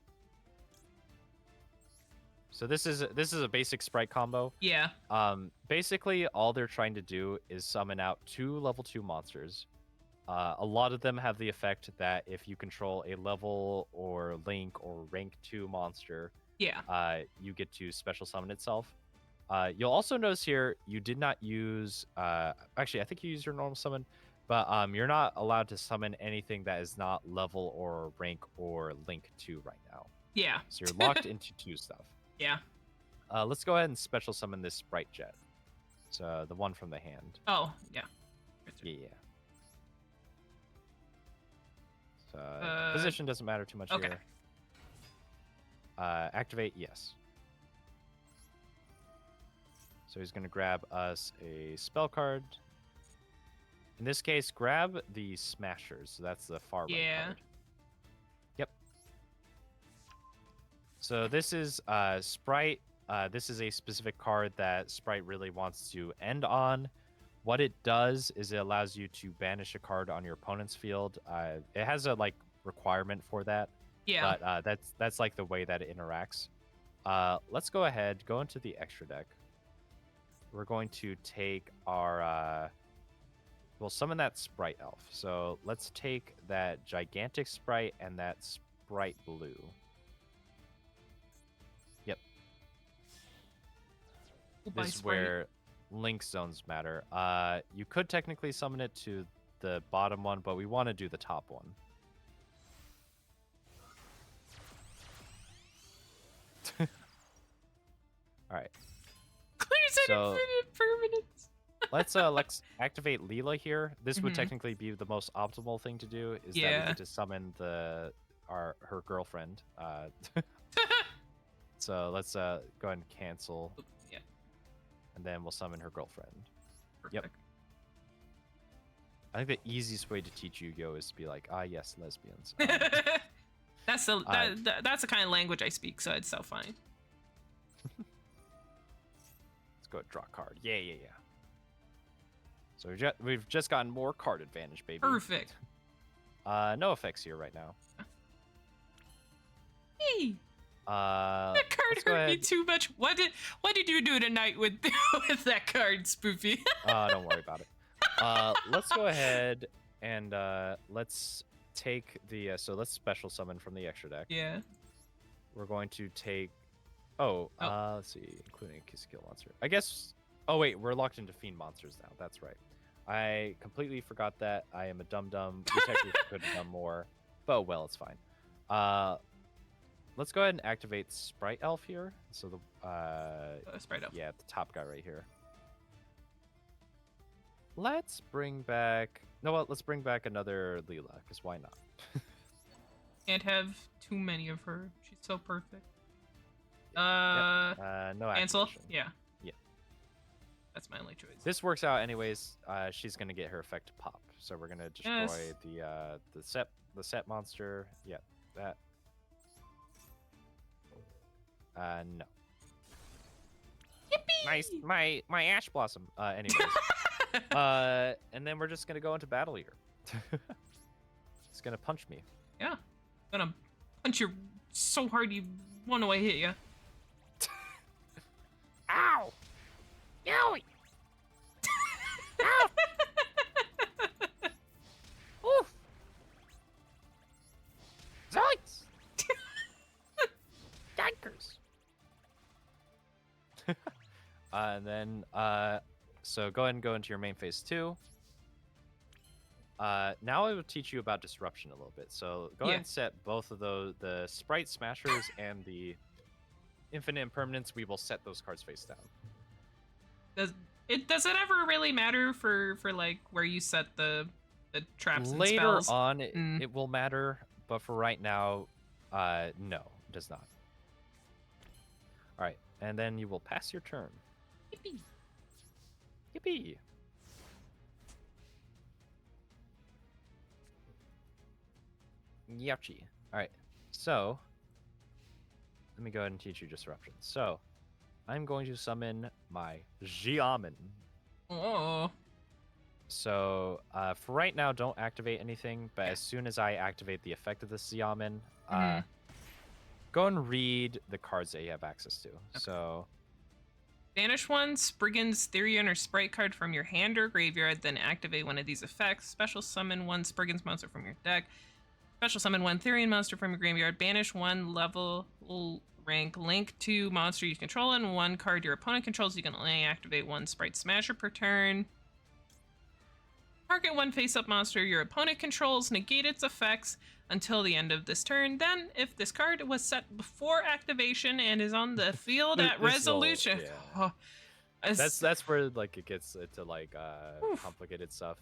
So this is a basic sprite combo. Yeah. Basically, all they're trying to do is summon out 2 level 2 monsters. A lot of them have the effect that if you control a level or link or rank 2 monster, yeah, you get to special summon itself. You'll also notice here you did not use. Actually, I think you used your normal summon, but you're not allowed to summon anything that is not level or rank or link 2 right now. Yeah. So you're locked into 2 stuff. Yeah. Let's go ahead and special summon this Sprite Jet. So the one from the hand. Oh, yeah. Yeah. So position doesn't matter too much here. Activate, yes. So he's going to grab us a spell card. In this case, grab the Smashers. So that's the far right card. Yep. So this is Sprite. This is a specific card that Sprite really wants to end on. What it does is it allows you to banish a card on your opponent's field. It has a requirement for that. Yeah. But that's like the way that it interacts. Let's go ahead, go into the extra deck. We're going to take our we'll summon that Sprite Elf. So let's take that gigantic Sprite and that Sprite Blue. Yep. This is where link zones matter. You could technically summon it to the bottom one, but we want to do the top one. All right. Clears infinite permanence. Let's activate Leela here. This would technically be the most optimal thing to do. Is that we get to summon her girlfriend. So let's go ahead and cancel. Yeah. And then we'll summon her girlfriend. Perfect. Yep. I think the easiest way to teach Yu-Gi-Oh is to be like, yes, lesbians. That's the kind of language I speak, so it's so fine. Let's go draw a card. Yeah. So we've just gotten more card advantage, baby. Perfect. No effects here right now. Hey. That card hurt me too much. What did you do tonight with that card, Spoofy? Don't worry about it. Let's go ahead and let's take the so let's special summon from the extra deck. Yeah. We're going to take let's see, including a skill monster. I guess wait, we're locked into fiend monsters now. That's right. I completely forgot that. I am a dum-dum. We technically could have done more. But well, it's fine. Let's go ahead and activate Sprite Elf here. So the Sprite Elf. Yeah, the top guy right here. Let's bring back let's bring back another Leela, because why not? Can't have too many of her. She's so perfect. No cancel? activation. Yeah. Yeah. That's my only choice. This works out anyways. She's gonna get her effect to pop. So we're gonna destroy the set monster. Yeah, that. No. Yippee! Nice, my Ash Blossom. Anyways. And then we're just gonna go into battle here. It's gonna punch me. Yeah. I'm gonna punch you so hard you wonder why I hit you. Ow! Owie! Ow! Oof! Zoinks! Dankers! And then so go ahead and go into your main phase 2. now I will teach you about disruption a little bit. So go ahead and set both of those, the Sprite Smashers and the Infinite Impermanence. We will set those cards face down. Does it ever really matter for like where you set the traps and Later spells? on, it will matter, but for right now, no, it does not. All right, and then you will pass your turn. Yippee. Yippee! Yucky. All right, so let me go ahead and teach you disruption. So I'm going to summon my Xiamen. Oh. So for right now, don't activate anything, but as soon as I activate the effect of the Xiamen, go and read the cards that you have access to. Okay. So banish one Spriggan's Therian or Sprite card from your hand or graveyard, then activate one of these effects. Special summon one Spriggan's monster from your deck. Special summon one Therian monster from your graveyard. Banish one level rank link to monster you control and one card your opponent controls. You can only activate one Sprite Smasher per turn. Target one face-up monster your opponent controls. Negate its effects until the end of this turn. Then, if this card was set before activation and is on the field at resolution, that's where like it gets into like complicated stuff.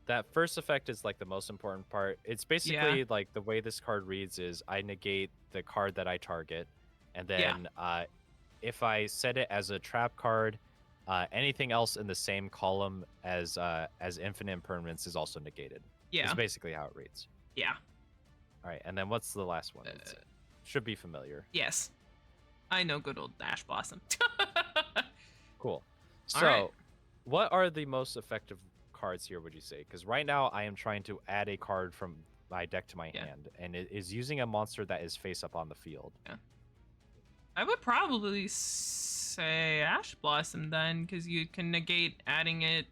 That first effect is like the most important part. It's basically like the way this card reads is I negate the card that I target, and then if I set it as a trap card, anything else in the same column as Infinite Impermanence is also negated. Yeah. It's basically how it reads. Yeah. All right, and then what's the last one? Should be familiar. Yes. I know good old Ash Blossom. Cool. So, what are the most effective cards here, would you say? Because right now I am trying to add a card from my deck to my hand, and it is using a monster that is face up on the field. Yeah. I would probably say Ash Blossom then, because you can negate adding it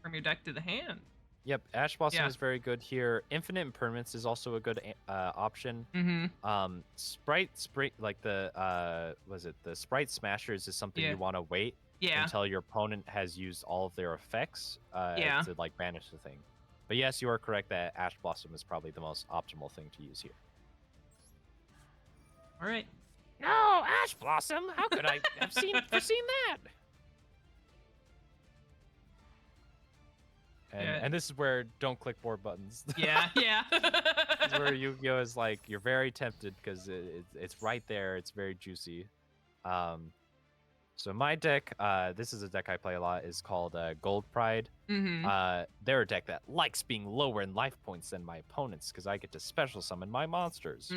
from your deck to the hand. Yep, Ash Blossom is very good here. Infinite Impermanence is also a good option. Sprite, like the the Sprite Smashers is something you want to wait until your opponent has used all of their effects to like banish the thing. But yes, you are correct that Ash Blossom is probably the most optimal thing to use here. All right. No, Ash Blossom. How could I have foreseen that? And this is where don't click more buttons. Yeah. This is where Yu-Gi-Oh! Is like, you're very tempted because it's right there. It's very juicy. So my deck, this is a deck I play a lot, is called Gold Pride. They're a deck that likes being lower in life points than my opponents because I get to special summon my monsters.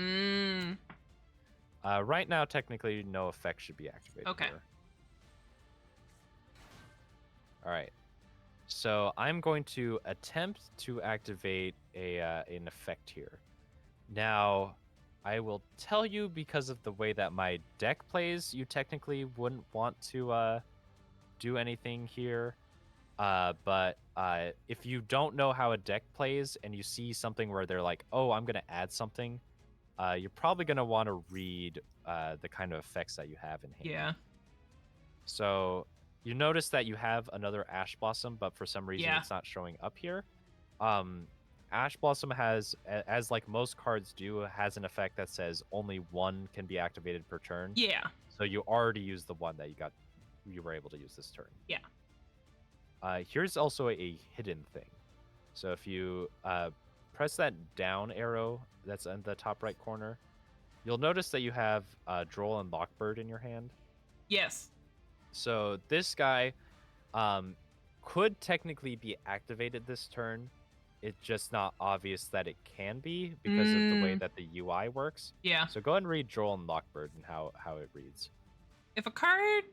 Right now, technically, no effect should be activated. Okay. Here. All right. So I'm going to attempt to activate an effect here. Now, I will tell you because of the way that my deck plays, you technically wouldn't want to do anything here. But if you don't know how a deck plays and you see something where they're like, oh, I'm going to add something, you're probably going to want to read the kind of effects that you have in hand. Yeah. So you notice that you have another Ash Blossom, but for some reason it's not showing up here. Ash Blossom has, as like most cards do, has an effect that says only one can be activated per turn. Yeah. So you already used the one that you were able to use this turn. Yeah. Here's also a hidden thing. So if you press that down arrow that's in the top right corner, you'll notice that you have Droll and Lockbird in your hand. Yes. So this guy could technically be activated this turn. It's just not obvious that it can be because of the way that the UI works. Yeah. So go ahead and read Droll and Lockbird and how it reads. If a card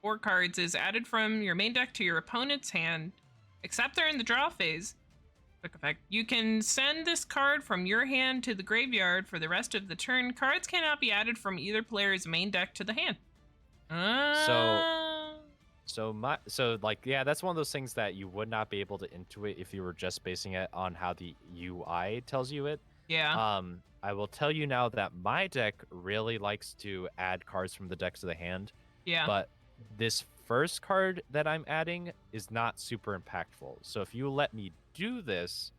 or cards is added from your main deck to your opponent's hand, except they're in the draw phase, quick effect, you can send this card from your hand to the graveyard for the rest of the turn. Cards cannot be added from either player's main deck to the hand. So that's one of those things that you would not be able to intuit if you were just basing it on how the UI tells you it. Yeah. I will tell you now that my deck really likes to add cards from the deck to the hand. Yeah. But this first card that I'm adding is not super impactful. So if you let me do this,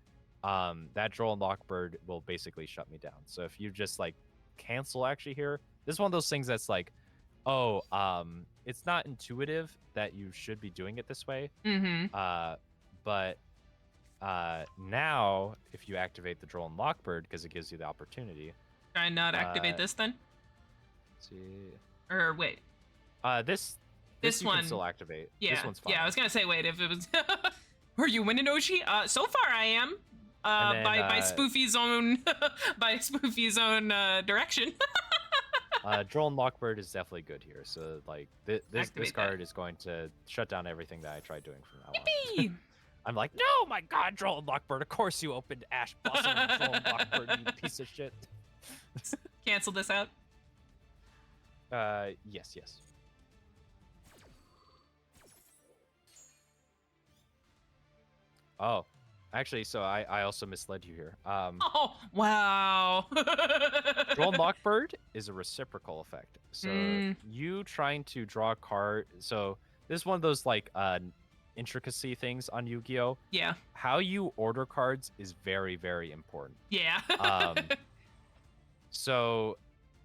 that Droll and Lockbird will basically shut me down. So if you just like cancel actually here, this is one of those things that's like, oh, it's not intuitive that you should be doing it this way. But now if you activate the Droll and Lockbird, because it gives you the opportunity. Try and not activate this then? Let's see. Or wait. This you one can still activate. Yeah. This one's fine. Yeah, I was gonna say, wait, if it was Were you winning, Oshi? So far I am. Then, by Spoofy's own by Spoofy's own direction. Droll and Lockbird is definitely good here. So like this card is going to shut down everything that I tried doing from now on. I'm like, no, my God, Droll and Lockbird. Of course you opened Ash Blossom and Droll and Lockbird, you piece of shit. Cancel this out. Yes. Oh, actually, so I also misled you here. Oh, wow. Droll and Lockbird is a reciprocal effect. So you trying to draw a card. So this is one of those like intricacy things on Yu-Gi-Oh. Yeah. How you order cards is very, very important. Yeah. So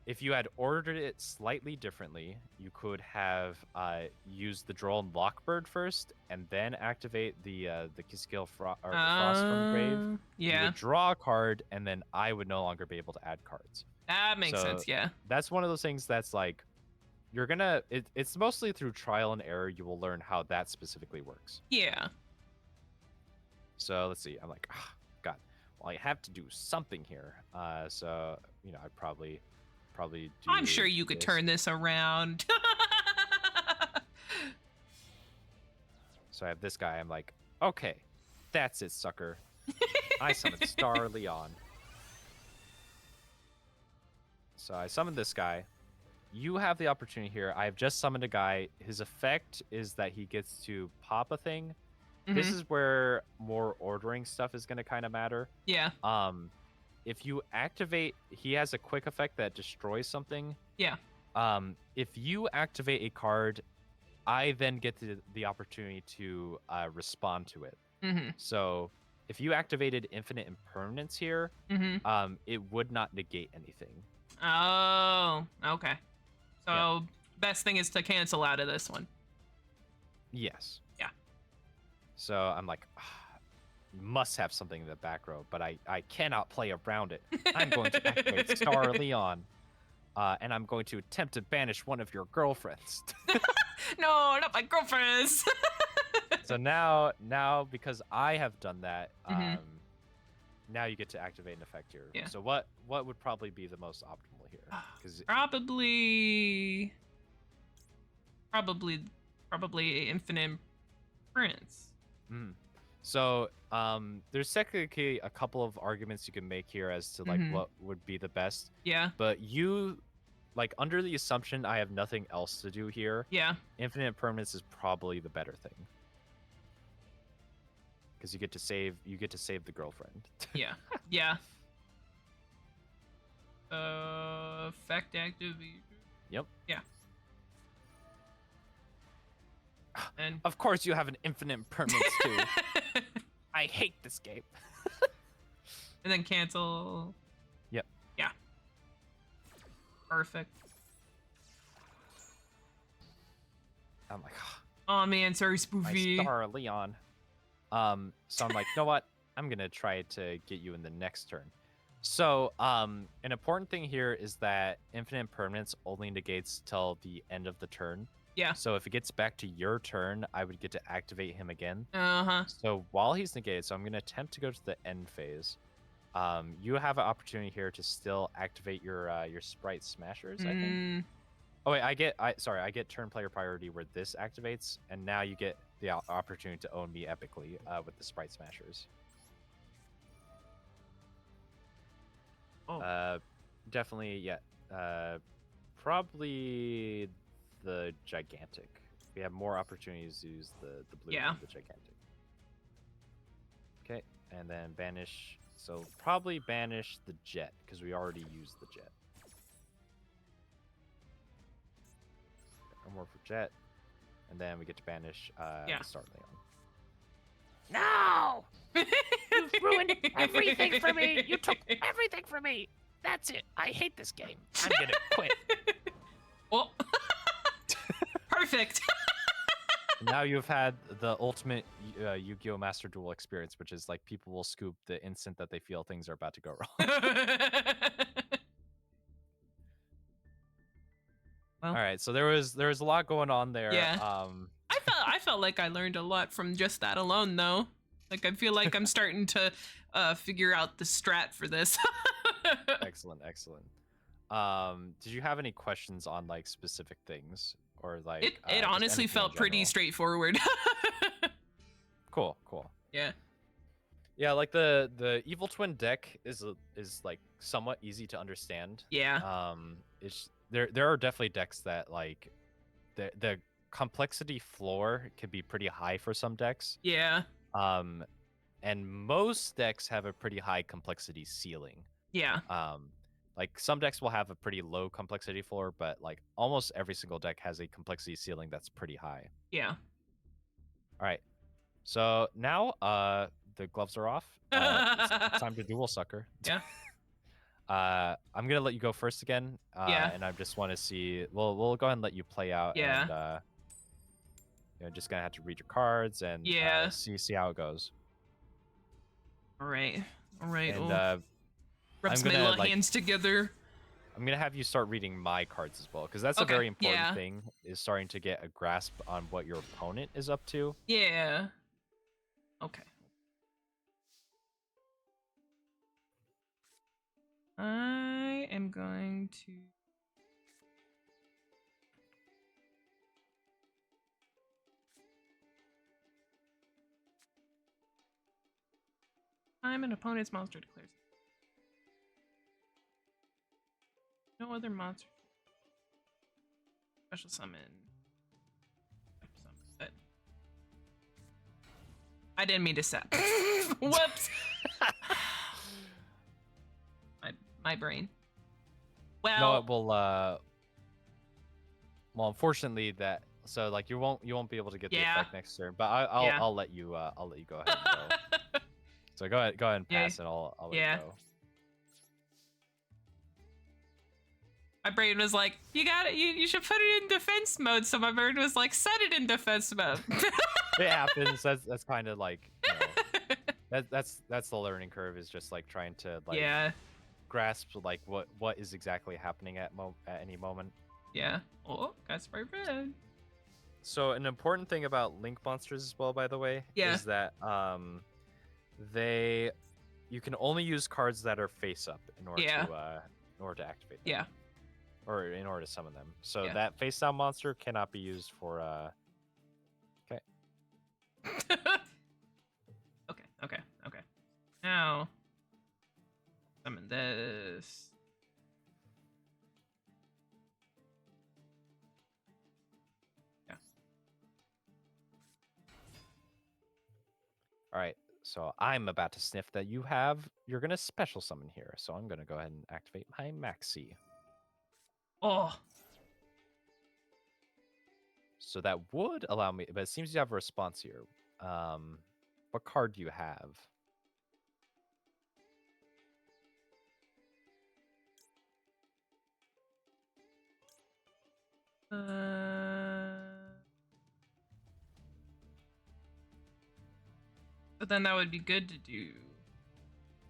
if you had ordered it slightly differently, you could have used the Droll and Lockbird first, and then activate the Kiskill Frost from Grave. Yeah. You would draw a card, and then I would no longer be able to add cards. That makes sense. Yeah. That's one of those things that's like, you're gonna. It's mostly through trial and error you will learn how that specifically works. Yeah. So let's see. I'm like, God. Well, I have to do something here. So I probably do. I'm sure you could turn this around. So I have this guy. I'm like, okay, that's it, sucker. I summoned Star Leon. So I summoned this guy. You have the opportunity here. I've just summoned a guy. His effect is that he gets to pop a thing. This is where more ordering stuff is going to kind of matter. Yeah. If you activate, he has a quick effect that destroys something. Yeah. If you activate a card, I then get the opportunity to respond to it. So if you activated Infinite Impermanence here, it would not negate anything. Oh, okay. So best thing is to cancel out of this one. Yes. Yeah. So I'm like, must have something in the back row, but I cannot play around it. I'm going to activate Star Leon, and I'm going to attempt to banish one of your girlfriends. No, not my girlfriends. So now because I have done that, now you get to activate an effect here. Yeah. So what would probably be the most optimal here? Probably Infinite Prince. So there's technically a couple of arguments you can make here as to like what would be the best. Yeah. But you, like, under the assumption I have nothing else to do here. Yeah. Infinite Permanence is probably the better thing. Because you get to save the girlfriend. Yeah. Yeah. Effect activate. Yep. Yeah. And of course you have an infinite permanence too. I hate this game. And then cancel. Yep. Yeah. Perfect. I'm like, oh man, sorry, Spoofy. My Star Leon. So I'm like, you know what? I'm gonna try to get you in the next turn. So, an important thing here is that infinite permanence only negates till the end of the turn. Yeah. So if it gets back to your turn, I would get to activate him again. Uh-huh. So while he's negated, so I'm gonna attempt to go to the end phase. You have an opportunity here to still activate your sprite smashers, I think. Oh wait, I get turn player priority where this activates, and now you get the opportunity to own me epically with the sprite smashers. Oh. Definitely, yeah. Probably the gigantic. We have more opportunities to use the blue than the gigantic. Okay, and then banish. So probably banish the jet because we already used the jet. No more for jet. and then we get to banish Yeah. the Star Leon. No! You've ruined everything for me. You took everything from me. That's it. I hate this game. I'm gonna quit. Well, perfect. Now you've had the ultimate Yu-Gi-Oh! Master Duel experience, which is like people will scoop the instant that they feel things are about to go wrong. Well, all right, so there was a lot going on there. Yeah. I felt like I learned a lot from just that alone, though. Like I feel like I'm starting to figure out the strat for this. Excellent. Did you have any questions on like specific things or like? It just honestly anything in felt pretty general? straightforward. Cool. Yeah, like the Evil Twin deck is like somewhat easy to understand. Yeah. It's there are definitely decks that like the complexity floor can be pretty high for some decks. Yeah. And most decks have a pretty high complexity ceiling. Yeah. Like some decks will have a pretty low complexity floor, but like almost every single deck has a complexity ceiling that's pretty high. Yeah. All right. So now the gloves are off. It's time to duel, sucker. Yeah. I'm gonna let you go first again. Yeah. And I just want to see. We'll go ahead and let you play out. Yeah. And just gonna have to read your cards and Yeah. see how it goes. All right. And Rub I'm some gonna, little like, hands together. I'm gonna have you start reading my cards as well, because that's a Okay, very important yeah. thing. Is starting to get a grasp on what your opponent is up to. Yeah. Okay. I am going to. Time an opponent's monster declares. No other monster. Special summon. But I didn't mean to set. Whoops. my brain. Well. No, it will. Well, unfortunately, that so like you won't be able to get the effect next turn. But I'll let you go ahead and go. So go ahead and pass, and I'll let you go. My brain was like, you got it. You should put it in defense mode. So my brain was like, set it in defense mode. It happens. That's kind of like, you know, that's the learning curve, is just like trying to like grasp like what is exactly happening at any moment. Yeah. Oh, got spray red. So an important thing about Link monsters as well, by the way, is that you can only use cards that are face up in order to activate them. Yeah. Or in order to summon them. So that face down monster cannot be used for Okay. Now summon this. Yeah. All right. So I'm about to sniff that you're gonna special summon here. So I'm gonna go ahead and activate my Maxi. Oh. So that would allow me, but it seems you have a response here. What card do you have? But then that would be good to do.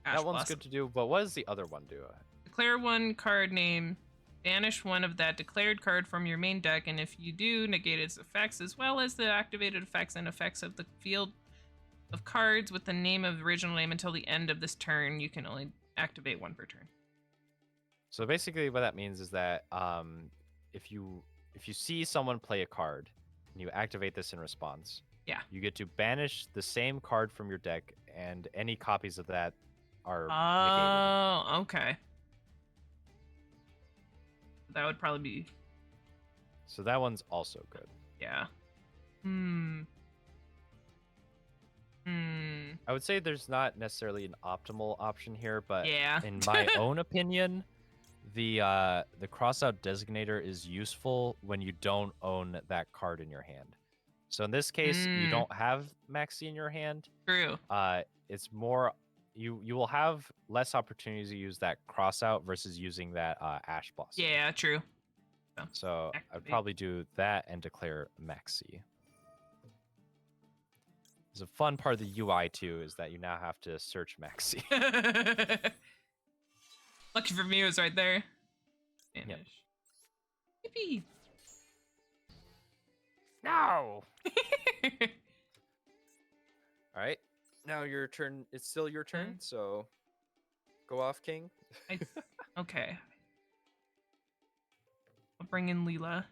That one's good to do, but what does the other one do? Declare one card name. Banish one of that declared card from your main deck, and if you do, negate its effects as well as the activated effects and effects of the field of cards with the name of the original name until the end of this turn. You can only activate one per turn. So basically what that means is that if you see someone play a card and you activate this in response, you get to banish the same card from your deck, and any copies of that are negated. Oh, okay. That would probably be. So that one's also good. Yeah. I would say there's not necessarily an optimal option here, but yeah. in my own opinion, the crossout designator is useful when you don't own that card in your hand. So in this case, you don't have Maxi in your hand. True. It's more you will have less opportunities to use that cross out versus using that Ash Blossom. Yeah, true. So I'd probably do that and declare Maxi. There's a fun part of the UI too, is that you now have to search Maxi. Lucky for me, it was right there. Spanish. Yep. Yippee. No. All right. Now your turn. It's still your turn. So go off, King. Okay. I'll bring in Leela.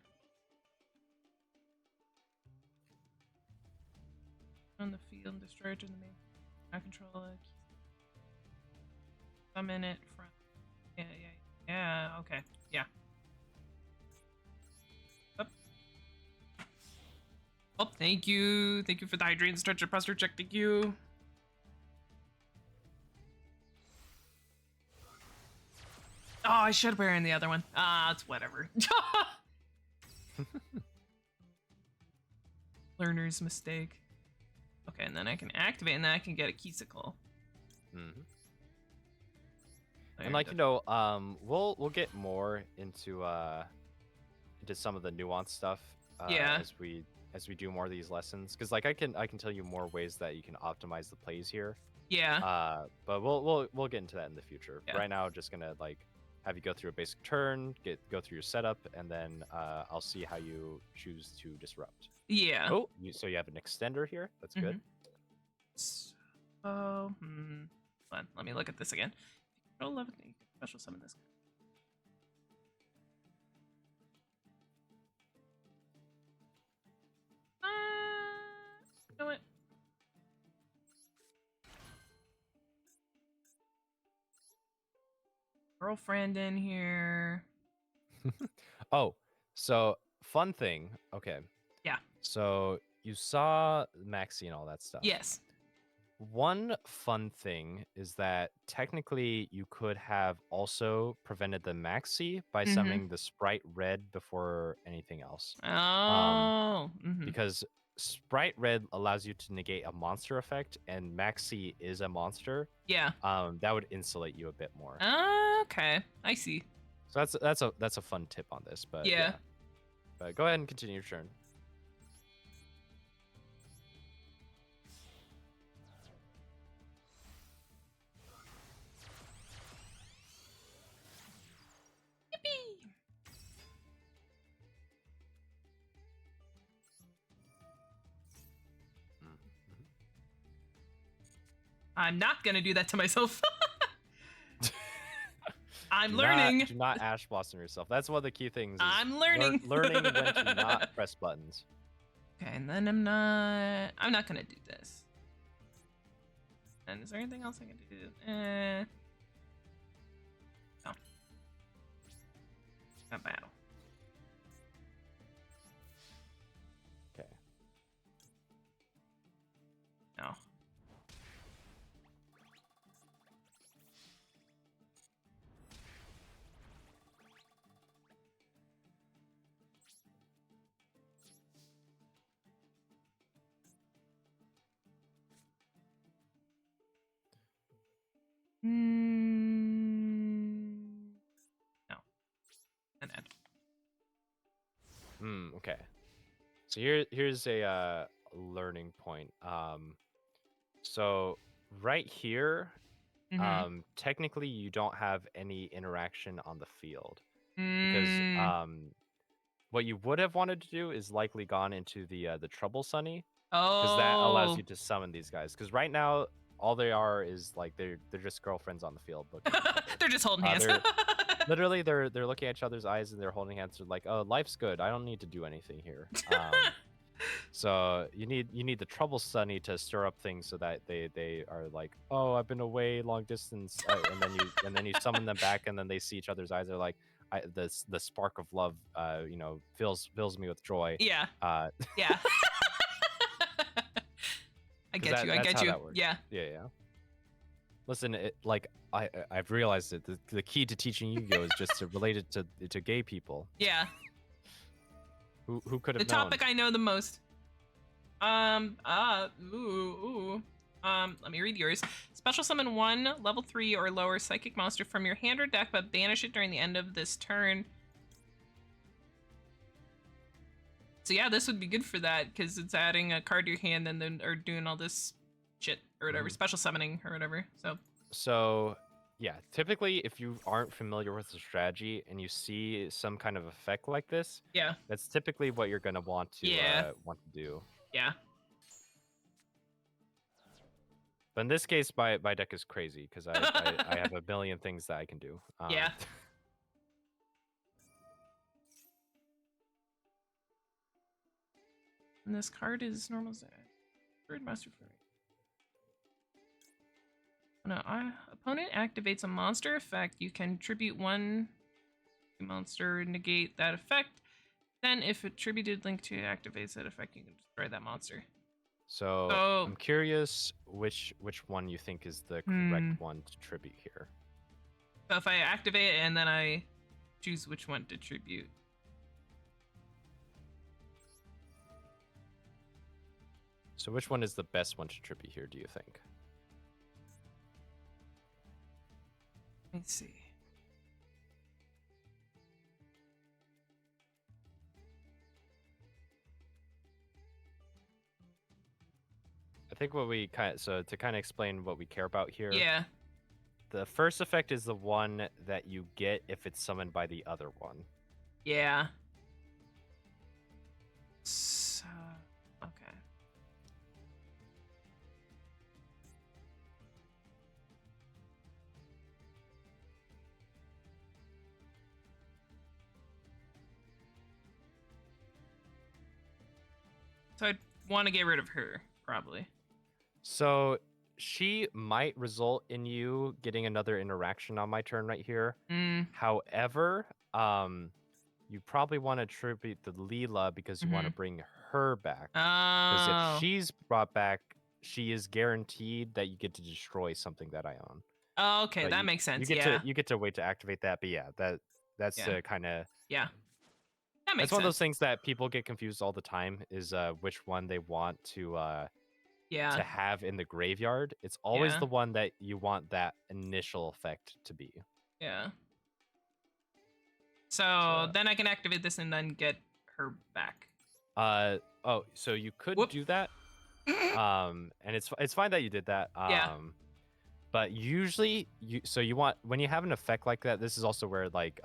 On the field, destroy it in the main. I control it. Summon it from. Yeah. Okay. Yeah. Oh, thank you. Thank you for the hydrate and stretcher posture check. Thank you. Oh, I should wear in the other one. It's whatever. Learner's mistake. Okay, and then I can activate, and then I can get a Keysicle. Mm-hmm. And we'll get more into some of the nuanced stuff. As we do more of these lessons, because I can tell you more ways that you can optimize the plays here. Yeah. But we'll get into that in the future. Yeah. Right now, just gonna have you go through a basic turn, go through your setup, and then I'll see how you choose to disrupt. Yeah. Oh, so you have an extender here. That's good. Oh, hold on. Let me look at this again. Control 11, you can special summon this guy. You know what? Girlfriend in here. Oh, so fun thing. Okay. Yeah. So you saw Maxi and all that stuff. Yes. One fun thing is that technically you could have also prevented the Maxi by summoning the Sprite Red before anything else. Oh. Because Sprite Red allows you to negate a monster effect, and Maxi is a monster. Yeah. That would insulate you a bit more. Okay, I see. So that's a fun tip on this, but yeah. But go ahead and continue your turn. I'm not gonna do that to myself. I'm learning. Do not Ash Blossom yourself. That's one of the key things. I'm learning. Learning when to not press buttons. Okay, and then I'm not gonna do this. And is there anything else I can do? No. Not bad. Okay. No. No. And end. Okay. So here's a learning point. So right here, technically you don't have any interaction on the field because what you would have wanted to do is likely gone into the Trouble Sunny, because that allows you to summon these guys. Because right now all they are is they're just girlfriends on the field. They're just holding hands. Literally, they're looking at each other's eyes and they're holding hands. They're like, "Oh, life's good. I don't need to do anything here." So you need the Trouble Sunny to stir up things so that they are like, "Oh, I've been away long distance," and then you summon them back, and then they see each other's eyes. They're like, the spark of love, fills me with joy. Yeah. Yeah. I get you. I get you. Yeah. Yeah. Listen, I've realized that the key to teaching Yu-Gi-Oh is just to relate it to gay people. Yeah. Who could have known? The topic I know the most. Let me read yours. Special summon one level 3 or lower psychic monster from your hand or deck, but banish it during the end of this turn. So yeah, this would be good for that because it's adding a card to your hand and then or doing all this shit or whatever, special summoning or whatever. So yeah, typically if you aren't familiar with the strategy and you see some kind of effect like this, yeah, that's typically what you're gonna want to do. Yeah. But in this case, my deck is crazy because I have a billion things that I can do. Yeah. And this card is normal set. Bird Master Fury. When an opponent activates a monster effect, you can tribute one monster, negate that effect. Then, if attributed link to activates that effect, you can destroy that monster. So I'm curious which one you think is the correct one to tribute here. So if I activate it and then I choose which one to tribute. So which one is the best one to tribute here, do you think? Let me see. I think what we to kind of explain what we care about here. Yeah. The first effect is the one that you get if it's summoned by the other one. Yeah. So, okay. So I'd want to get rid of her, probably. So she might result in you getting another interaction on my turn right here. However, you probably want to tribute the Leela because you want to bring her back. Because if she's brought back, she is guaranteed that you get to destroy something that I own. Oh, okay, that makes sense. You get to wait to activate that, but yeah, that's the kind of that makes sense. It's one of those things that people get confused all the time is which one they want to have in the graveyard. It's always the one that you want that initial effect to be. Yeah. So then I can activate this and then get her back. So you could do that. And it's fine that you did that. But usually you want when you have an effect like that, this is also where like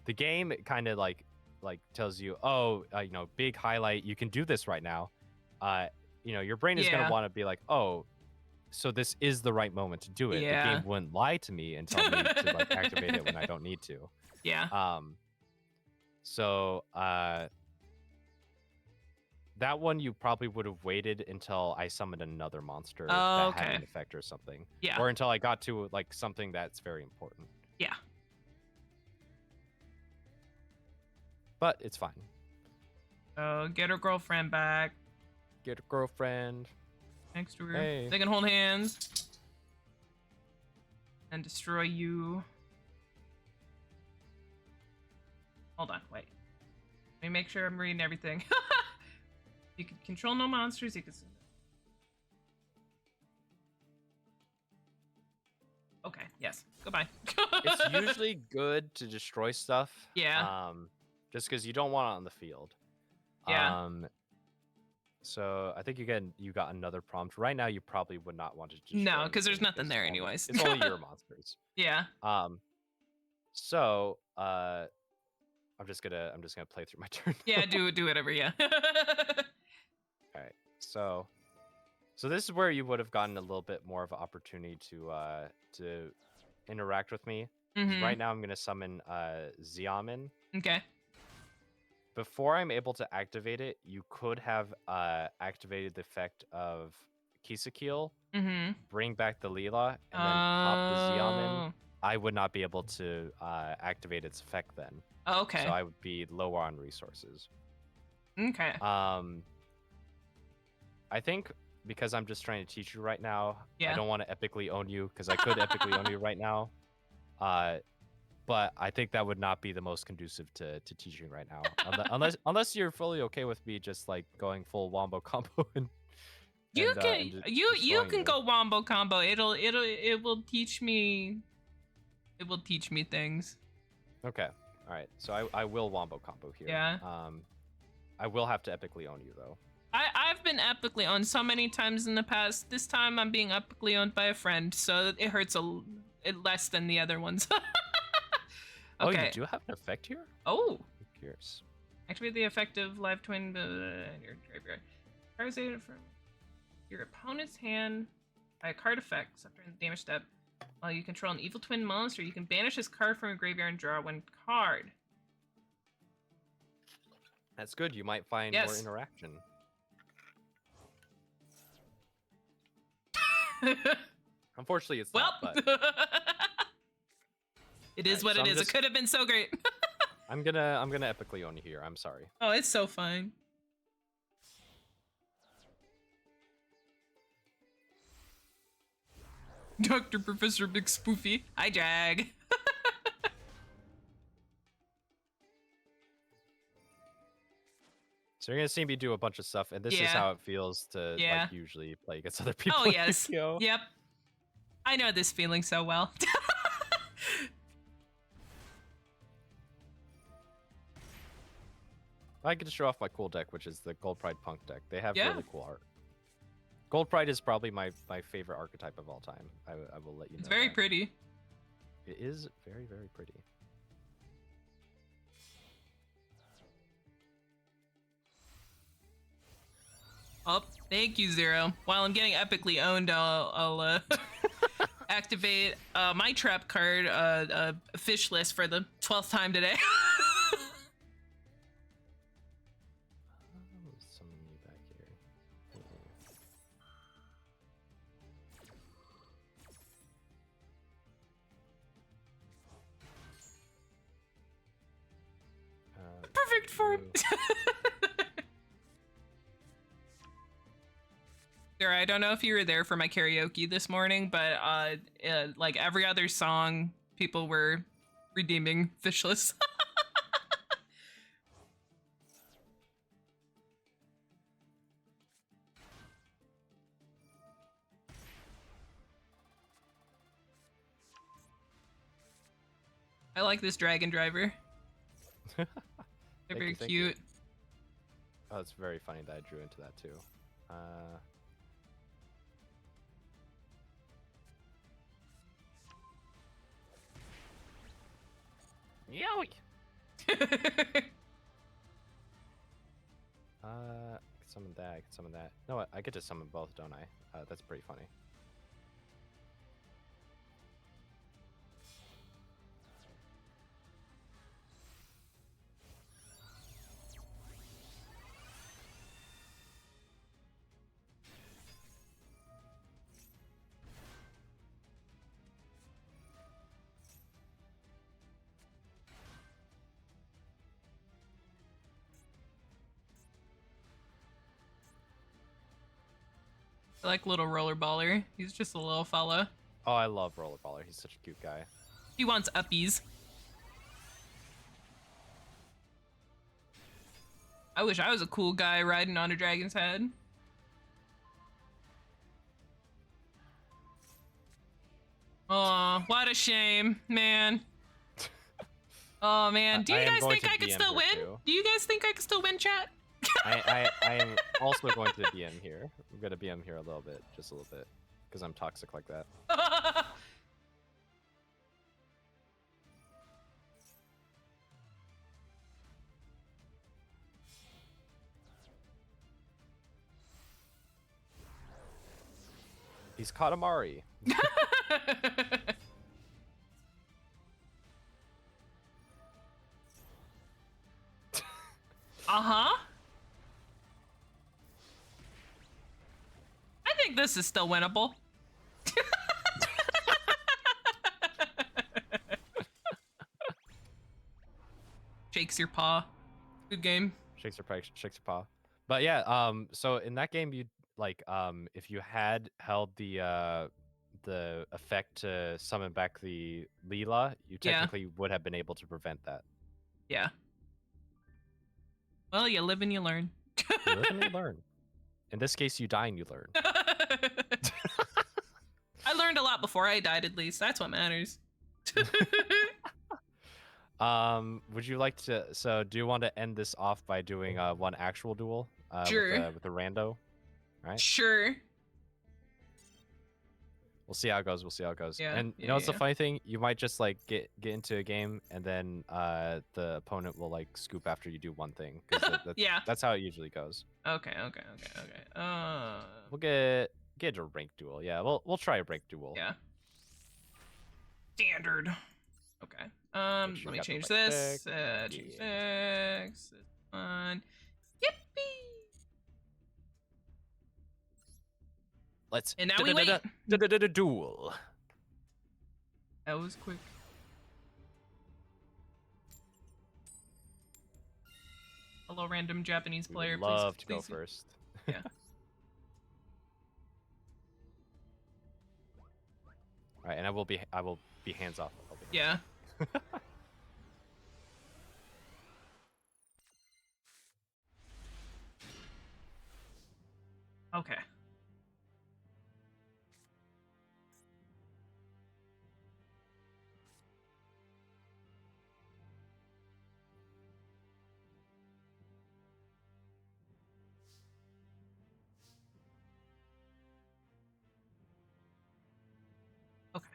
the game kind of like tells you, big highlight, you can do this right now. Your brain is going to want to be like, oh, so this is the right moment to do it. The game wouldn't lie to me and tell me to like activate it when I don't need to. That one you probably would have waited until I summoned another monster that had an effect or something. Or until I got to like something that's very important. Yeah. But it's fine. Get her girlfriend back. Get her girlfriend. Next to her. Hey. They can hold hands. And destroy you. Hold on, wait. Let me make sure I'm reading everything. You can control no monsters. You can. Okay. Yes. Goodbye. It's usually good to destroy stuff. Yeah. Just because you don't want it on the field. Yeah. So I think you got another prompt. Right now, you probably would not want to destroy. No, because there's nothing there anyways. It's only your monsters. Yeah. So I'm just gonna play through my turn. Yeah. Do whatever. Yeah. All right. So this is where you would have gotten a little bit more of an opportunity to interact with me. Right now, I'm gonna summon Xiamen. Okay. Before I'm able to activate it, you could have activated the effect of Kisakil, bring back the Leela, and then pop the Xiamen. I would not be able to activate its effect then. Okay. So I would be lower on resources. Okay. I think because I'm just trying to teach you right now, I don't want to epically own you because I could epically own you right now. but I think that would not be the most conducive to teaching right now, unless you're fully okay with me just like going full wombo combo and you can you. go wombo combo. It will teach me. It will teach me things. Okay, all right. So I will wombo combo here. Yeah. I will have to epically own you though. I've been epically owned so many times in the past. This time I'm being epically owned by a friend, so it hurts less than the other ones. Okay. Oh, you do have an effect here? Oh. I'm curious. Activate the effective live twin your graveyard. Target from your opponent's hand by a card effect, except during the damage step. While you control an evil twin monster, you can banish this card from your graveyard and draw one card. That's good. You might find more interaction. Unfortunately, it's not, but... It is what it is. It could have been so great. I'm gonna epically own you here. I'm sorry. Oh, it's so fine. Dr. Professor Big Spoofy. I drag. So you're gonna see me do a bunch of stuff, and this is how it feels to like usually play against other people. Oh yes. Yep. I know this feeling so well. I get to show off my cool deck, which is the Gold Pride Punk deck. They have really cool art. Gold Pride is probably my favorite archetype of all time. I will let you know. It's very pretty. It is very, very pretty. Oh, thank you, Zero. While I'm getting epically owned, I'll activate my trap card, fish list for the 12th time today. Summon you back here. Perfect form. Sarah, I don't know if you were there for my karaoke this morning, but like every other song, people were redeeming Fishless. I like this dragon driver. They're very cute. Oh, it's very funny that I drew into that too. Yowie! Summon that, I can summon that. No, I get to summon both, don't I? That's pretty funny. I like little rollerballer. He's just a little fella. Oh, I love Rollerballer. He's such a cute guy. He wants uppies. I wish I was a cool guy riding on a dragon's head. Oh, what a shame, man. Oh man, do you guys think I could still win? Do you guys think I could still win, chat? I am also going to BM here. I'm gonna BM here a little bit, just a little bit, because I'm toxic like that. He's Katamari. Uh-huh. I think this is still winnable. Shakes your paw. Good game. Shakes your paw. But yeah, so in that game, you like if you had held the the effect to summon back the Leela, you technically would have been able to prevent that. Yeah. Well, you live and you learn. You live and you learn. In this case, you die and you learn. I learned a lot before I died, at least. That's what matters. Would you like to? So, do you want to end this off by doing one actual duel? Sure. With the rando. Right. Sure. We'll see how it goes. We'll see how it goes. Yeah, And you know, what's the funny thing? You might just like get into a game, and then the opponent will like scoop after you do one thing. Yeah. That's how it usually goes. Okay. We'll get a rank duel. Yeah, we'll try a rank duel. Yeah. Standard. Okay. Let me change this. Change this. This one. Yippee! Let's. And now we wait. Duel. That was quick. Hello, random Japanese player. Love to please. go first. Yeah. All right, and I will be hands off. Yeah. Okay. Okay.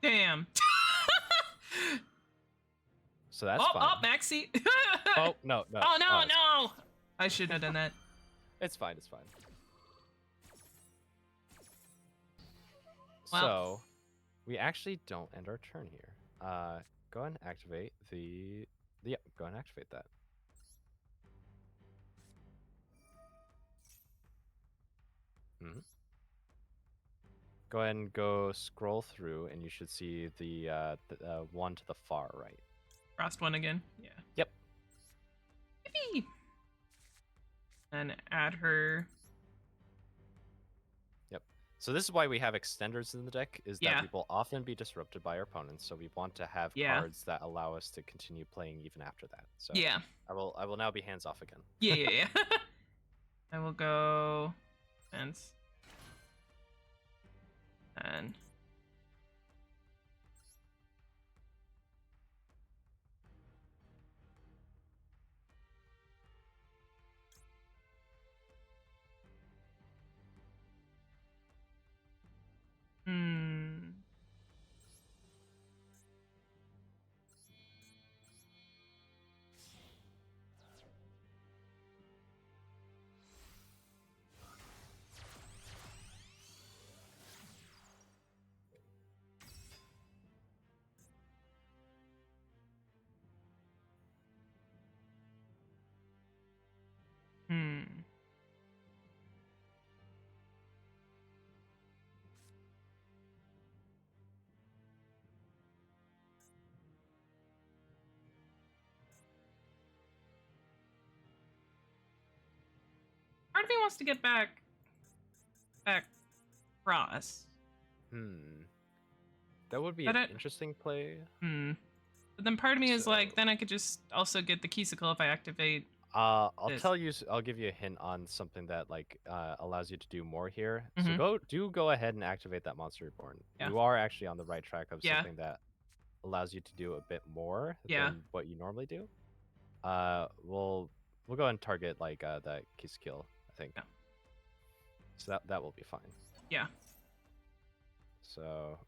Damn. So that's fine. Oh, Maxi. Oh no. Oh no. I shouldn't have done that. It's fine. It's fine. Well. So, we actually don't end our turn here. Go ahead and activate the. Yep. Go ahead and activate that. Go ahead and go scroll through, and you should see the one to the far right. Frost one again. Yeah. Yep. Yippee! And add her. Yep. So this is why we have extenders in the deck, is that Yeah. we will often be disrupted by our opponents. So we want to have Yeah. cards that allow us to continue playing even after that. So Yeah. I will now be hands off again. Yeah. I will go fence. And part of me wants to get back Ross. That would be But an interesting play. But then part of me is like, then I could just also get the Keysicle if I activate. I'll give you a hint on something that like allows you to do more here. Mhm. So go ahead and activate that Monster Reborn. Yeah. You are actually on the right track of Yeah. something that allows you to do a bit more Yeah. than what you normally do. We'll go ahead and target like that Keysicle, I think. Yeah. So that will be fine. Yeah. So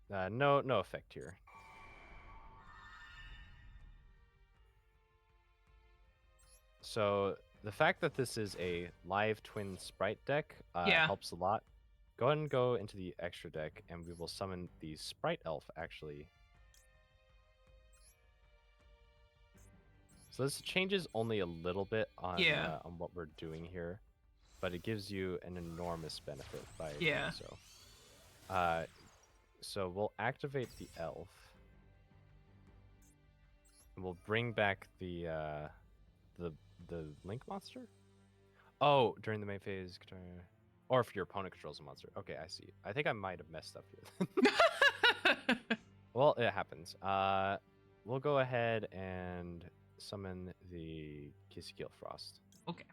no effect here. So the fact that this is a live twin sprite deck helps a lot. Go ahead and go into the extra deck, and we will summon the sprite elf actually. So this changes only a little bit on what we're doing here, but it gives you an enormous benefit by doing so. So we'll activate the elf. And we'll bring back the link monster. Oh, during the main phase, or if your opponent controls a monster. Okay, I see. I think I might have messed up here. Well, it happens. We'll go ahead and summon the Kisskeel Frost. Okay.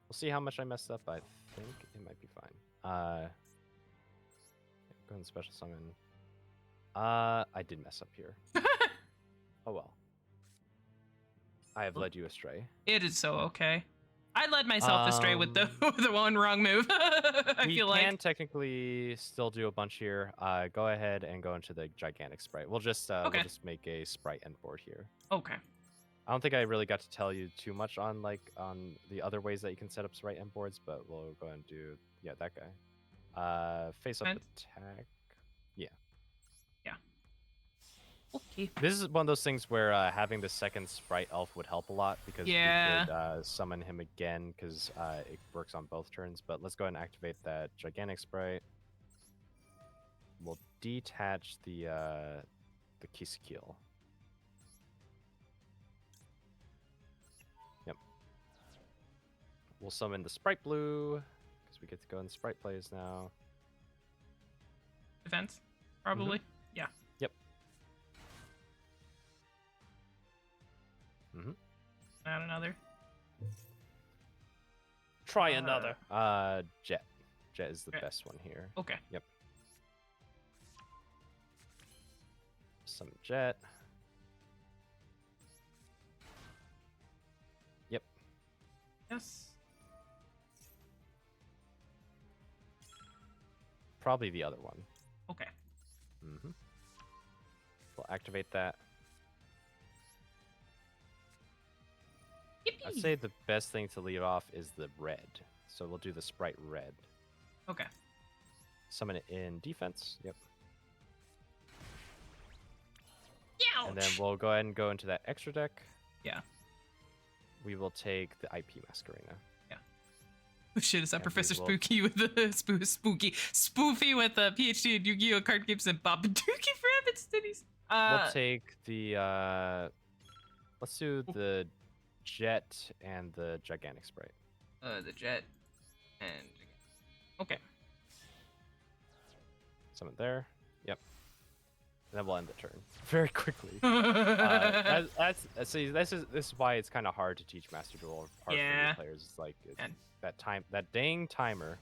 We'll see how much I messed up. I think it might be fine. Go and special summon. I did mess up here. Oh well. I have led you astray. It is so okay. I led myself astray with the one wrong move. We can technically still do a bunch here. Go ahead and go into the gigantic sprite. We'll just make a sprite end board here. Okay. I don't think I really got to tell you too much on the other ways that you can set up sprite end boards, but we'll go ahead and do that guy. Face up attack. Yeah. Yeah. Okay. This is one of those things where having the second sprite elf would help a lot because we could summon him again because it works on both turns. But let's go ahead and activate that gigantic sprite. We'll detach the Kisskeel. Yep. We'll summon the sprite blue because we get to go in sprite plays now. Defense, probably. Yeah. Yep. Mm-hmm. Not another. Try another. Jet. Jet is the best one here. Okay. Yep. Some Jet. Yep. Yes. Probably the other one. Okay. Mm-hmm. We'll activate that. Yippee! I'd say the best thing to leave off is the red. So we'll do the sprite red. Okay. Summon it in defense. Yep. Ouch! And then we'll go ahead and go into that extra deck. Yeah. We will take the IP Masquerena. Yeah. Shit, is that And Professor we will- Spooky with the Spoofy with a PhD in Yu-Gi-Oh card games and Babadookie for rabbits titties? We'll take the let's do the Jet and the gigantic sprite. The Jet and okay. Summon there. Yep. And then we'll end the turn very quickly. See, this is why it's kind of hard to teach Master Duel hard for new players. It's like that dang timer.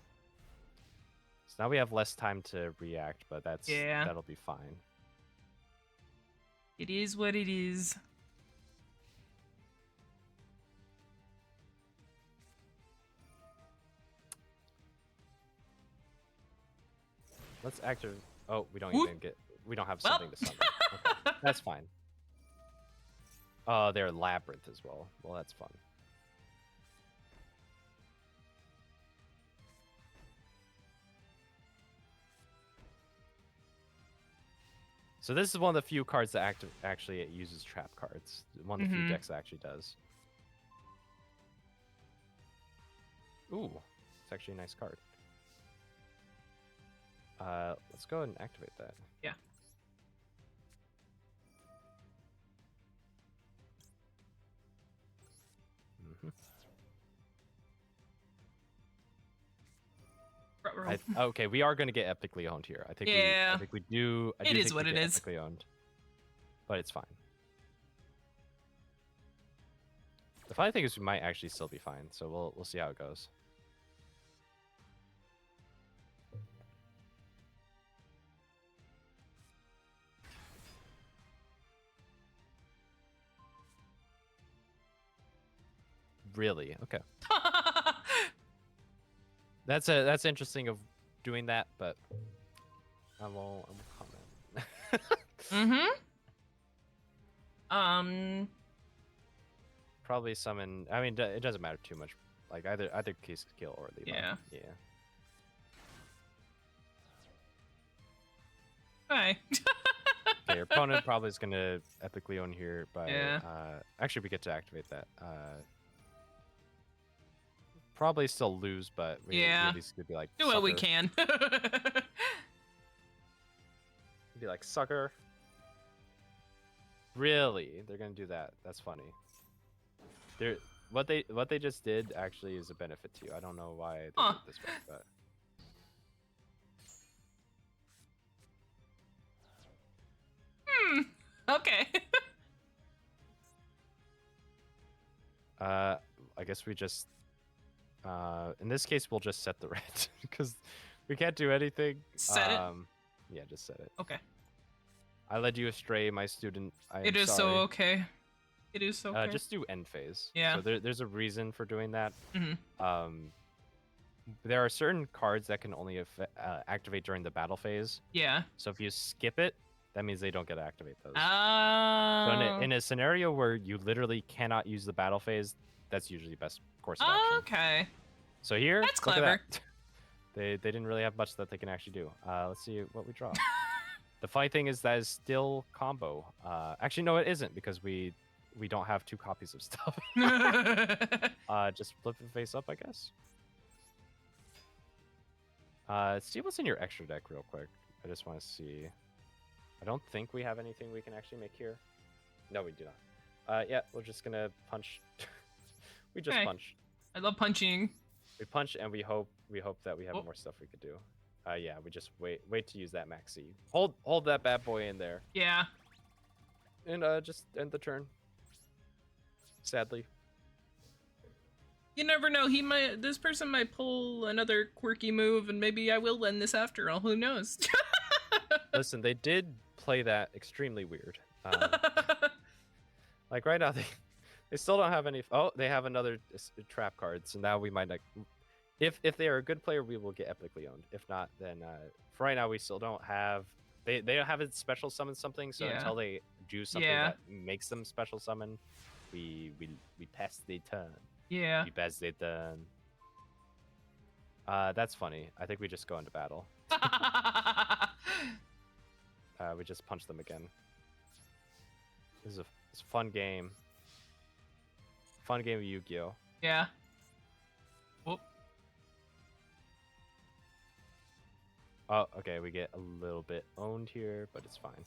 So now we have less time to react, but that'll be fine. It is what it is. Let's activate. Oh, we don't have something to summon. Okay, that's fine. Oh, they're Labyrinth as well. Well, that's fun. So this is one of the few cards that actually it uses trap cards. One of the few decks that actually does. Ooh, it's actually a nice card. Let's go ahead and activate that. Yeah. Okay, we are going to get epically owned here. I think we do. It is what it is. Epically owned, but it's fine. The funny thing is, we might actually still be fine. So we'll see how it goes. Really? Okay. That's interesting of doing that, but I won't comment. Probably summon. I mean, it doesn't matter too much. Like either Kisskeel or leave. Yeah. Yeah. Bye. Okay, your opponent probably is gonna epically own here by. Actually, we get to activate that. probably still lose, but we at least could be like, do what we can. Be like, sucker. Really? They're gonna do that? That's funny. What they just did actually is a benefit to you. I don't know why they did it this way, but. Okay. I guess we just. In this case, we'll just set the red because we can't do anything. Set it. Yeah, just set it. Okay. I led you astray, my student. It is so okay. It is so okay. Just do end phase. Yeah. So there's a reason for doing that. Mm-hmm. There are certain cards that can only activate during the battle phase. Yeah. So if you skip it, that means they don't get to activate those. Oh. So in a scenario where you literally cannot use the battle phase, that's usually the best course of action. Okay. So here, that's look at clever. that. They didn't really have much that they can actually do. Let's see what we draw. The funny thing is that is still combo. Actually, no, it isn't because we don't have 2 copies of stuff. Just flip the face up, I guess. See what's in your extra deck real quick. I just want to see. I don't think we have anything we can actually make here. No, we do not. Yeah, we're just gonna punch. We just punch. I love punching. We punch and we hope that we have more stuff we could do. Yeah, we just wait to use that maxi. Hold that bad boy in there. Yeah. And just end the turn. Sadly. You never know. This person might pull another quirky move, and maybe I will win this after all. Who knows? Listen, they did play that extremely weird. Like right now, they still don't have any. Oh, they have another trap card. So now we might not. If they are a good player, we will get epically owned. If not, then for right now we still don't have. They don't have a special summon something. So until they do something that makes them special summon, we pass the turn. Yeah. We pass the turn. That's funny. I think we just go into battle. We just punch them again. This is a fun game. Fun game of Yu-Gi-Oh. Yeah. Whoop. Oh, okay. We get a little bit owned here, but it's fine.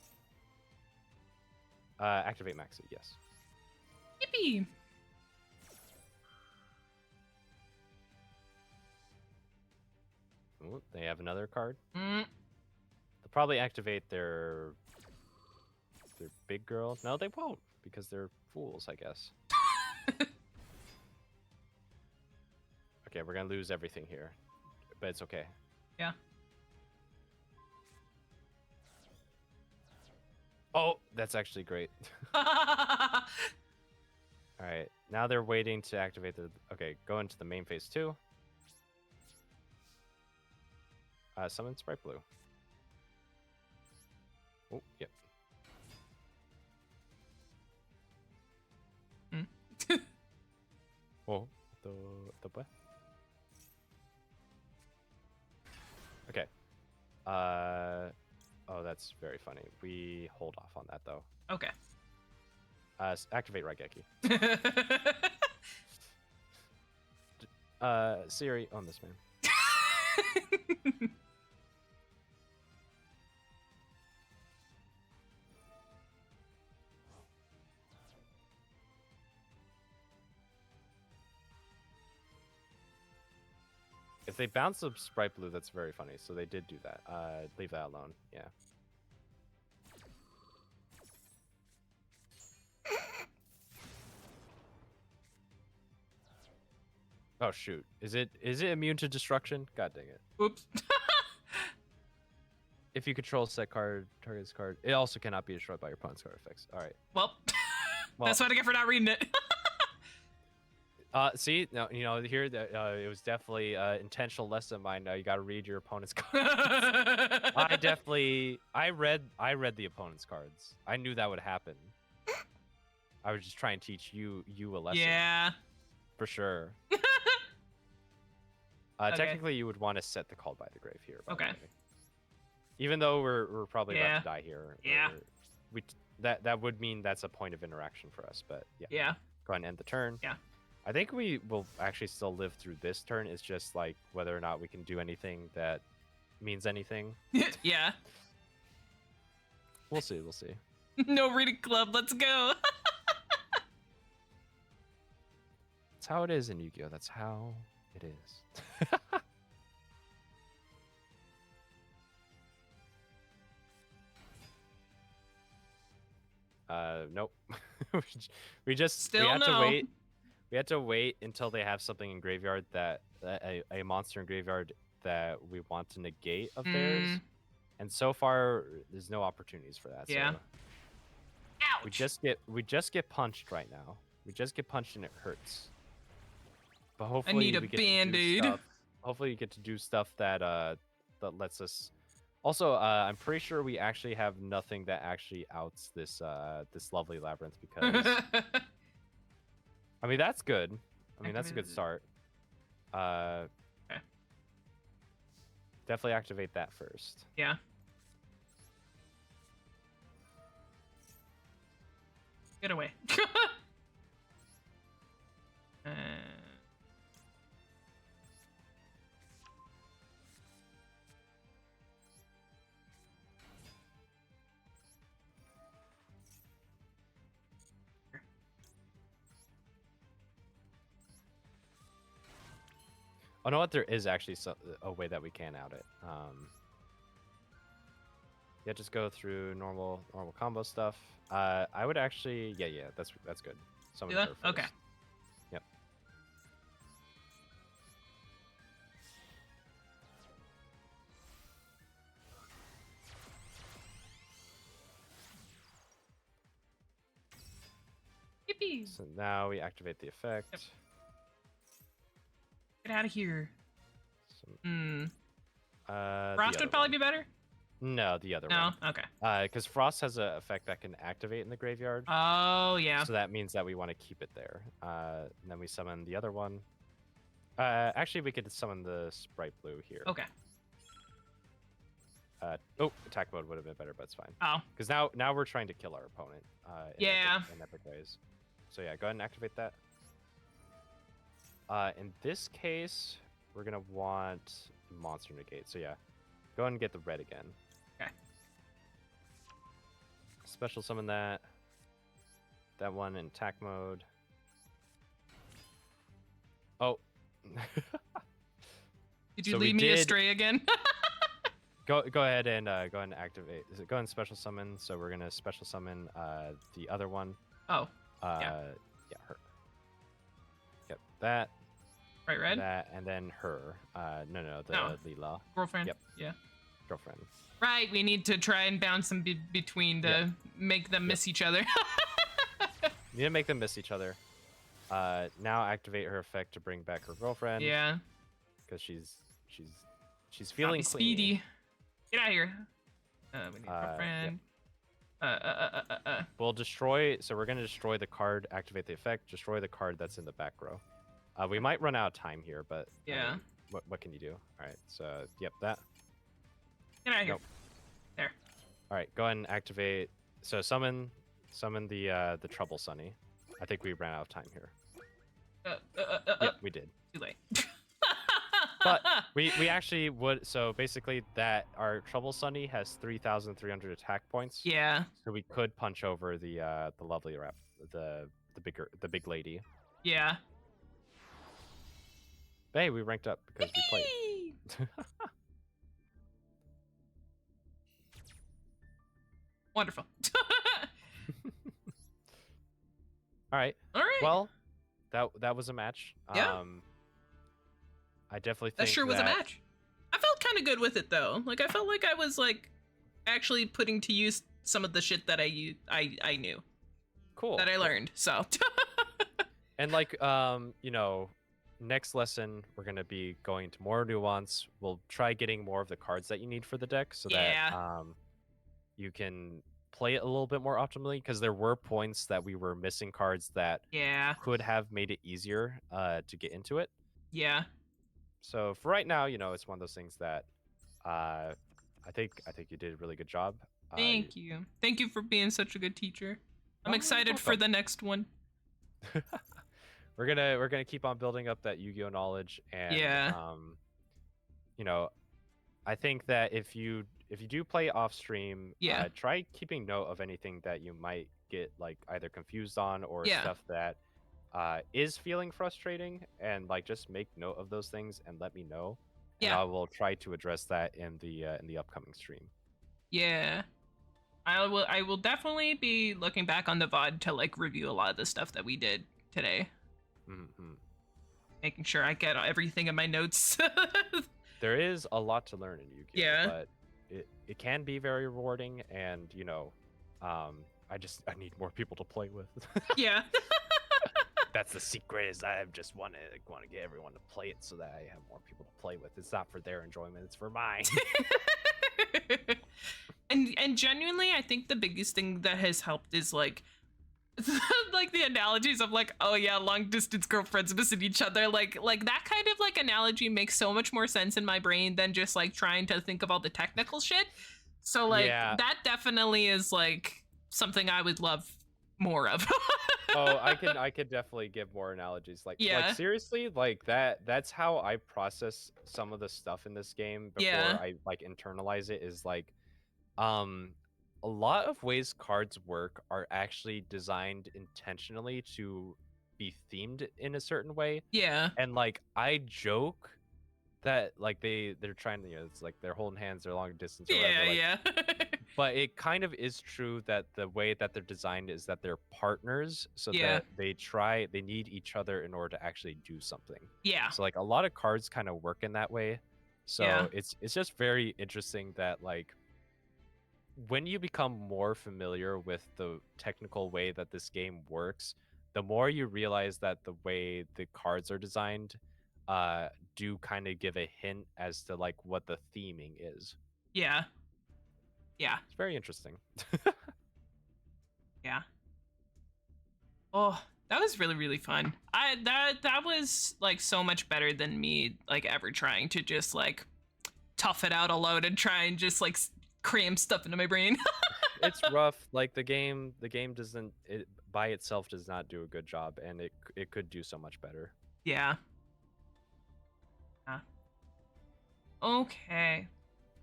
Activate Maxi, yes. Yippee! Ooh, they have another card. Mm. They'll probably activate their big girl. No, they won't because they're fools, I guess. Okay, we're gonna lose everything here, but it's okay. Yeah. Oh, that's actually great. All right, now they're waiting to activate the. Okay, go into the main phase 2. Summon Sprite Blue. Oh, yep. Oh, the what? Okay. Oh, that's very funny. We hold off on that though. Okay. Activate Raigeki. Siri, own this man. If they bounce a Sprite Blue, that's very funny. So they did do that. Leave that alone. Yeah. Oh shoot! Is it immune to destruction? God dang it! Oops. If you control set card, target's card, it also cannot be destroyed by your opponent's card effects. All right. Well, that's what I get for not reading it. See, no, here it was definitely intentional lesson of mine. You got to read your opponent's cards. I read the opponent's cards. I knew that would happen. I was just trying to teach you a lesson. Yeah. For sure. Okay. Technically, you would want to set the Called by the Grave here. Okay. Even though we're probably about to die here. Yeah. That would mean that's a point of interaction for us, but yeah. Yeah. Go ahead and end the turn. Yeah. I think we will actually still live through this turn. It's just like whether or not we can do anything that means anything. Yeah. We'll see. We'll see. No reading club. Let's go. That's how it is in Yu-Gi-Oh. That's how it is. Nope. we Still had no. to wait. We had to wait until they have something in graveyard that a monster in graveyard that we want to negate of theirs. And so far, there's no opportunities for that. Yeah. So Ouch. we just get punched right now. We just get punched and it hurts. But I hopefully need a we get to do Band-Aid. stuff. Hopefully you get to do stuff that that lets us. Also, I'm pretty sure we actually have nothing that actually outs this this lovely labyrinth because I mean that's good. I mean that's a good start. Okay. Definitely activate that first. Yeah. Get away. Oh, know what? There is actually a way that we can out it. Yeah, just go through normal combo stuff. I would actually, yeah, that's good. Summon her first. Okay. Yep. Yippee. So now we activate the effect. Yep. Get out of here. Frost would probably be better. No, the other one. No, okay. Because Frost has an effect that can activate in the graveyard. Oh yeah. So that means that we want to keep it there. And then we summon the other one. Actually, we could summon the Sprite Blue here. Okay. Oh, attack mode would have been better, but it's fine. Oh. Because now we're trying to kill our opponent. In epic ways. So yeah, go ahead and activate that. In this case, we're gonna want monster negate. So yeah, go ahead and get the red again. Okay. Special summon that. That one in attack mode. Oh. Did you lead me astray again? Go ahead and activate. Go ahead and special summon. So we're gonna special summon the other one. Oh. Yeah, her. Yep, that. Right, red. That and then her. No, the Leela. Girlfriend. Yep. Yeah. Girlfriend. Right, we need to try and bounce them between to make them miss each other. You need to make them miss each other. Now activate her effect to bring back her girlfriend. Yeah. Because she's feeling clean. Speedy. Get out of here. We need a girlfriend. Yep. We'll destroy. So we're gonna destroy the card. Activate the effect. Destroy the card that's in the back row. We might run out of time here, but yeah. What can you do? All right. So yep, that. Get out of here. Nope. There. All right. Go ahead and activate. So summon the Trouble Sunny. I think we ran out of time here. Yep, we did. Too late. But we actually would. So basically, that our Trouble Sunny has 3,300 attack points. Yeah. So we could punch over the lovely rep, the big lady. Yeah. Hey, we ranked up because we played. Wonderful. All right. Well, that was a match. Yeah. I definitely think that sure was a match. I felt kind of good with it though. Like I felt like I was like actually putting to use some of the shit that I knew. Cool. That I learned. So. And like next lesson we're gonna be going to more nuance. We'll try getting more of the cards that you need for the deck so that you can play it a little bit more optimally, because there were points that we were missing cards that could have made it easier to get into it. Yeah. So for right now, it's one of those things that I think you did a really good job. Thank you. Thank you for being such a good teacher. I'm excited for the next one. we're gonna keep on building up that Yu-Gi-Oh knowledge, and Yeah. you know, I think that if you do play off stream, Yeah. try keeping note of anything that you might get like either confused on or Yeah. stuff that is feeling frustrating, and like just make note of those things and let me know, and Yeah. I will try to address that in the upcoming stream. Yeah. I will definitely be looking back on the VOD to like review a lot of the stuff that we did today. Mm-hmm. Making sure I get everything in my notes. There is a lot to learn in Yu-Gi-Oh, Yeah. but it can be very rewarding, and I need more people to play with. Yeah. That's the secret. Is I just want to get everyone to play it so that I have more people to play with. It's not for their enjoyment; it's for mine. and genuinely, I think the biggest thing that has helped is like like the analogies of like, oh yeah, long distance girlfriends missing each other. Like that kind of like analogy makes so much more sense in my brain than just like trying to think of all the technical shit. So like that definitely is like something I would love more of. Oh, I could definitely give more analogies. Like seriously, like that's how I process some of the stuff in this game before I like internalize it, is like a lot of ways cards work are actually designed intentionally to be themed in a certain way. Yeah. And like I joke that like they're trying to, it's like they're holding hands, they're long distance or whatever. Yeah. But it kind of is true that the way that they're designed is that they're partners, so that they need each other in order to actually do something. Yeah. So like a lot of cards kind of work in that way. So it's just very interesting that like when you become more familiar with the technical way that this game works, the more you realize that the way the cards are designed do kind of give a hint as to like what the theming is. Yeah. It's very interesting. Yeah. Oh, that was really, really fun. That was like so much better than me like ever trying to just like tough it out a load and try and just like cram stuff into my brain. It's rough. Like the game doesn't, it by itself does not do a good job, and it could do so much better. Yeah. Okay.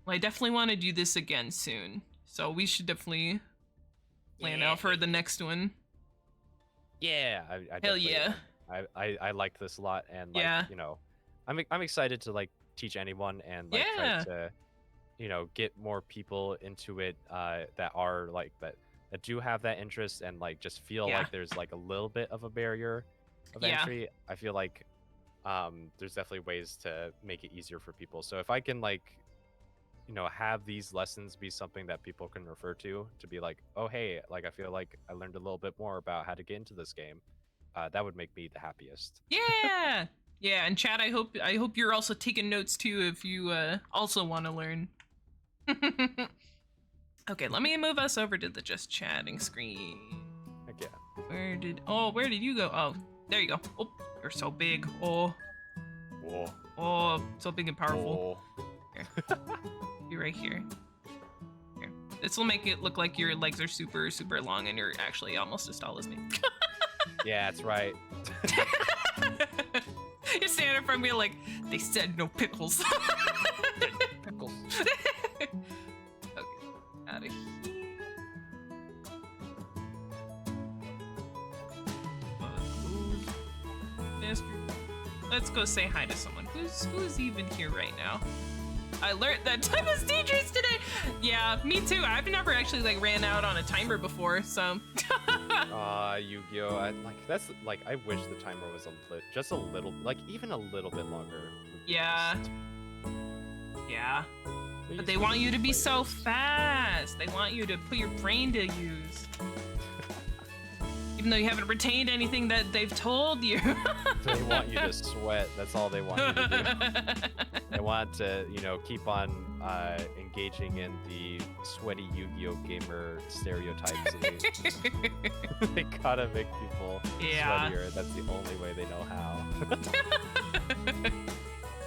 Well, I definitely want to do this again soon, so we should definitely plan out for the next one. Yeah, Hell yeah. I like this a lot, and like I'm excited to like teach anyone and like try to get more people into it that are like that do have that interest, and like just feel like there's like a little bit of a barrier of entry. I feel like there's definitely ways to make it easier for people. So if I can like have these lessons be something that people can refer to be like, oh hey, like I feel like I learned a little bit more about how to get into this game, that would make me the happiest. Yeah, and Chad, I hope you're also taking notes too if you also want to learn. Okay, let me move us over to the just chatting screen. Heck yeah. Where did you go? Oh, there you go. Oh, you're so big. Oh, so big and powerful. Here. You're right here. This will make it look like your legs are super, super long and you're actually almost as tall as me. Yeah, that's right. You're standing in front of me like, they said no pickles. Pickles. Okay, out of here. Let's go say hi to someone. Who's even here right now? I learned that time was dangerous today. Yeah, me too. I've never actually like ran out on a timer before, so. Yu-Gi-Oh! That's like I wish the timer was just a little, like even a little bit longer. Yeah. But they want you to be so fast. They want you to put your brain to use. Even though you haven't retained anything that they've told you. They want you to sweat. That's all they want you to do. They want to, keep on engaging in the sweaty Yu-Gi-Oh! Gamer stereotypes. They gotta make people sweatier. That's the only way they know how.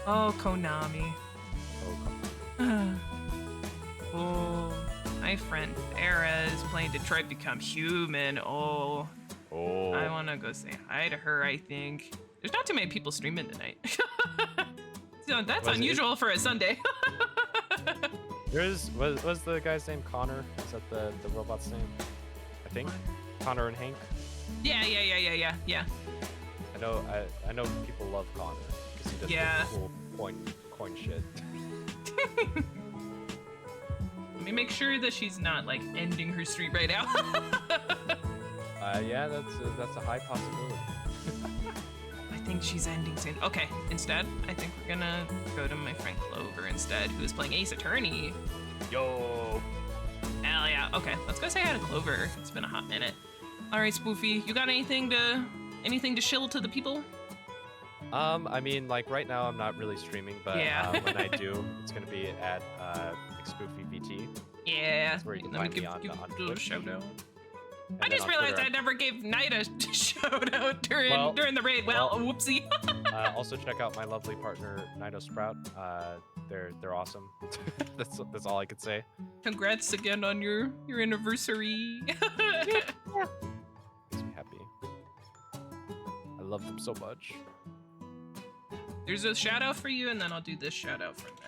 Oh, Konami. Oh, my friend Farah is playing Detroit Become Human. Oh, Oh. I want to go say hi to her, I think. There's not too many people streaming tonight. So that's unusual for a Sunday. Was the guy's name Connor? Is that the robot's name? I think. Connor and Hank? Yeah. I know people love Connor because he does the cool coin shit. Let me make sure that she's not like ending her stream right now. Yeah, that's a high possibility. I think she's ending soon. Okay, instead, I think we're gonna go to my friend Clover instead, who is playing Ace Attorney. Yo. Hell yeah. Okay, let's go say hi to Clover. It's been a hot minute. All right, Spoofy, you got anything to shill to the people? I mean, like right now I'm not really streaming, but when I do, it's gonna be at Spoofy VT. Yeah. That's where you can Let me find me give on a little Twitch. shout out. And I then just on realized Twitter, I never gave Knight a shout out during the raid. Well, whoopsie. Also check out my lovely partner Nido Sprout. They're awesome. that's all I could say. Congrats again on your anniversary. Makes me happy. I love them so much. There's a shout out for you, and then I'll do this shout out for Knight.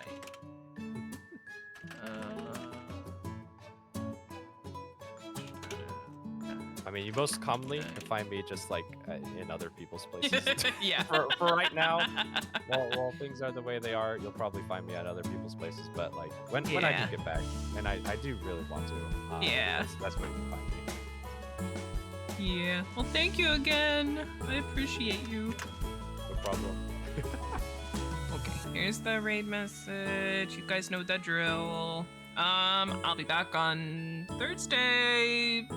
I mean, you most commonly can find me just like in other people's places. Yeah. For right now, while things are the way they are, you'll probably find me at other people's places. But like when I do get back, and I do really want to. That's when you can find me. Yeah. Well, thank you again. I appreciate you. No problem. Okay, here's the raid message. You guys know the drill. I'll be back on Thursday.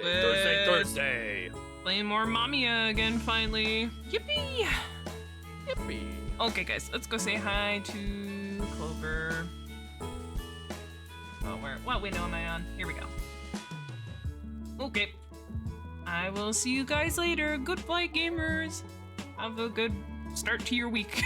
Thursday. Playing more Mamiya again, finally. Yippee! Yippee. Okay, guys, let's go say hi to Clover. Oh, what window am I on? Here we go. Okay. I will see you guys later. Goodbye, gamers. Have a good start to your week.